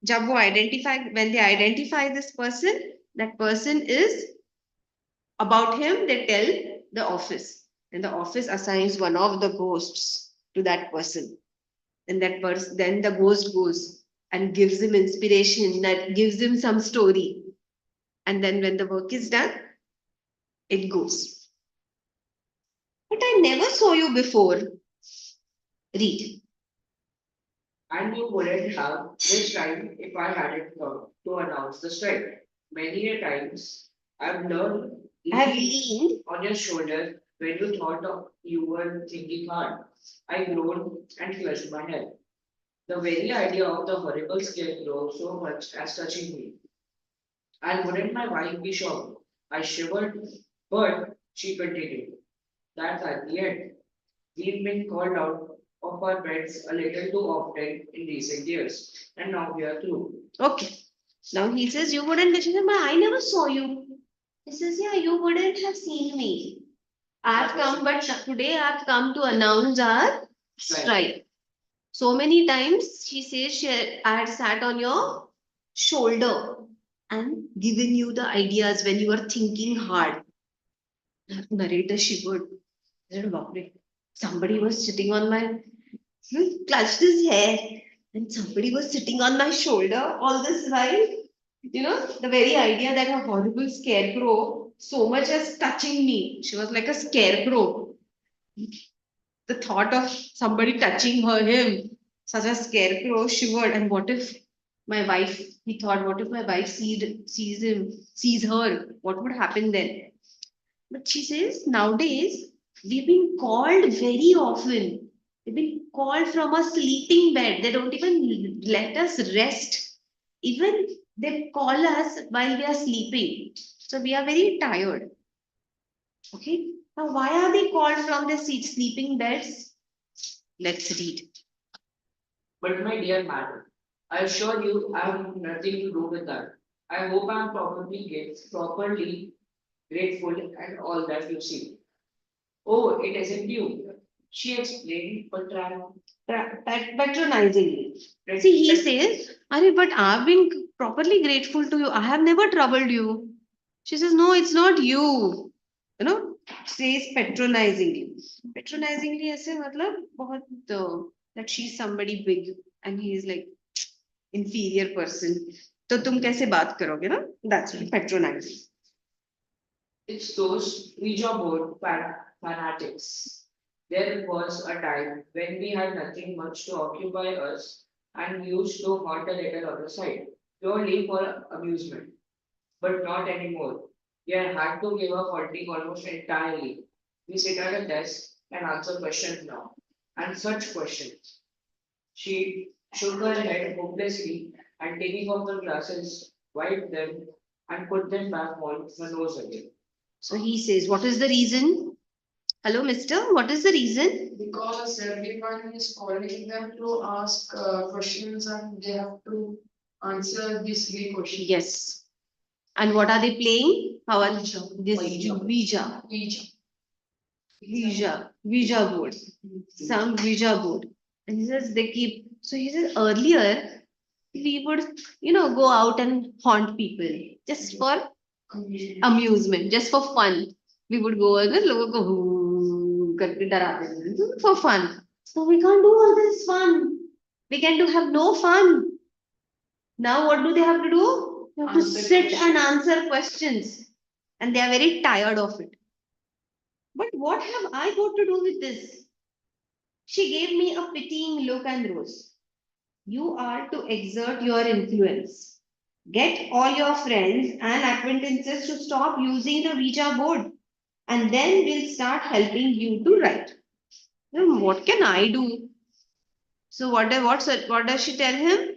जब वो when they identify this person, that person is about him, they tell the office. And the office assigns one of the ghosts to that person. And that person, then the ghost goes and gives him inspiration, that gives him some story. And then when the work is done, it goes. But I never saw you before. Read. And you wouldn't have this time if I hadn't come to announce the strike. Many a times I've learned I have leaning leaned. on your shoulder when you thought you were thinking hard. I groaned and clutched my head. The very idea of the horrible scarecrow so much as touching me. And wouldn't my wife be shocked? I shivered, but she continued. That's at the end. We've been called out of our beds a little too often in recent years, and now we are through. Okay. Now he says, you wouldn't, she said, but I never saw you. He says, yeah, you wouldn't have seen me. I've come, but today I've come to announce our strike. So many times she says, I had sat on your shoulder and given you the ideas when you were thinking hard. Narrator shivered. I said, "Baap re." Somebody was sitting on my, clutched his hair, and somebody was sitting on my shoulder all this while. The very idea that a horrible scarecrow so much as touching me. She was like a scarecrow. The thought of somebody touching him, such a scarecrow, shivered. And what if my wife, he thought, what if my wife sees her? What would happen then? But she says, nowadays, we've been called very often. We've been called from a sleeping bed. They don't even let us rest. Even they call us while we are sleeping. So we are very tired. Okay. Now, why are they called from their sleeping beds? Let's read. But my dear madam, I assure you I have nothing to do with that. I hope I am properly grateful and all that you see. Oh, it isn't you. She explained, Patronizingly. See, he says, Are, but I've been properly grateful to you. I have never troubled you. She says, No, it's not you. Says patronizingly. Patronizingly, ऐसे मतलब बहुत that she's somebody big and he is like inferior person. तो तुम कैसे बात करोगे ना? That's patronizing. it's those Ouija board fanatics. There was a time when we had nothing much to occupy us and used to haunt a little on the side, purely for amusement. But not anymore. We are had to give up hunting almost entirely. We sit at a desk and answer questions now. And such questions. She shook her head hopelessly and taking off her glasses, wiped them and put them back on her nose again. So he says, What is the reason? Hello, mister. What is the reason? Because everyone is calling them to ask questions and they have to answer these three questions. Yes. And what are they playing? How are this Ouija. Ouija board. Some Ouija board. And he says they keep. So he says earlier we would, go out and haunt people just for amusement, just for fun. We would go and लोगों को "हू" करके डराते थे for fun. So we can't do all this fun. We can do have no fun. Now what do they have to do? They have to Answer sit and questions. answer questions. And they are very tired of it. But what have I got to do with this? She gave me a pitying look and rose. You are to exert your influence. Get all your friends and acquaintances to stop using the Ouija board. And then we'll start helping you to write. What can I do? So what does she tell him?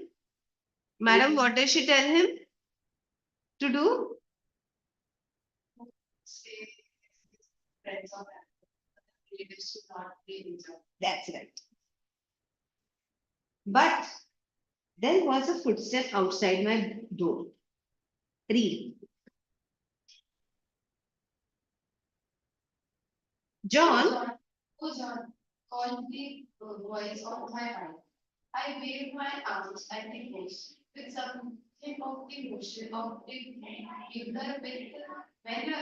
Madam, what does she tell him to do? That's right. But there was a footstep outside my door. Read. John, Oh, John, called the voice of my heart. I waved my arms at the post with some tip of the motion of the finger with when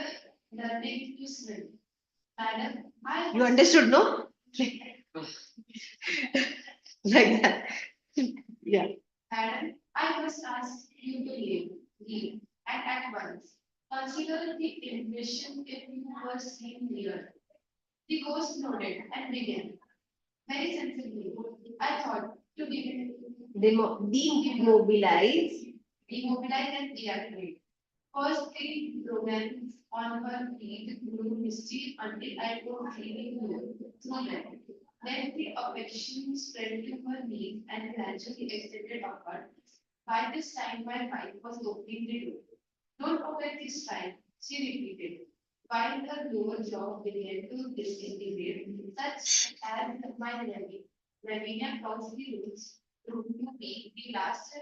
learning to swim. Madam, you understood, no? Like that. Yeah. Madam, I must ask you to leave, and at once. Consider the impression if you were seen here. The ghost nodded and began. Very sensibly, I thought to begin Demobilize. demobilize and deactivate. First, the romance on her feet grew misty until I could really move through them. Then the affection spread to her knees and gradually extended upward. By this time, my wife was opening the door. Don't forget this time, she repeated, while her lower jaw began to disintegrate, such as my Ravi. Lavinia crossed the room to be the last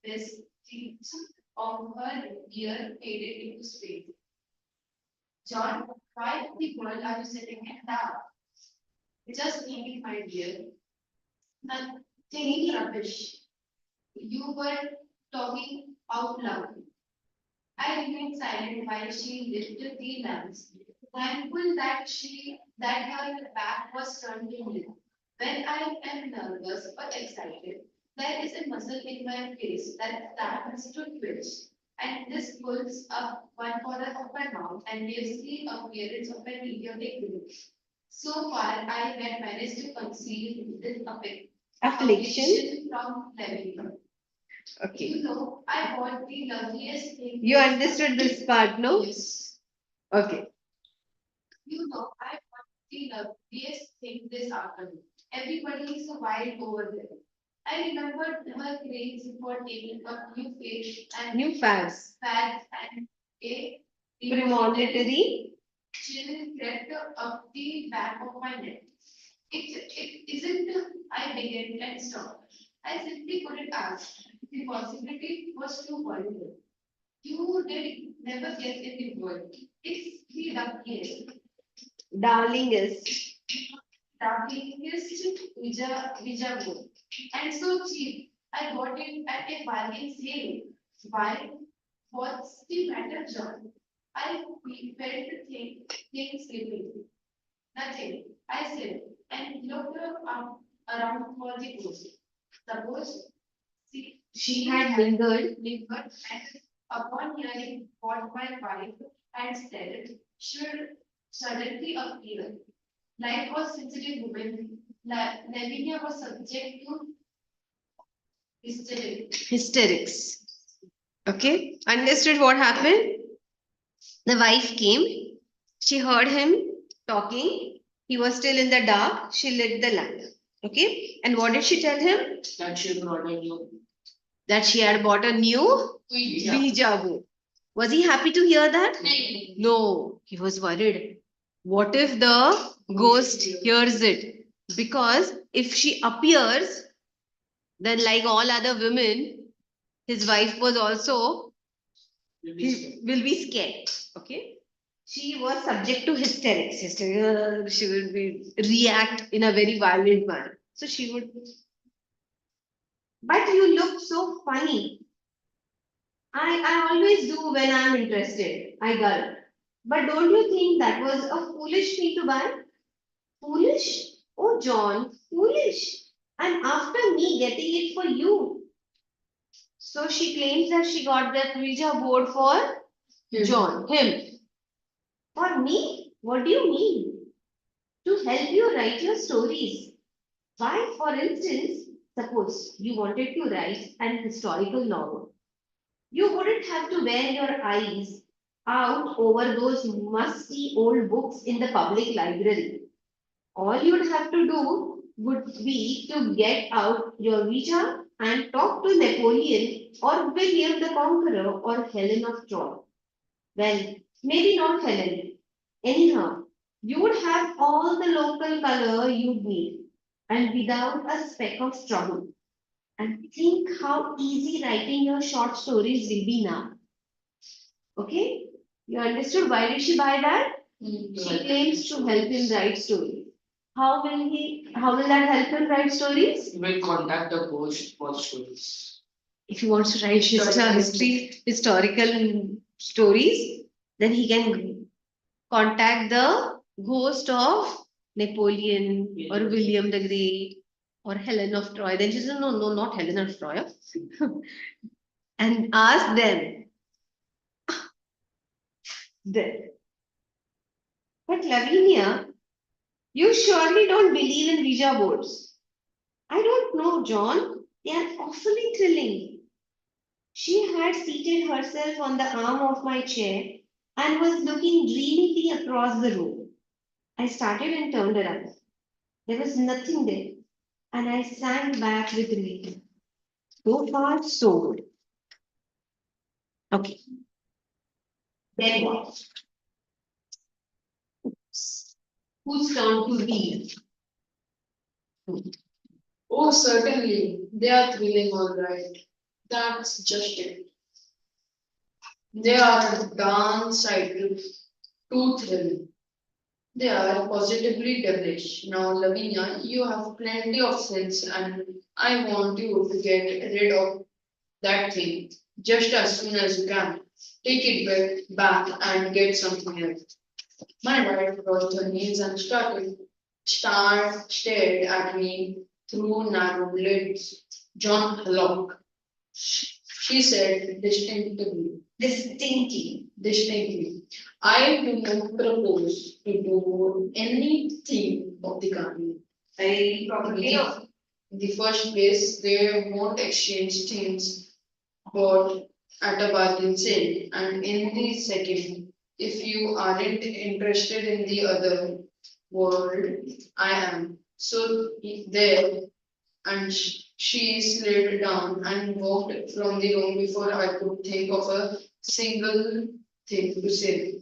vestige of her year faded into space. John, why in the world are you sitting in dark? Just thinking, my dear. Nothing rubbish. You were talking out loud. I remained silent while she lifted the lamps, thankful that her back was turned to me. When I am nervous or excited, there is a muscle in my face that starts to twitch, and this pulls up one corner of my mouth and gives the appearance of an idiotic grin. So far, I had managed to conceal this affliction from Levin. Okay. You know, I bought the loveliest thing. You understood this part, no? Yes. Okay. You know, I bought the loveliest thing this afternoon. Everybody is wild over there. I remembered her craze for taking up new fish and New fads. fads and a Premonitory. chill crept up the back of my neck. It isn't, I began and stopped. I simply couldn't ask. The possibility was too horrible. You did never guess in the world. It's the luckiest, Darlingest. darlingest Vija book. And so cheap. I got it at a bargain sale. Why? What's the matter, John? I felt things slipping. Nothing, I said, and looked around for the ghost. The ghost, She had lingered. lingered, and upon hearing what my wife had said, should suddenly appear. Like a sensitive woman, Lavinia was subject to hysteria. Hysterics. Okay. Understood what happened? The wife came. She heard him talking. He was still in the dark. She lit the lamp. Okay. And what did she tell him? That she brought a new That she had bought a new Ouija board. Was he happy to hear that? No, he was worried. What if the ghost hears it? Because if she appears, then like all other women, his wife was also will be scared. Okay. She was subject to hysterics. She would be react in a very violent manner. So she would. But you look so funny. I always do when I'm interested. I gulp. But don't you think that was a foolish thing to buy? Foolish? Oh, John, foolish. And after me getting it for you. So she claims that she got that Ouija board for John, him. For me? What do you mean? To help you write your stories. Why, for instance, suppose you wanted to write an historical novel. You wouldn't have to wear your eyes out over those musty old books in the public library. All you'd have to do would be to get out your Ouija and talk to Napoleon or William the Conqueror or Helen of Troy. Well, maybe not Helen. Anyhow, you would have all the local color you'd need and without a speck of trouble. And think how easy writing your short stories will be now. Okay? You understood why did she buy that? She claims to help him write stories. How will that help him write stories? He will contact the ghost for stories. If he wants to write historical stories, then he can contact the ghost of Napoleon or William the Great or Helen of Troy. Then she said, no, no, not Helen of Troy. And ask them. Then. But Lavinia, you surely don't believe in Ouija boards. I don't know, John. They are awfully thrilling. She had seated herself on the arm of my chair and was looking dreamily across the room. I started and turned around. There was nothing there, and I sank back with relief. So far, so good. Okay. Then what? Whose turn to read? Oh, certainly. They are thrilling, all right. That's just it. They are a darn sight to thrill. They are positively devilish. Now, Lavinia, you have plenty of sense, and I want you to get rid of that thing just as soon as you can. Take it back and get something else. My wife crossed her knees and stared at me through narrowed lids. John Hallock, she said distinctly, I do not propose to do anything of the kind. I probably In the first place, they won't exchange things bought at a bargain sale. And in the second, if you aren't interested in the other world, I am. So there, and she slid down and walked from the room before I could think of a single thing to say.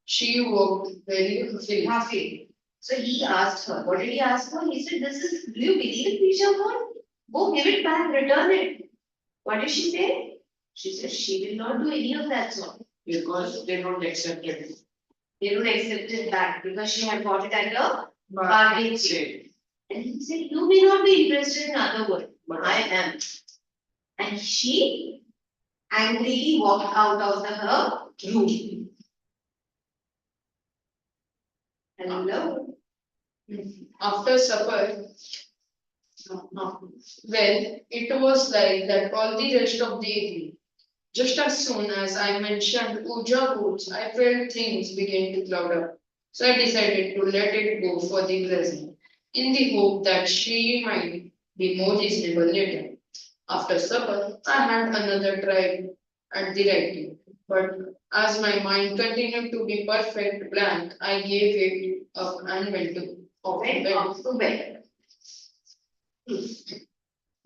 She walked very halfway. So he asked her, what did he ask her? He said, this is, do you believe in future God? Go give it back, return it. What did she say? She said she will not do any of that sort. Because they don't accept it. They don't accept it back because she had bought it at a bargain sale. And he said, you may not be interested in other world, but I am. And she angrily walked out of her room. Hello. after supper. Well, it was like that all the rest of the evening. Just as soon as I mentioned Uja boots, I felt things began to cloud up. So I decided to let it go for the present, in the hope that she might be more reasonable later. After supper, I had another try at the writing, but as my mind continued to be perfect blank, I gave it up and Went off to bed. The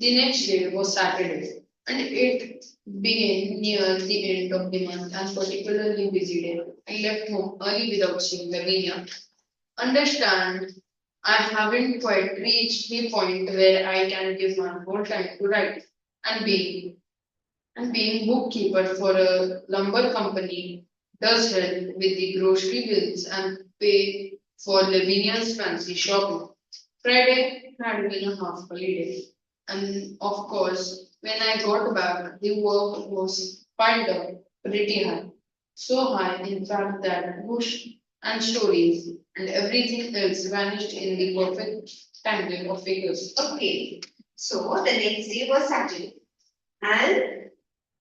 next day was Saturday, and it being near the end of the month and particularly busy day. I left home early without seeing Lavinia. Understand, I haven't quite reached the point where I can give my whole time to write. And being bookkeeper for a lumber company does help with the grocery bills and pay for Lavinia's fancy shopping. Friday had been a half holiday, and of course, when I got back, the work was piled up pretty high. So high, in fact, that bush and stories and everything else vanished in the perfect tangle of figures. Okay. So the next day was Saturday. And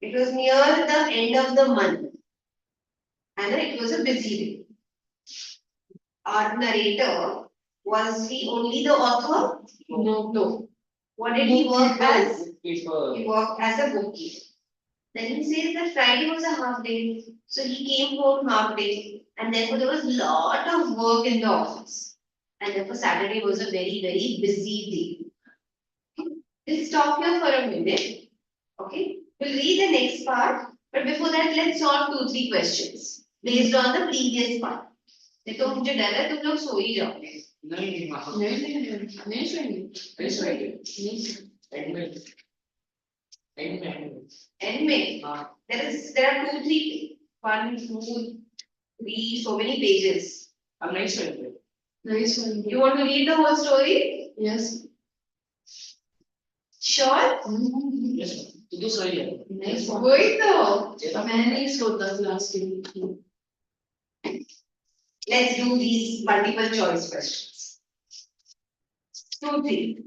it was near the end of the month. And it was a busy day. Our narrator, was he only the author? No. What did he work as? People. He worked as a bookkeeper. Then he says that Friday was a half day. So he came home half day. And therefore there was a lot of work in the office. And therefore Saturday was a very, very busy day. We'll stop here for a minute. Okay. We'll read the next part. But before that, let's solve 2-3 questions based on the previous part. नहीं तो मुझे डर है तुम लोग सो ही जाओगे नहीं नहीं सुनेंगे end में there are 2-3 1, 2, 3 so many pages अब नहीं सुनेंगे नहीं सुनेंगे you want to read the whole story Yes. sure yes तो सही है नहीं सुन वही तो मैं नहीं सोता क्लास के लिए let's do these multiple choice questions 2-3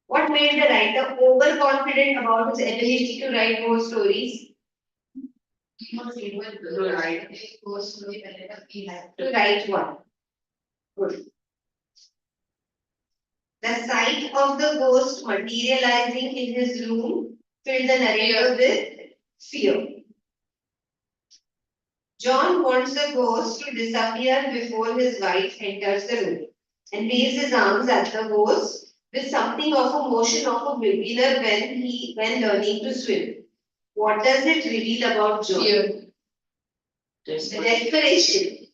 what made the writer overconfident about his ability to write more stories to write one. Good. The sight of the ghost materializing in his room filled the narrator with fear. John wants the ghost to disappear before his wife enters the room and waves his arms at the ghost with something of a motion of a beginner when learning to swim. What does it reveal about John? Fear. Desperation.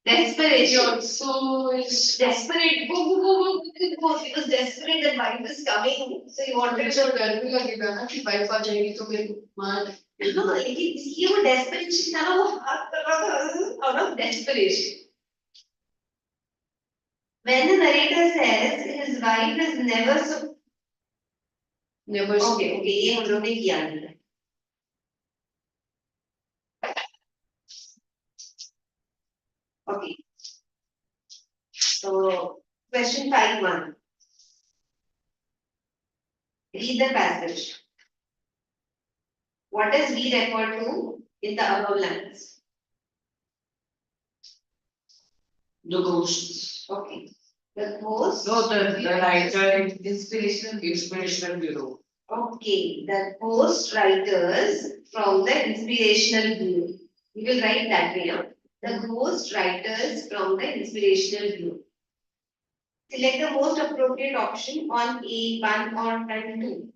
Desperation. So is Desperate. Go, go, go, go, go, go. He was desperate that wife is coming. So he wanted मुझे to. तो डर भी लगेगा ना कि wife आ जाएगी तो मेरे को मार हाँ, लेकिन इसलिए वो desperation था ना, वो हाथ कर रहा था out of desperation. When the narrator says his wife is never so. never Okay, okay, ये हम लोग ने किया नहीं है. Okay. So question 5-1. Read the passage. What does we refer to in the above lines? The ghosts. Okay. The ghost. No, the writer inspirational inspirational bureau. Okay, the ghost writers from the inspirational bureau. We will write that way now. The ghost writers from the inspirational bureau. Select the most appropriate option on A, 1 or and 2.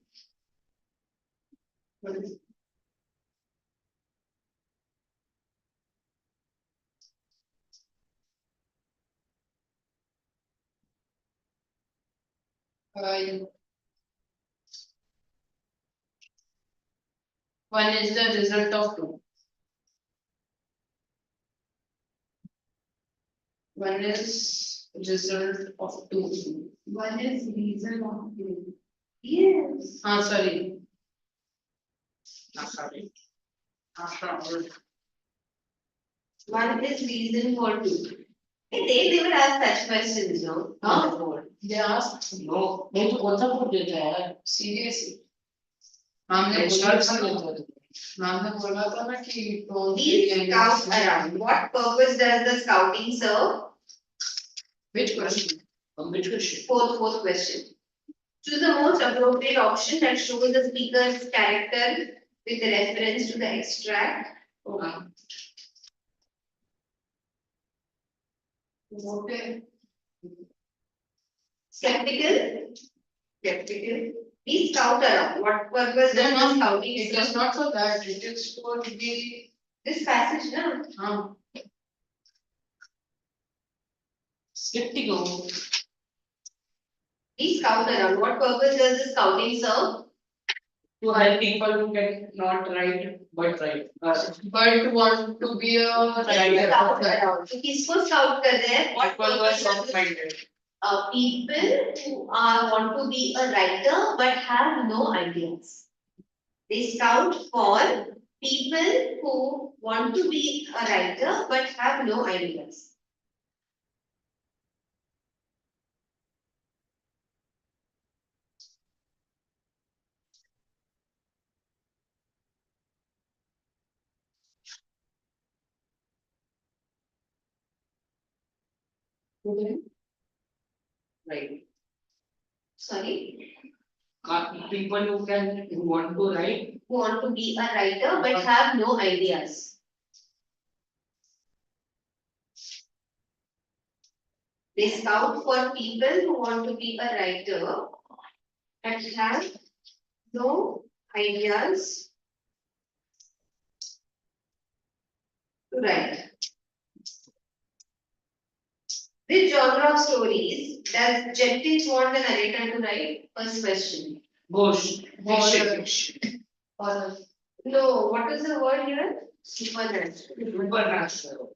one is the result of two. One is result of two. One is reason of two. Yes. Sorry. Sorry. One is reason for 2. They never ask such questions, no? Huh? They asked. No. नहीं तो कौन सा board देता है seriously हमने बोला था ना कि These scout around. What purpose does the scouting serve? which question Which question? Fourth question. Choose the most appropriate option that shows the speaker's character with reference to the extract. okay Skeptical. Skeptical. Be scout around. What purpose does the scouting it serve? is not for that it is for the This passage, no? skeptical Be scout around. What purpose does the scouting serve? To help people who can not write but write. but want to be a Scout writer around. So किसको scout कर रहे हैं? What People who are purpose does soft this minded. people who want to be a writer but have no ideas. They scout for people who want to be a writer but have no ideas. Right. Sorry, People who want to write. who want to be a writer but have no ideas. They scout for people who want to be a writer but have no ideas to write. Which genre of stories does Jenkins want the narrator to write? First question. Ghost. Horror. Fiction. or No, what is the word here? Supernatural. Supernatural.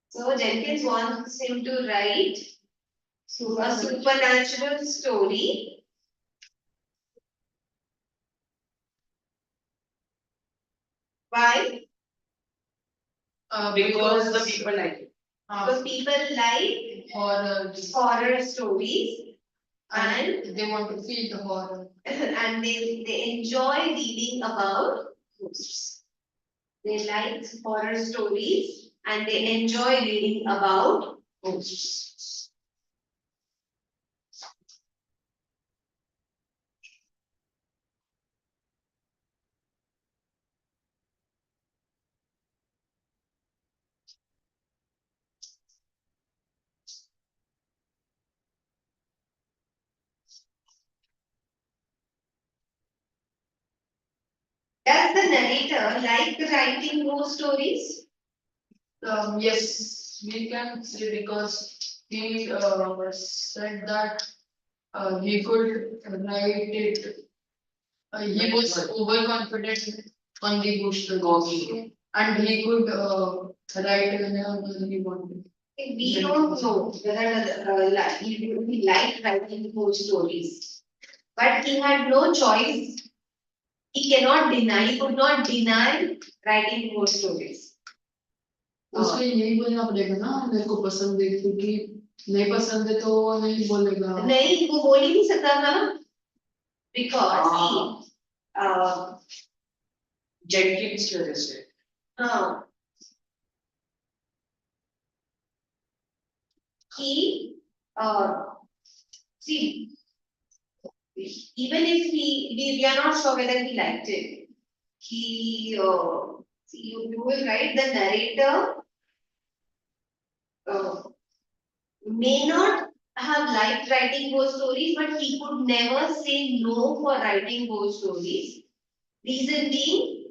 So Jenkins wants him to write a supernatural story. Why? Because the people like it. Because people like horror stories and they want to feel the horror and they enjoy reading about ghosts. They like horror stories and they enjoy reading about ghosts. Does the narrator like writing ghost stories? Yes, we can say because he said that he could write it. He was overconfident on the booster goals, and he could write whenever he wanted. We don't know whether he liked writing ghost stories, but he had no choice. He cannot deny, he could not deny writing ghost stories. उसको यही बोलना पड़ेगा ना मेरे को पसंद है क्योंकि नहीं पसंद है तो वो नहीं बोलेगा नहीं वो बोल ही नहीं सकता था ना because Jenkins की वजह से हाँ he see even if we are not sure whether he liked it he see you will write the narrator may not have liked writing ghost stories, but he could never say no for writing ghost stories. Reason being,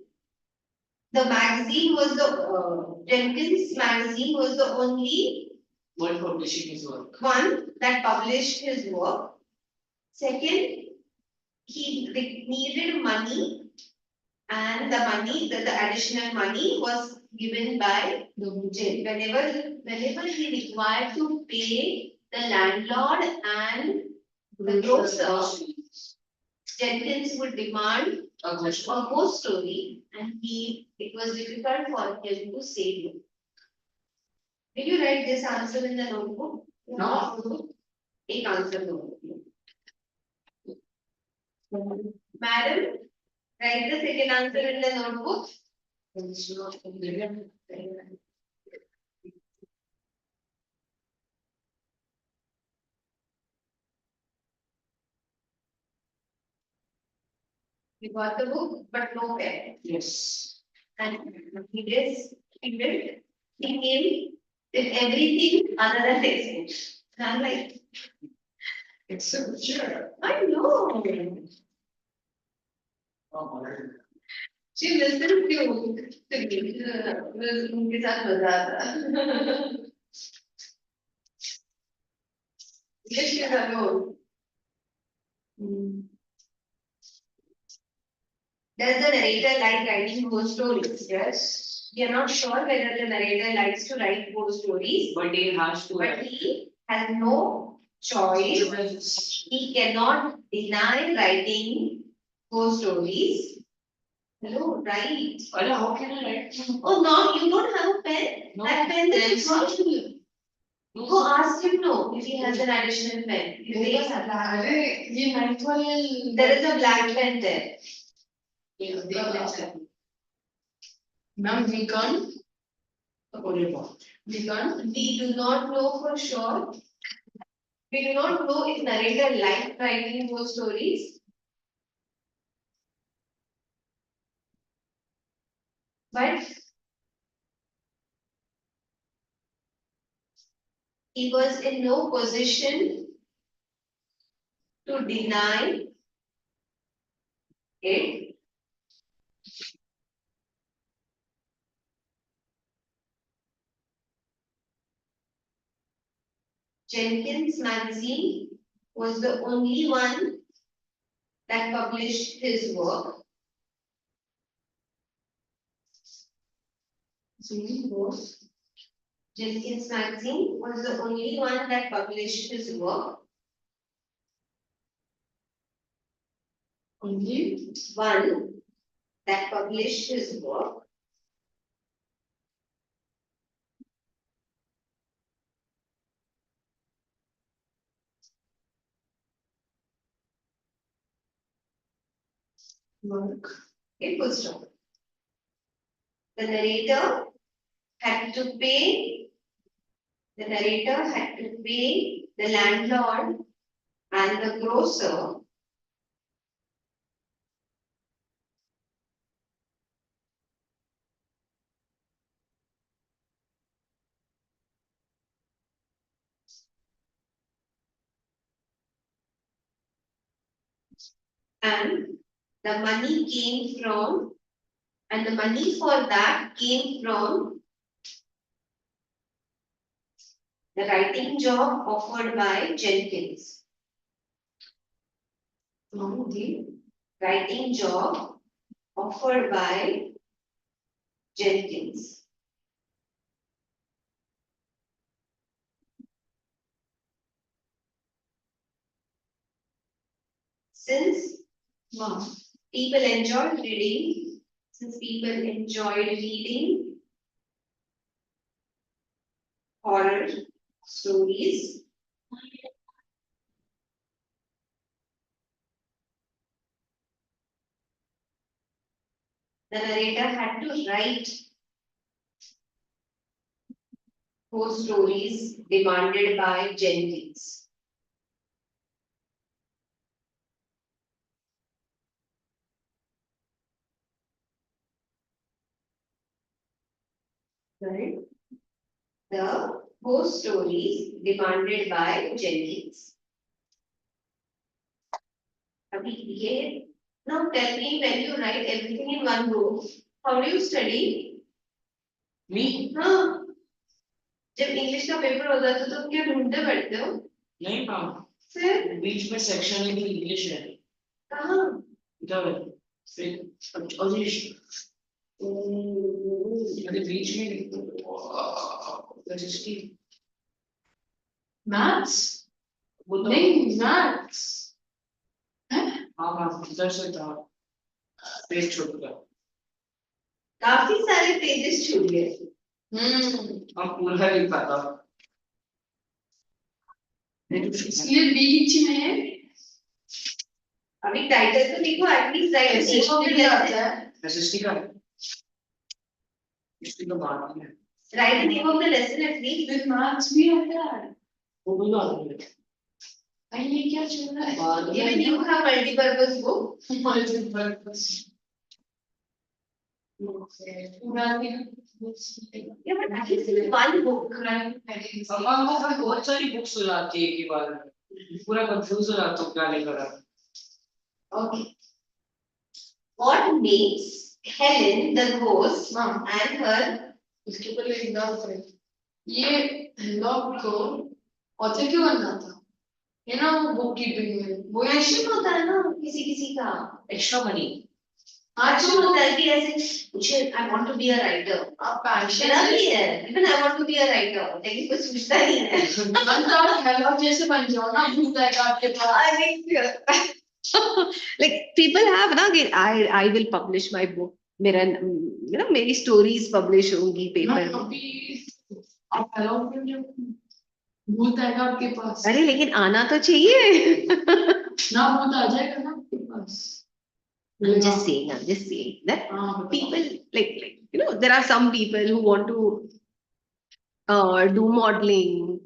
the magazine was the Jenkins magazine was the only one publishing his work. one that published his work. Second, he needed money, and the money, the additional money was given by whenever he required to pay the landlord and the grocer, Jenkins would demand a ghost story, and it was difficult for him to say no. Did you write this answer in the notebook? No. Take answer notebook. Madam, write the second answer in the notebook. You got the book, but no pen. Yes. And he did, he came with everything other than textbook. And I'm like, Except chair. I know. She listened to me. उनके साथ मजा आता. Yes, she is alone. Does the narrator like writing ghost stories? Yes. We are not sure whether the narrator likes to write ghost stories, But he has to. but he has no choice. He cannot deny writing ghost stories. Hello, right? Ala, how can I write? Oh, no, you don't have a pen? No. That pen that is not to you. No, Go ask him no if he has an additional pen. If he has a black, ये ninth वाले there is a black pen there. Ma'am, we can't. We do not know for sure. We do not know if narrator liked writing those stories. But he was in no position to deny it. Jenkins magazine was the only one that published his work. Jenkins magazine was the only one that published his work. Only One that published his work. work. It was wrong. The narrator had to pay. The narrator had to pay the landlord and the grocer. And the money came from, and the money for that came from The writing job offered by Jenkins. The writing job offered by Jenkins. Since people enjoyed reading, horror stories, the narrator had to write those stories demanded by Jenkins. Right? The ghost stories demanded by Jenkins. अभी ये now tell me, when you write everything in one go, how do you study? Me? हाँ, जब English का paper होता है तो तुम क्या ढूंढते बैठते हो? नहीं पाऊँ फिर बीच में सेक्शन में इंग्लिश है कहाँ? इधर है फिर अजीश अरे बीच में रजिस्ट्री मैथ्स वो तो नहीं मैथ्स हाँ हाँ इधर से था पेज छोड़ गया काफी सारे पेजेस छूट गए. हम पूरा नहीं पता इसलिए बीच में अभी टाइटल तो लिखो, एटलीस्ट राइट ऐसे नेम ऑफ द क्या आता लेसन. है रजिस्ट्री का हिस्ट्री का बात नहीं है write name of the lesson at least. फिर मैथ्स भी आता है वो भी बात नहीं है भाई ये क्या चल रहा है Even you have multi-purpose book. Multipurpose पूरा दिन Yeah, but at least in one book. हमारे बहुत सारी बुक्स हो जाती है एक ही बार में पूरा कंफ्यूज हो जाता हूँ क्या लिखा रहा है Okay. What makes Helen the ghost and her इसके ऊपर एक डाउट करें ये लॉग को ऑथर क्यों बनना था है ना वो बुक कीपिंग में वो passion होता है ना किसी किसी का. एक्स्ट्रा मनी आज होता है कि ऐसे मुझे I want to be a writer. आप पैशन मेरा भी है. Even I want to be a writer. लेकिन कोई सोचता नहीं है. मतलब हेलो जैसे बन जाओ ना भूत आएगा आपके पास I mean, like people have ना कि I will publish my book. मेरा मेरी stories publish होंगी ना paper में. अभी आप हेलो जो भूत आएगा आपके पास अरे लेकिन आना तो चाहिए. ना भूत आ जाएगा ना आपके पास I'm just saying that हाँ people like there are some people who want to do modeling.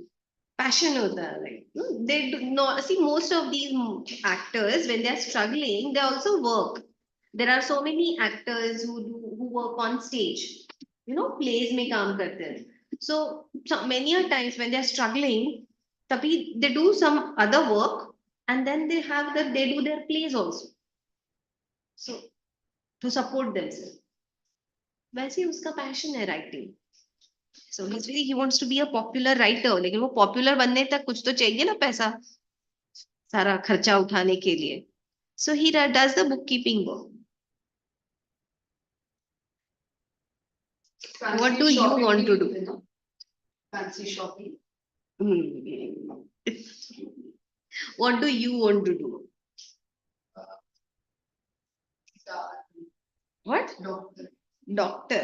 Passion hota hai, they do not see most of these actors when they are struggling they also work. There are so many actors who work on stage, plays में काम करते हैं. So many a times when they are struggling तभी they do some other work and then they do their plays also, so to support themselves. वैसे ही उसका passion है writing. So he wants to be a popular writer, लेकिन वो popular बनने तक कुछ तो चाहिए ना पैसा, सारा खर्चा उठाने के लिए. So he does the bookkeeping work. What do you want to do? Fancy shopping. What do you want to do? What? Doctor. Doctor.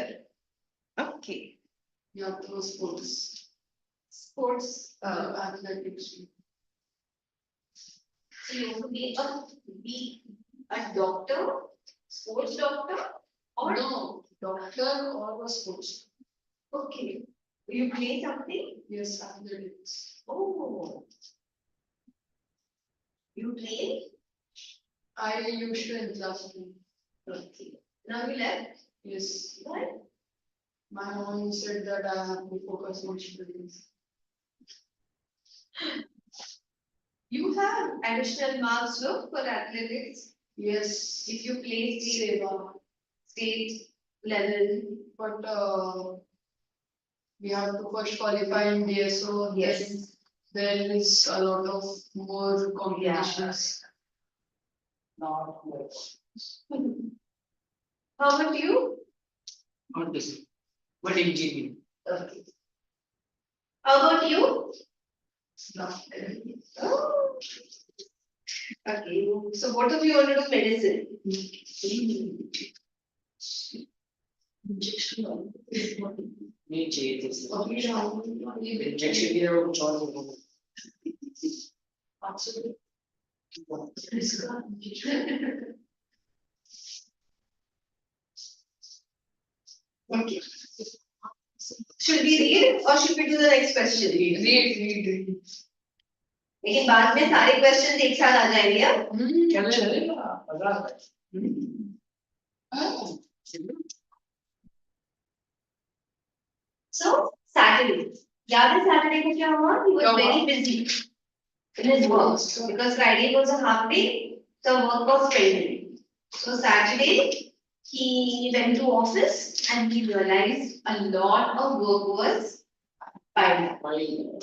Okay. Yeah, through sports. Sports. Athletics. So you want to be a doctor, sports doctor, or No, doctor or a sports. okay. You play something? Yes, athletics. Oh. You play? I used to in class 2. Okay. Now you left? Yes. Why? My mom said that I have to focus on studies. You have additional marks, no, for athletics Yes. if you play Seva. state level. But we have to first qualify in DSO. Yes. Then there is a lot of more complications. Not much. How about you? Not this. But engineering. Okay. How about you? Not Oh. Okay. So both of you want to do medicine? नहीं चाहिए थे Injection. Injection भी और कुछ और होगा Okay. Should we read or should we do the next question? Read. लेकिन बाद में सारे क्वेश्चन एक साथ आ जाएंगे अब क्या चलेगा मजा आता है So Saturday. याद है Saturday को क्या हुआ? He was very busy in his work because Friday was a half day, so work was pending. So Saturday he went to office and he realized a lot of work was piled up.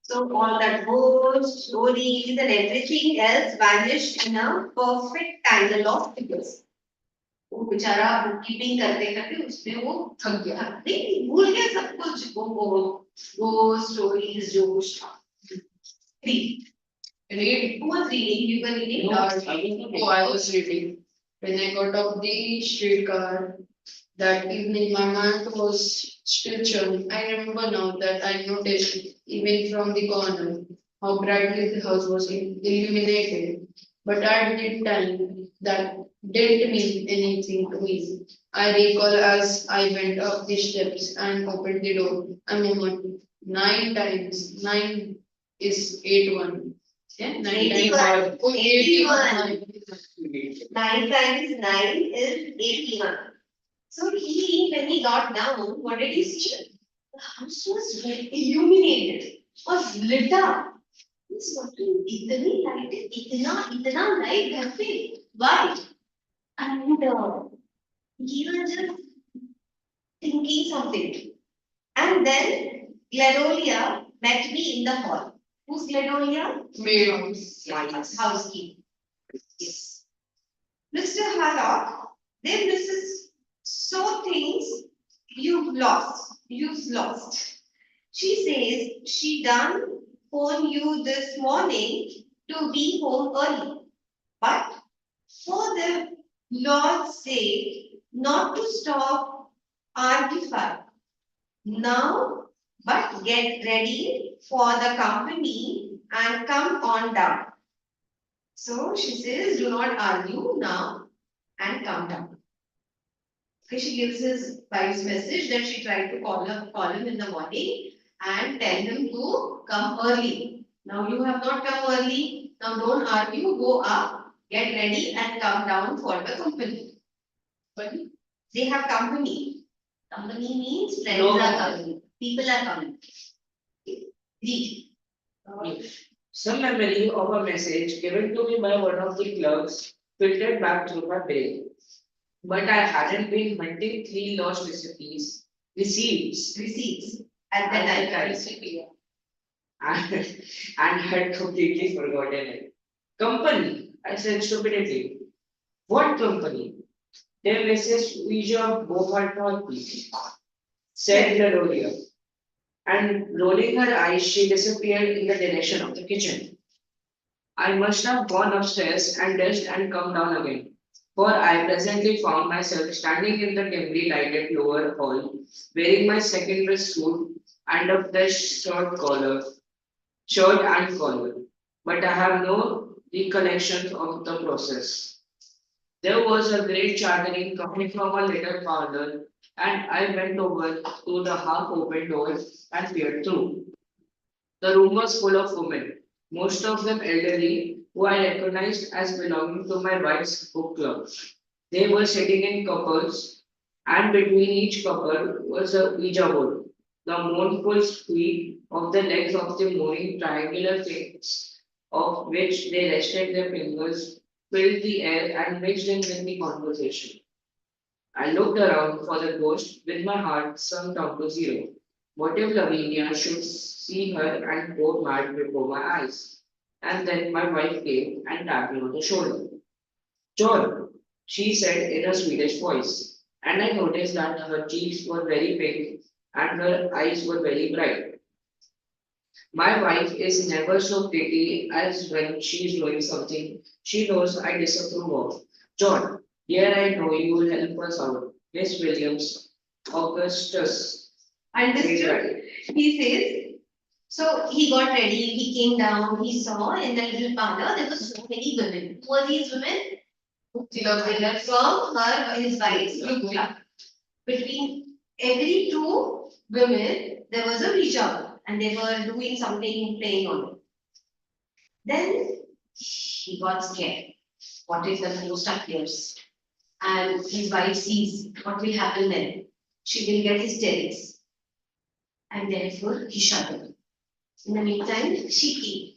So all that post, stories and everything else vanished in a perfect tangle of figures. वो बेचारा book keeping करते करते उसमें वो थक गया। नहीं भूल गया सब कुछ वो स्टोरीज जो कुछ था Read. who was reading you were reading Oh, I was reading. When I got off the streetcar that evening, my mind was still churning. I remember now that I noticed, even from the corner, how brightly the house was illuminated. But at the time, that didn't mean anything to me. I recall as I went up the steps and opened the door, a moment, 9 times, 9 is 8 1. Yeah, 81. 81. 9 times 9 is 81. So when he got down, what did he see? The house was illuminated, was lit up. This what इतनी light, इतना light घर पे. Why? And he was just thinking something. And then Gledolia met me in the hall. Who's Gledolia? Housekeeper. Yes. Mr. Haddock, then Mrs. So things you've lost. She says she done phone you this morning to be home early. But for the Lord's sake, not to stop artify. Now, but get ready for the company and come on down. So she says, do not argue now and come down. Okay, she gives his wife's message that she tried to call him in the morning and tell him to come early. Now you have not come early. Now don't argue, go up, get ready and come down for the company. They have company. Company means friends are coming. People are coming. Read. Some memory of a message given to me by one of the clerks filtered back through my brain. But I hadn't been hunting 3 lost receipts At the at time. the time and had completely forgotten it. Company, I said stupidly. What company? Their message Ouija Bhopal said Gloria. And rolling her eyes, she disappeared in the direction of the kitchen. I must have gone upstairs and dressed and come down again, for I presently found myself standing in the dimly lighted lower hall, wearing my second best suit and a fresh shirt and collar. But I have no recollection of the process. There was a great chattering coming from a little parlor, and I went over to the half-open door and peered through. The room was full of women, most of them elderly, who I recognized as belonging to my wife's book club. They were sitting in couples, and between each couple was a Ouija board. The mournful squeak of the legs of the moaning triangular things, of which they rested their fingers, filled the air and mixed in with the conversation. I looked around for the ghost with my heart sunk down to zero. What if Lavinia should see her and go mad before my eyes? And then my wife came and tapped me on the shoulder. John, she said in a Swedish voice, and I noticed that her cheeks were very pink and her eyes were very bright. My wife is never so pretty as when she's doing something she knows I disapprove of. John, here I know you will help us out. Miss Williams, Augustus. Understood? He says, so he got ready, he came down, he saw in the little parlor there were so many women. Who were these women? From his wife's book club. Between every two women, there was a Ouija, and they were doing something, playing on it. Then he got scared. What if the ghost appears? And his wife sees what will happen then. She will get hysterics. And therefore he shut her. In the meantime, she came.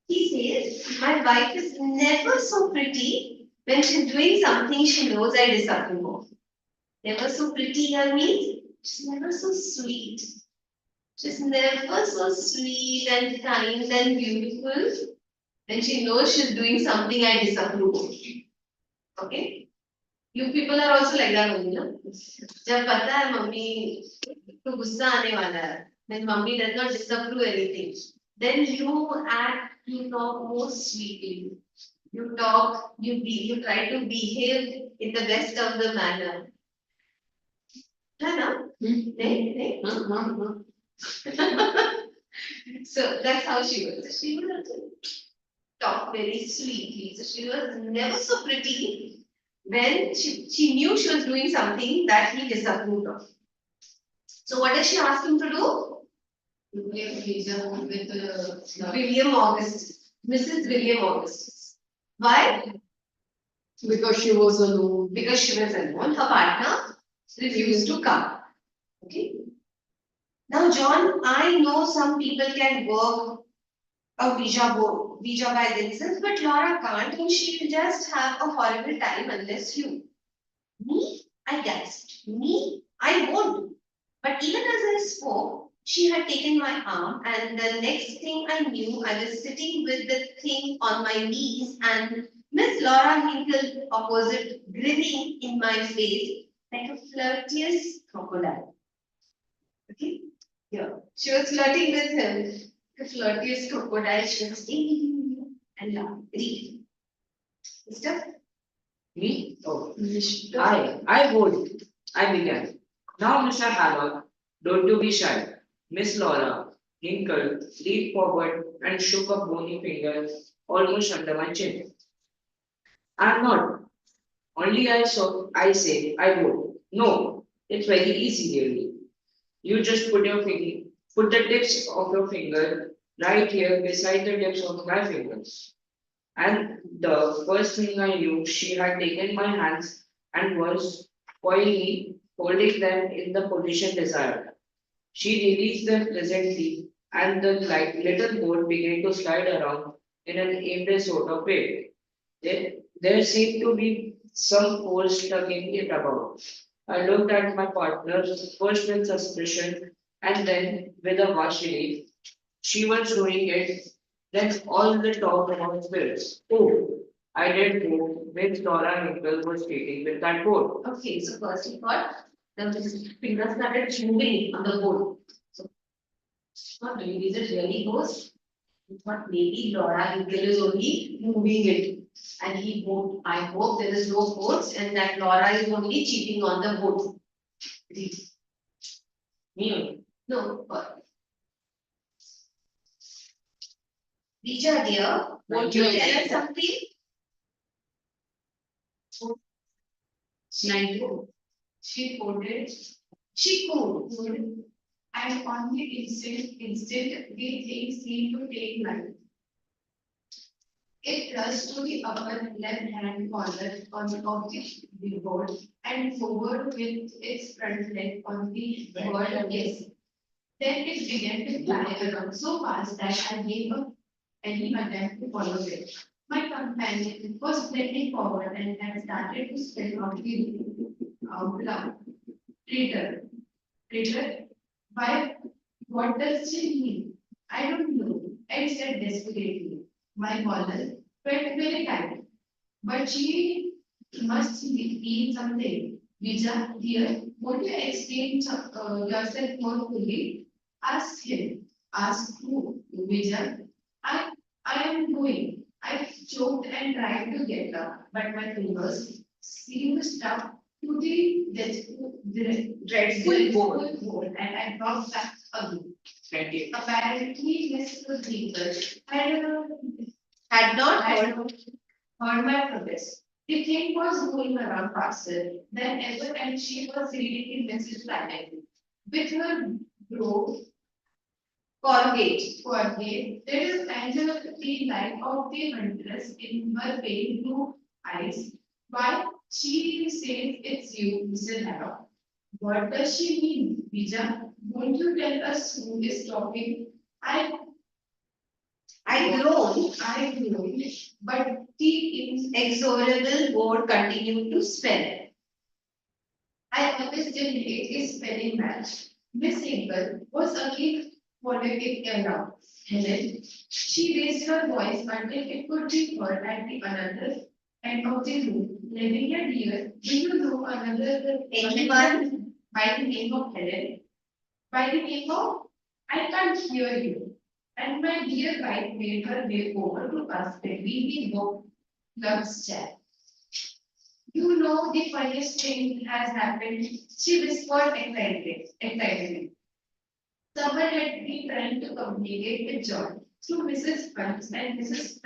He says, my wife is never so pretty when she's doing something she knows I disapprove of. Never so pretty here means she's never so sweet. She's never so sweet and kind and beautiful when she knows she's doing something I disapprove of. Okay? You people are also like that only, no? जब पता है mummy को गुस्सा आने वाला है, then mummy does not disapprove anything. Then you act, you talk more sweetly. You talk, you try to behave in the best of the manner. है ना? नहीं? So that's how she was. She would also talk very sweetly. So she was never so pretty when she knew she was doing something that he disapproved of. So what does she ask him to do? William Augustus, Mrs. William Augustus. Why? Because she was alone. Because she was alone. Her partner refused to come. Okay. Now, John, I know some people can work a Ouija by themselves, but Laura can't, and she'll just have a horrible time unless you. Me? I gasped. Me? I won't. But even as I spoke, she had taken my arm, and the next thing I knew, I was sitting with the thing on my knees, and Miss Laura Hinkle opposite, grinning in my face like a flirtious crocodile. Okay? Yeah. She was flirting with him. The flirtiest crocodile. She was and laughing. Mister? Me? Oh, I would. I began. Now, Mr. Hallott, don't you be shy. Miss Laura Hinkle leaned forward and shook a bony finger almost under my chin. I'm not. Only I say I would. No, it's very easy, really. You just put the tips of your finger right here beside the tips of my fingers. And the first thing I knew, she had taken my hands and was quietly holding them in the position desired. She released them presently, and the little boat began to slide around in an aimless sort of way. There seemed to be some force tugging it about. I looked at my partner, first with suspicion, and then with a vast relief. She was doing it, then all the talk about spirits. Oh, I didn't know Miss Dora Hinkle was skating with that boat. Okay, so first he thought the finger started moving on the board. So not really, is it really ghost? He thought maybe Laura Hinkle is only moving it. And he hoped, I hope there is no ghost and that Laura is only cheating on the boat. Me? No, but Rija dear, won't you tell us something? 92. She quoted, She could. and on the instant, the thing seemed to take life. It rushed to the upper left-hand corner of the board and forward with its front leg on the word yes. Then it began to fly around so fast that I gave up any attempt to follow it. My companion was bending forward and had started to spell out loud. Traitor, traitor, why What does she mean? I don't know, I said desperately. My collar felt very tight, but she must mean something. Vija, dear, would you explain yourself more fully? Ask him. Ask who? Vija. I, I am going. I choked and tried to get up, but my fingers seemed stuck to the dreadful board, and I dropped back again. Apparently, Mr. Beaver had not heard my protest. The thing was going around faster than ever, and she was reading the message silently. With her brow Colgate, there is Angela the light of the huntress in her pale blue eyes. Why she says it's you, Mr. Harrow. What does she mean, Bija? Won't you tell us who is talking? I I groaned, but the inexorable word continued to spell. I always did hate a spelling match. Miss Hinkle was again following around. Helen, she raised her voice until it could be heard at the another end of the room. Lydia dear, do you know anyone by the name of Helen? By the name of I can't hear you. And my dear wife made her way over to us when we both love's chat. You know the funniest thing has happened, she whispered excitedly. Someone had been trying to communicate with John through Mrs. Hunt and Mrs.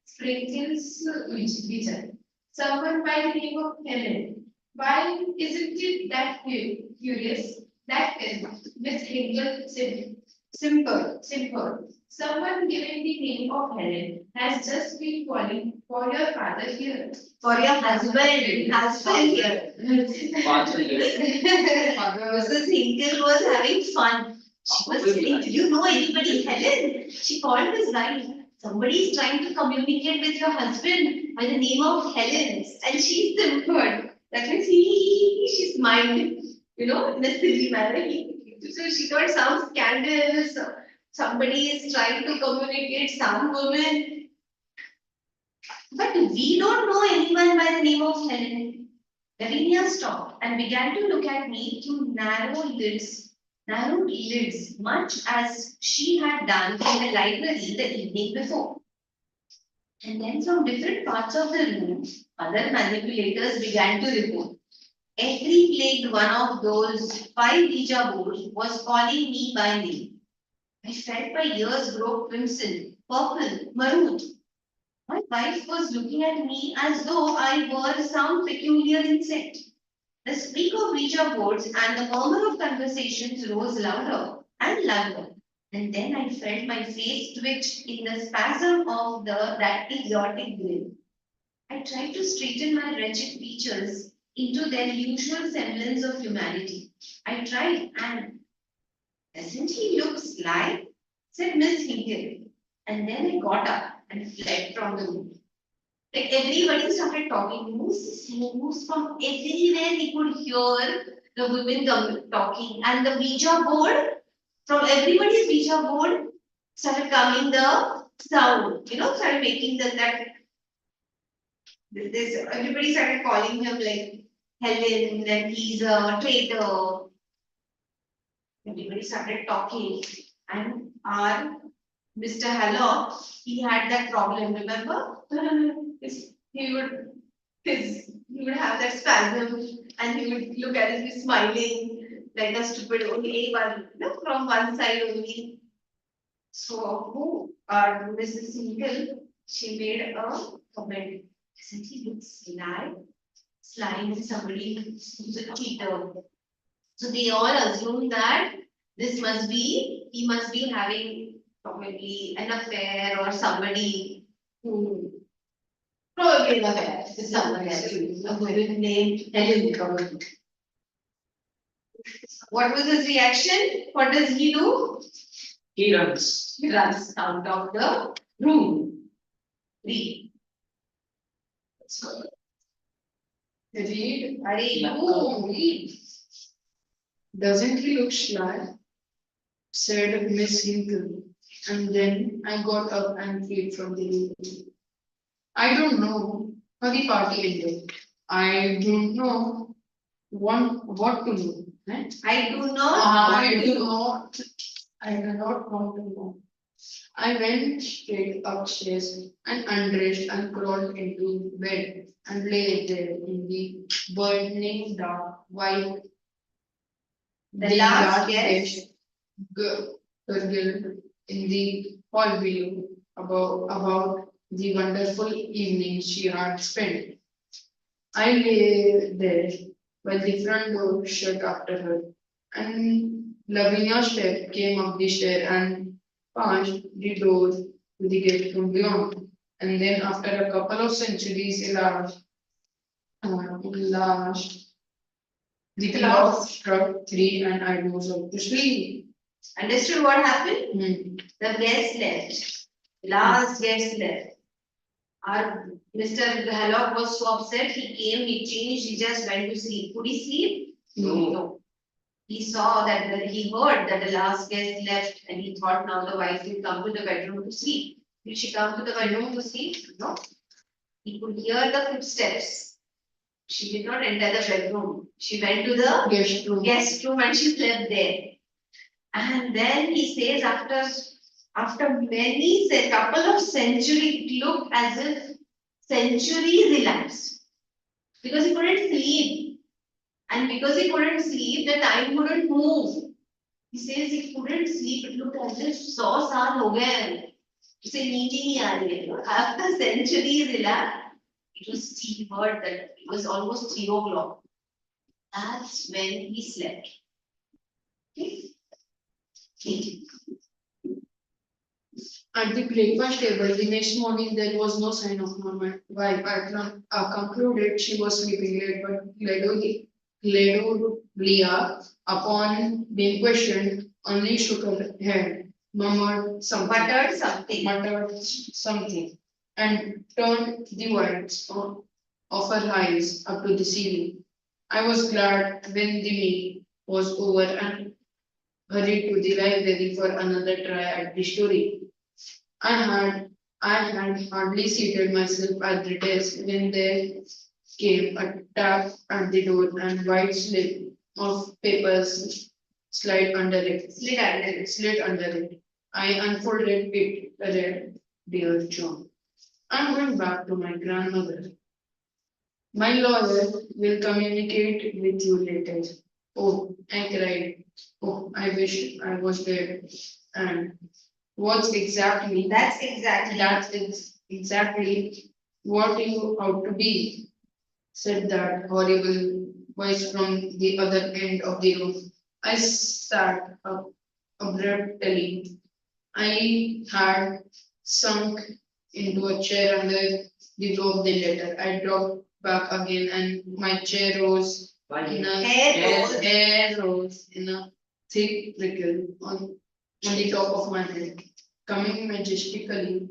Springfield's vision. Someone by the name of Helen. Why isn't it that curious? That is Miss Hingle said. Simple. Someone given the name of Helen has just been calling for your father here. For your husband here. Mrs. Hinkle was having fun. She was saying, do you know anybody, Helen? She called his wife. Somebody is trying to communicate with your husband by the name of Helen. And she simpered. That means she smiled, in a silly manner. So she got some scandals. Somebody is trying to communicate, some woman. But we don't know anyone by the name of Helen. Lavinia stopped and began to look at me through narrowed lids, much as she had done in the library the evening before. And then from different parts of the room, other manipulators began to report. Every plagued one of those 5 Ouija boards was calling me by name. I felt my ears grow crimson, purple, maroon. My wife was looking at me as though I were some peculiar insect. The squeak of Ouija boards and the murmur of conversations rose louder and louder. And then I felt my face twitch in the spasm of that exotic grin. I tried to straighten my wretched features into their usual semblance of humanity. I tried, and doesn't he look sly? Said Miss Hinkle. And then I got up and fled from the room. Like everybody started talking. Who's from everywhere we could hear the women talking. And the Ouija board, from everybody's Ouija board, started coming the sound, started making that this everybody started calling him like Helen and he's a traitor. Everybody started talking, and our Mr. Hallock, he had that problem, remember? he would he would have that spasm and he would look at us, be smiling like a stupid only one, from one side only. So who Mrs. Hinkle, she made a comment. Doesn't he look sly? Sly is somebody who's a cheater. So they all assume that he must be having probably an affair or somebody who probably an affair with someone else, a woman named Helen probably. What was his reaction? What does he do? He runs. He runs out of the room. Read. Read. Read. Doesn't he look sly? said Miss Hinkle, and then I got up and fled from the room. I don't know how the party ended. I don't know what to do. Eh? I do not want I to do know. not. I do not want to know. I went straight upstairs and undressed and crawled into bed and lay there in the burning dark while The last guest gurgled in the hall below about the wonderful evening she had spent. I lay there while the front door shut after her, and Lavinia's step came up the stair and passed the door to the gate from beyond. And then, after a couple of centuries elapsed, the clock struck 3 and I was off to sleep. Understood what happened? Hmm. The guest left. Last guest left. Our Mr. Hallock was so upset. He came, he changed, he just went to sleep. Could he sleep? No. He saw that he heard that the last guest left, and he thought now the wife will come to the bedroom to sleep. Did she come to the bedroom to sleep? No. He could hear the footsteps. She did not enter the bedroom. She went to the guest room and she slept there. And then he says after many couple of centuries, it looked as if centuries elapsed because he couldn't sleep. And because he couldn't sleep, the time couldn't move. He says he couldn't sleep. It looked as if 100 साल हो गए हैं. उसे नींद ही नहीं आ रही है. After centuries elapsed, it was he heard that it was almost 3 o'clock. That's when he slept. Okay. At the breakfast table the next morning, there was no sign of my wife. I concluded she was sleeping late, but Gledolia, upon being questioned, only shook her head, muttered something, and turned the whites of her eyes up to the ceiling. I was glad when the meal was over and hurried to the library for another try at the story. I had hardly seated myself at the desk when there came a tap at the door and white slip of papers slid under it. I unfolded it, read, Dear John, I'm going back to my grandmother. My lawyer will communicate with you later. Oh, I cried. Oh, I wish I was there. And what's exactly That's exactly. that is exactly what you ought to be, said that horrible voice from the other end of the room. I sat up abruptly. I had sunk into a chair under the blow of the letter. I dropped back again and my chair rose in a hair rose in a thick prickle on the top of my head, coming majestically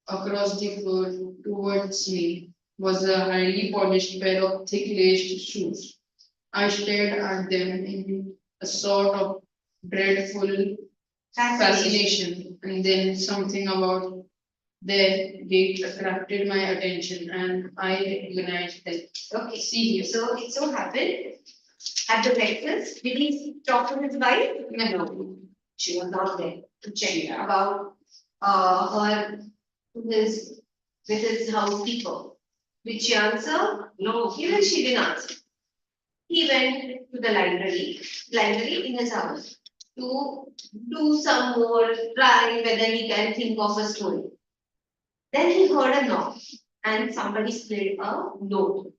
across the floor towards me was a highly polished pair of thick laced shoes. I stared at them in a sort of dreadful fascination, and then something about their gait attracted my attention, and I recognized them. Okay. See here. So it so happened at the breakfast, did he talk to his wife? No. She was not there to check about her with his housekeeper. Did she answer? No. Even she didn't answer. He went to the library in his house to do some more, try whether he can think of a story. Then he heard a knock and somebody slid a note.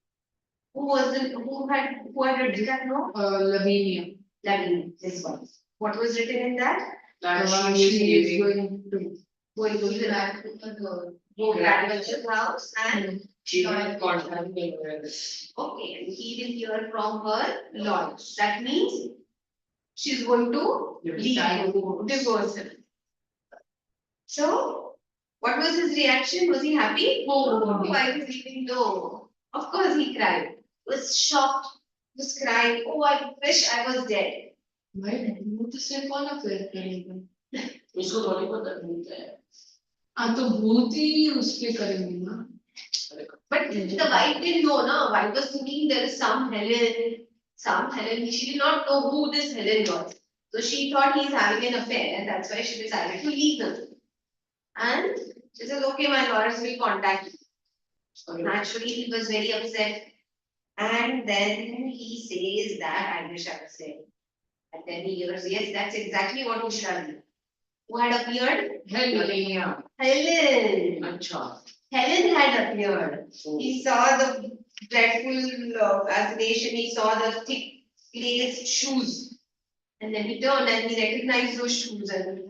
Who had written that note? Lavinia. Lavinia, his wife. What was written in that? She is going to Go back to grandmother's house and She will contact me. okay, and he will hear from her lawyer. That means she's going to divorce him. So, what was his reaction? Was he happy? Oh, I was leaving though. Of course he cried. He was shocked. He was crying. Oh, I wish I was dead. Why did you भूत से कौन affair करेगा? इसको थोड़ी पता भूत है। हाँ तो भूत ही उस पे करेंगे ना। But the wife didn't know, no? Wife was thinking there is some Helen. She did not know who this Helen was. So she thought he's having an affair, and that's why she decided to leave them. And she says, okay, my lawyers will contact you. Naturally, he was very upset. And then he says that I wish I was there. And then he hears, yes, that's exactly what he should have done. Who had appeared? Helen. Helen. अच्छा Helen had appeared. He saw the dreadful fascination, he saw the thick laced shoes. And then he turned and he recognized those shoes and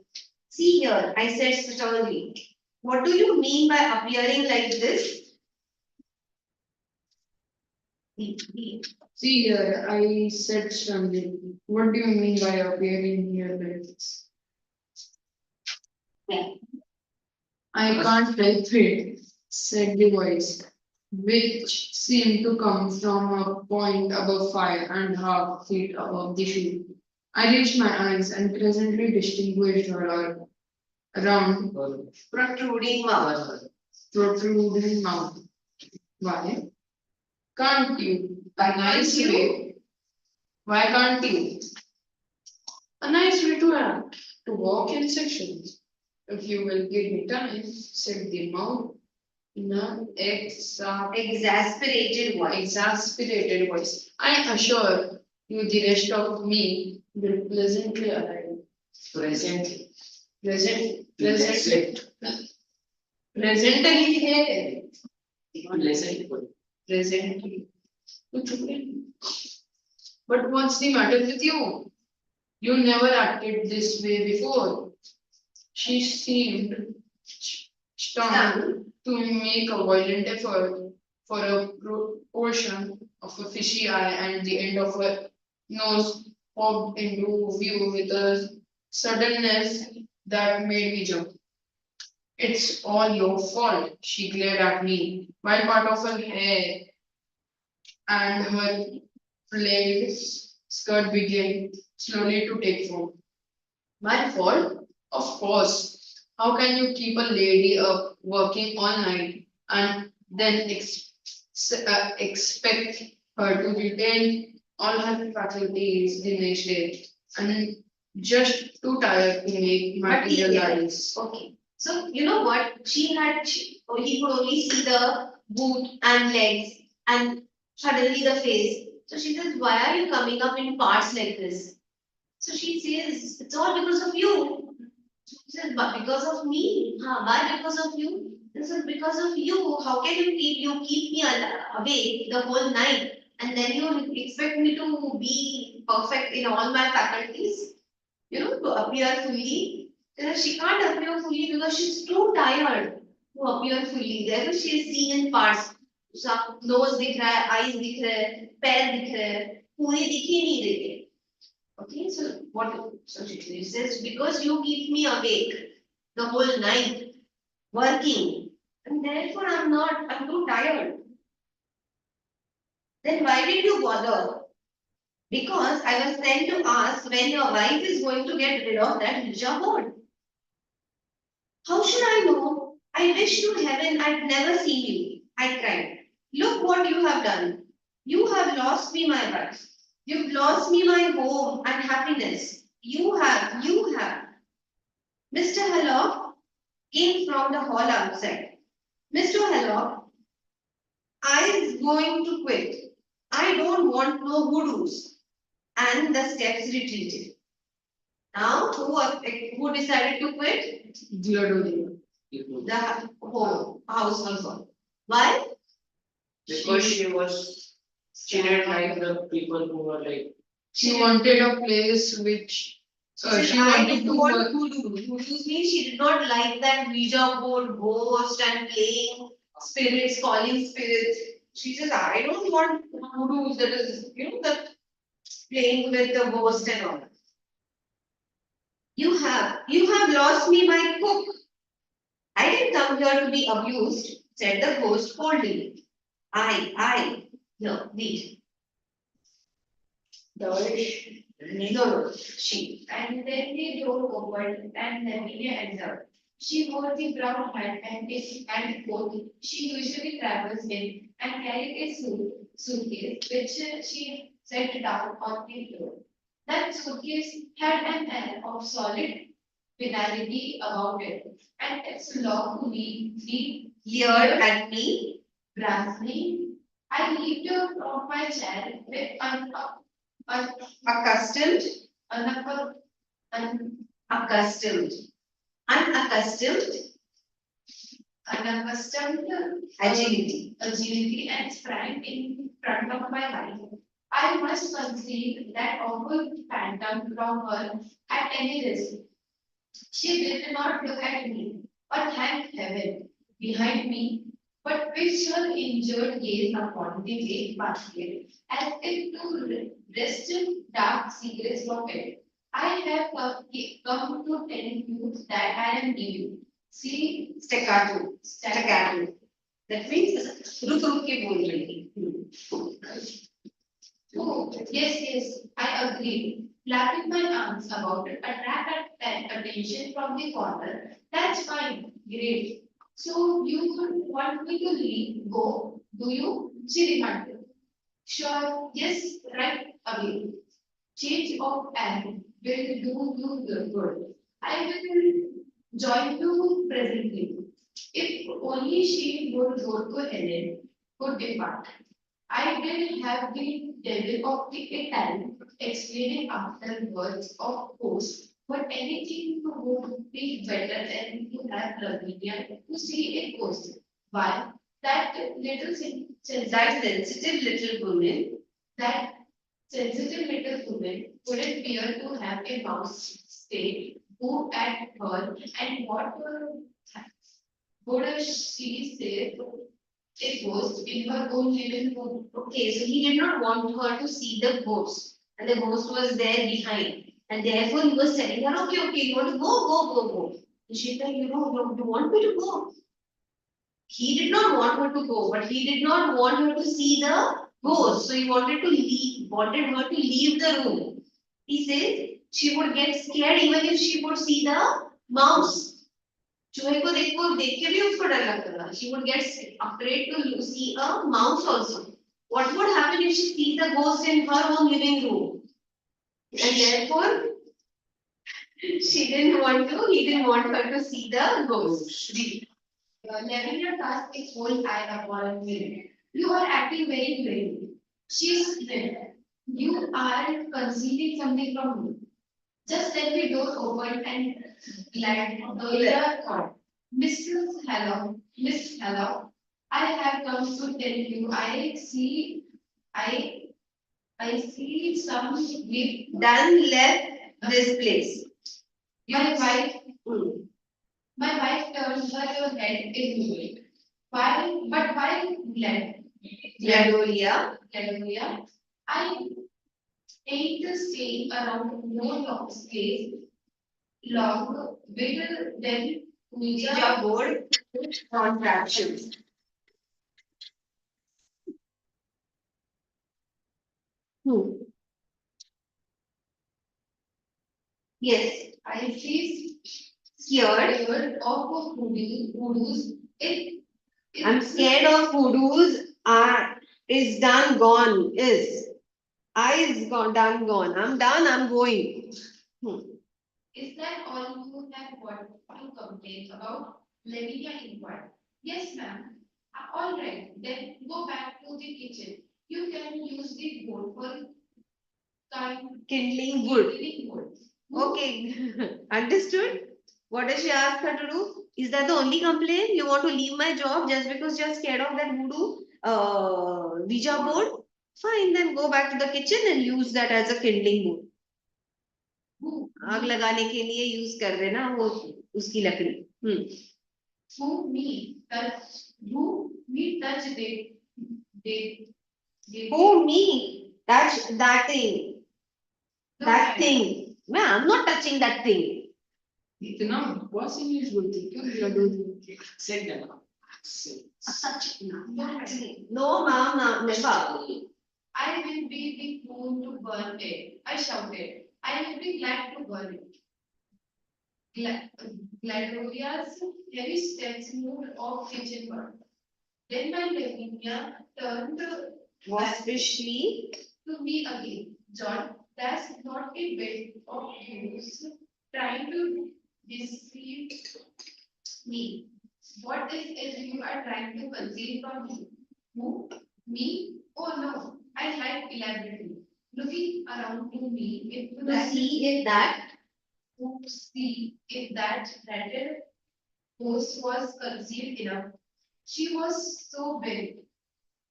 see here, I said sternly, what do you mean by appearing like this? See here, I said sternly. What do you mean by appearing here like this? Yeah. I can't help it, said the voice, which seemed to come from a point above 5.5 feet above the shoe. I reached my eyes and presently distinguished her round, Protruding mouth. protruding mouth. Why? Can't you? A nice you? way. Why can't you? A nice way to act, to walk in sections. If you will give me time, said the mouth in an exasperated voice. I assure you the rest of me will pleasantly arrive. present Presently है. pleasant Presently. But what's the matter with you? You never acted this way before. She seemed stung to make a violent effort for a portion of a fishy eye and the end of her nose popped into view with a suddenness that made me jump. It's all your fault, she glared at me, while part of her hair and her flared skirt began slowly to take form. My fault? Of course. How can you keep a lady up working all night and then expect her to retain all her faculties the next day and just too tired to make materialize? Okay. So you know what? He could only see the boot and legs and suddenly the face. So she says, why are you coming up in parts like this? So she says, it's all because of you. She says, but because of me? Huh, why because of you? This is because of you. How can you keep me awake the whole night and then you expect me to be perfect in all my faculties? To appear fully. She can't appear fully because she's too tired to appear fully. There she is seen in parts. सब nose दिख रहा है, eyes दिख रहे हैं, पैर दिख रहे हैं, पूरी दिख ही नहीं रही है. Okay, so she says, because you keep me awake the whole night working, and therefore I'm too tired. Then why did you bother? Because I was sent to ask when your wife is going to get rid of that Nisha board. How should I know? I wish to heaven I'd never seen you. I cried. Look what you have done. You have lost me my wife. You've lost me my home and happiness. You have. Mr. Hallock came from the hall outside. Mr. Hallock, I'm going to quit. I don't want no hoodoos. And the steps retreated. Now, who decided to quit? Gladu. The household. Why? because she didn't like the people who were like She wanted a place which she wanted to work. Hoodoos means she did not like that Ouija board, ghost, and playing spirits, calling spirits. She says, I don't want hoodoos, that is, that playing with the ghost and all. You have lost me my cook. I didn't come here to be abused, said the ghost coldly. I, no, read. No, she. And then the door opened and Lavinia entered. She wore the brown hat and coat she usually travels in and carried a suitcase which she set down on the floor. That suitcase had an air of solid finality about it, and its lock Leered at me. brassily. I leaped out of my chair with Accustomed. un, Accustomed. Unaccustomed. unaccustomed Agility. and sprang in front of my wife. I must concede that awful phantom from her at any risk. She did not look at me, but thank heaven, behind me, but fixed her injured gaze upon the vague basket, as if to wrest dark secrets from it. I have come to tell you that I am new. See, Staccato. That means रुक के बोल रही है. oh, yes, I agree. Flapping my arms about it, attention from the corner. That's fine, great. So you would want me to leave, go, do you? She demanded. Sure, yes, right away. Change of air will do you good. I will join you presently. If only she would go to Helen, would depart. I did have the devil of the time explaining afterwards, of course, but anything would be better than to have Lavinia to see a ghost. Why? That little That sensitive little woman. that sensitive little woman wouldn't fear to have a mouse stay who at her and what would she say a ghost in her own living room. Okay, so he did not want her to see the ghost, and the ghost was there behind, and therefore he was telling her, okay, you want to go. And she said, you want me to go? He did not want her to go, but he did not want her to see the ghost, so he wanted her to leave the room. He says she would get scared even if she would see the mouse. चूहे को देख के भी उसको डर लगता था. She would get afraid to see a mouse also. What would happen if she sees the ghost in her own living room? And therefore, he didn't want her to see the ghost. Lavinia cast a cold eye upon me. You are acting very brave. She said, you are concealing something from me. Just let the door open and Gloria thought, Miss Hello, I have come to tell you I see some we've Done left this place. my wife Hmm. my wife turned her head in why left Gladolia. I ain't staying around no long stays long bigger than Ouija board contraptions. Hmm. Yes, I feel scared. scared of hoodoos. I'm scared of hoodoos. Is done, gone. Is gone, done, gone. I'm done, I'm going. Hmm. Is that all you have got to complain about? Lavinia inquired. Yes, ma'am. All right, then go back to the kitchen. You can use the board for Kindling wood. kindling wood. Okay, understood? What does she ask her to do? Is that the only complaint? You want to leave my job just because you're scared of that voodoo Ouija board? Fine, then go back to the kitchen and use that as a kindling wood. आग लगाने के लिए use कर देना वो उसकी लकड़ी. Who me touch they Oh me, touch that thing. No, That thing. Man, I'm not touching that thing. इतना बकवास इंग्लिश बोलती है क्या ग्रेडो सेट करना Such no, ma'am, never. I I will be the moon to burn it. I shouted. I will be glad to burn it. Gladolia's heavy steps moved off kitchen burn. Then my Lavinia turned Waspishly. to me again. John, that's not a bit of use trying to deceive me. What is it you are trying to conceal from me? Who? Me? Oh no. I like elaborately. Looking around to me into To see if that. to see if that rattled ghost was concealed enough. She was so big,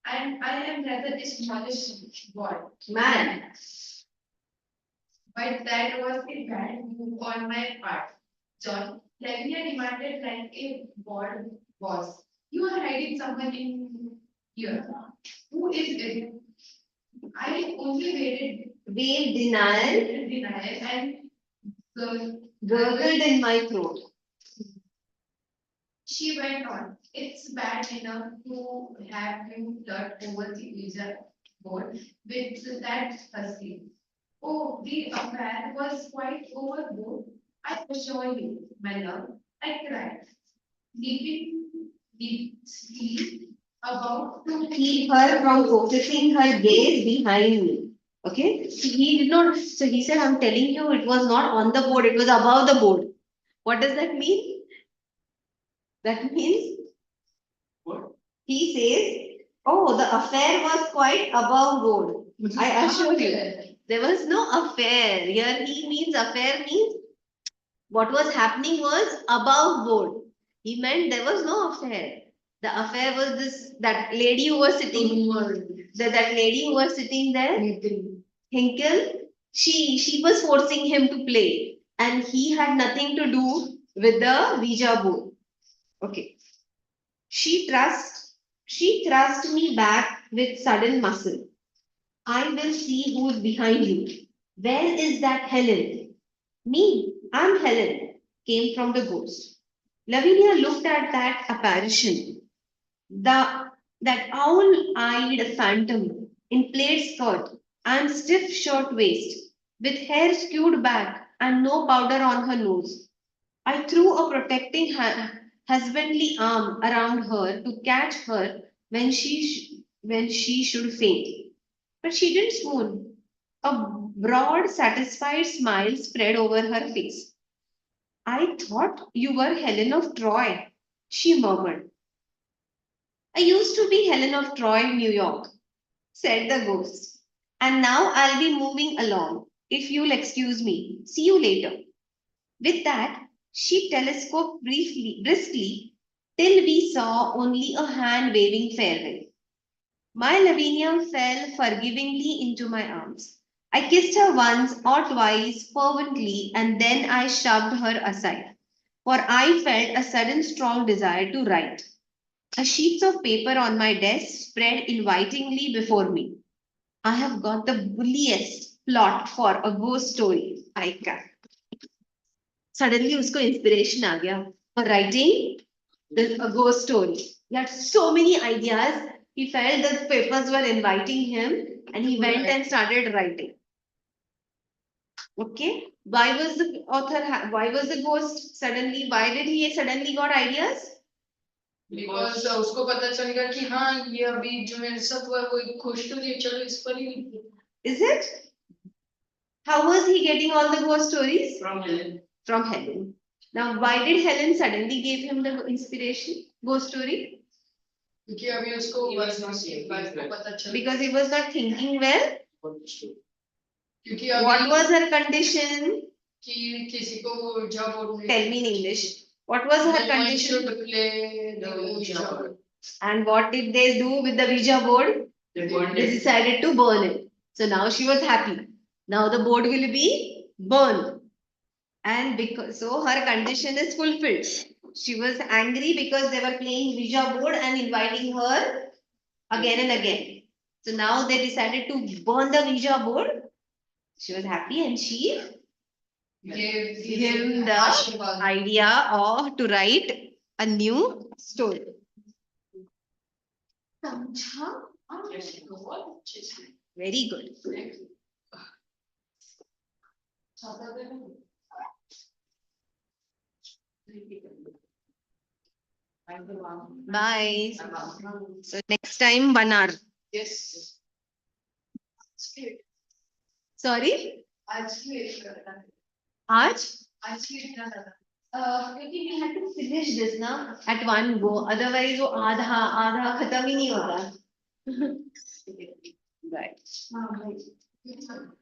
and I am rather a smallish boy. Man. But that was a bad move on my part. John, Lavinia demanded like a bored boss. You are hiding someone in here. Who is it? I only Wave denial. denial and Gurgled in my throat. she went on. It's bad enough to have you flirt over the user board with that hussy. Oh, the affair was quite overboard. I assure you, my love, I cried, leaping deeply about to Keep her from focusing her gaze behind me. Okay? So he did not. So he said, I'm telling you, it was not on the board, it was above the board. What does that mean? That means What? he says, oh, the affair was quite above board. I assure you. There was no affair. Here he means affair means what was happening was above board. He meant there was no affair. The affair was this that lady who was sitting that lady who was sitting there, Hinkle, she was forcing him to play, and he had nothing to do with the Ouija board. Okay. She thrust me back with sudden muscle. I will see who's behind you. Where is that Helen? Me, I'm Helen, came from the ghost. Lavinia looked at that apparition, the that owl-eyed phantom in plaid skirt and stiff shirt waist, with hair skewed back and no powder on her nose. I threw a protecting husbandly arm around her to catch her when she should faint. But she didn't swoon. A broad, satisfied smile spread over her face. I thought you were Helen of Troy, she murmured. I used to be Helen of Troy, New York, said the ghost. And now I'll be moving along, if you'll excuse me. See you later. With that, she telescoped briskly, till we saw only a hand waving farewell. My Lavinia fell forgivingly into my arms. I kissed her once or twice fervently, and then I shoved her aside, for I felt a sudden strong desire to write. A sheet of paper on my desk spread invitingly before me. I have got the bulliest plot for a ghost story. I can. Suddenly उसको inspiration आ गया for writing a ghost story. He had so many ideas. He felt the papers were inviting him, and he went and started writing. Okay, why was the author? Why was the ghost suddenly? Why did he suddenly got ideas? Because उसको पता चलेगा कि हाँ ये अभी जो मेरे साथ हुआ है वो एक खुश तो नहीं चलो इस पर ही लिखो. Is it? How was he getting all the ghost stories? From Helen. From Helen. Now, why did Helen suddenly give him the inspiration? Ghost story? क्योंकि अभी उसको He was not saying wife को पता चल. Because he was not thinking well. क्योंकि What अभी was her condition? कि किसी को वो जब और Tell me in English. What was her condition? should play the Ouija board. And what did they do with the Ouija board? They burned They it. decided to burn it. So now she was happy. Now the board will be burned. And because so her condition is fulfilled. She was angry because they were playing Ouija board and inviting her again and again. So now they decided to burn the Ouija board. She was happy and she Give him the idea of to write a new story. समझा? बहुत अच्छे से. Very good. Thank you, ma'am. Bye. So next time 1 hour. Yes. Sorry? आज क्योंकि we had to finish this ना at one go. Otherwise वो आधा आधा खत्म ही नहीं होगा. Bye. हाँ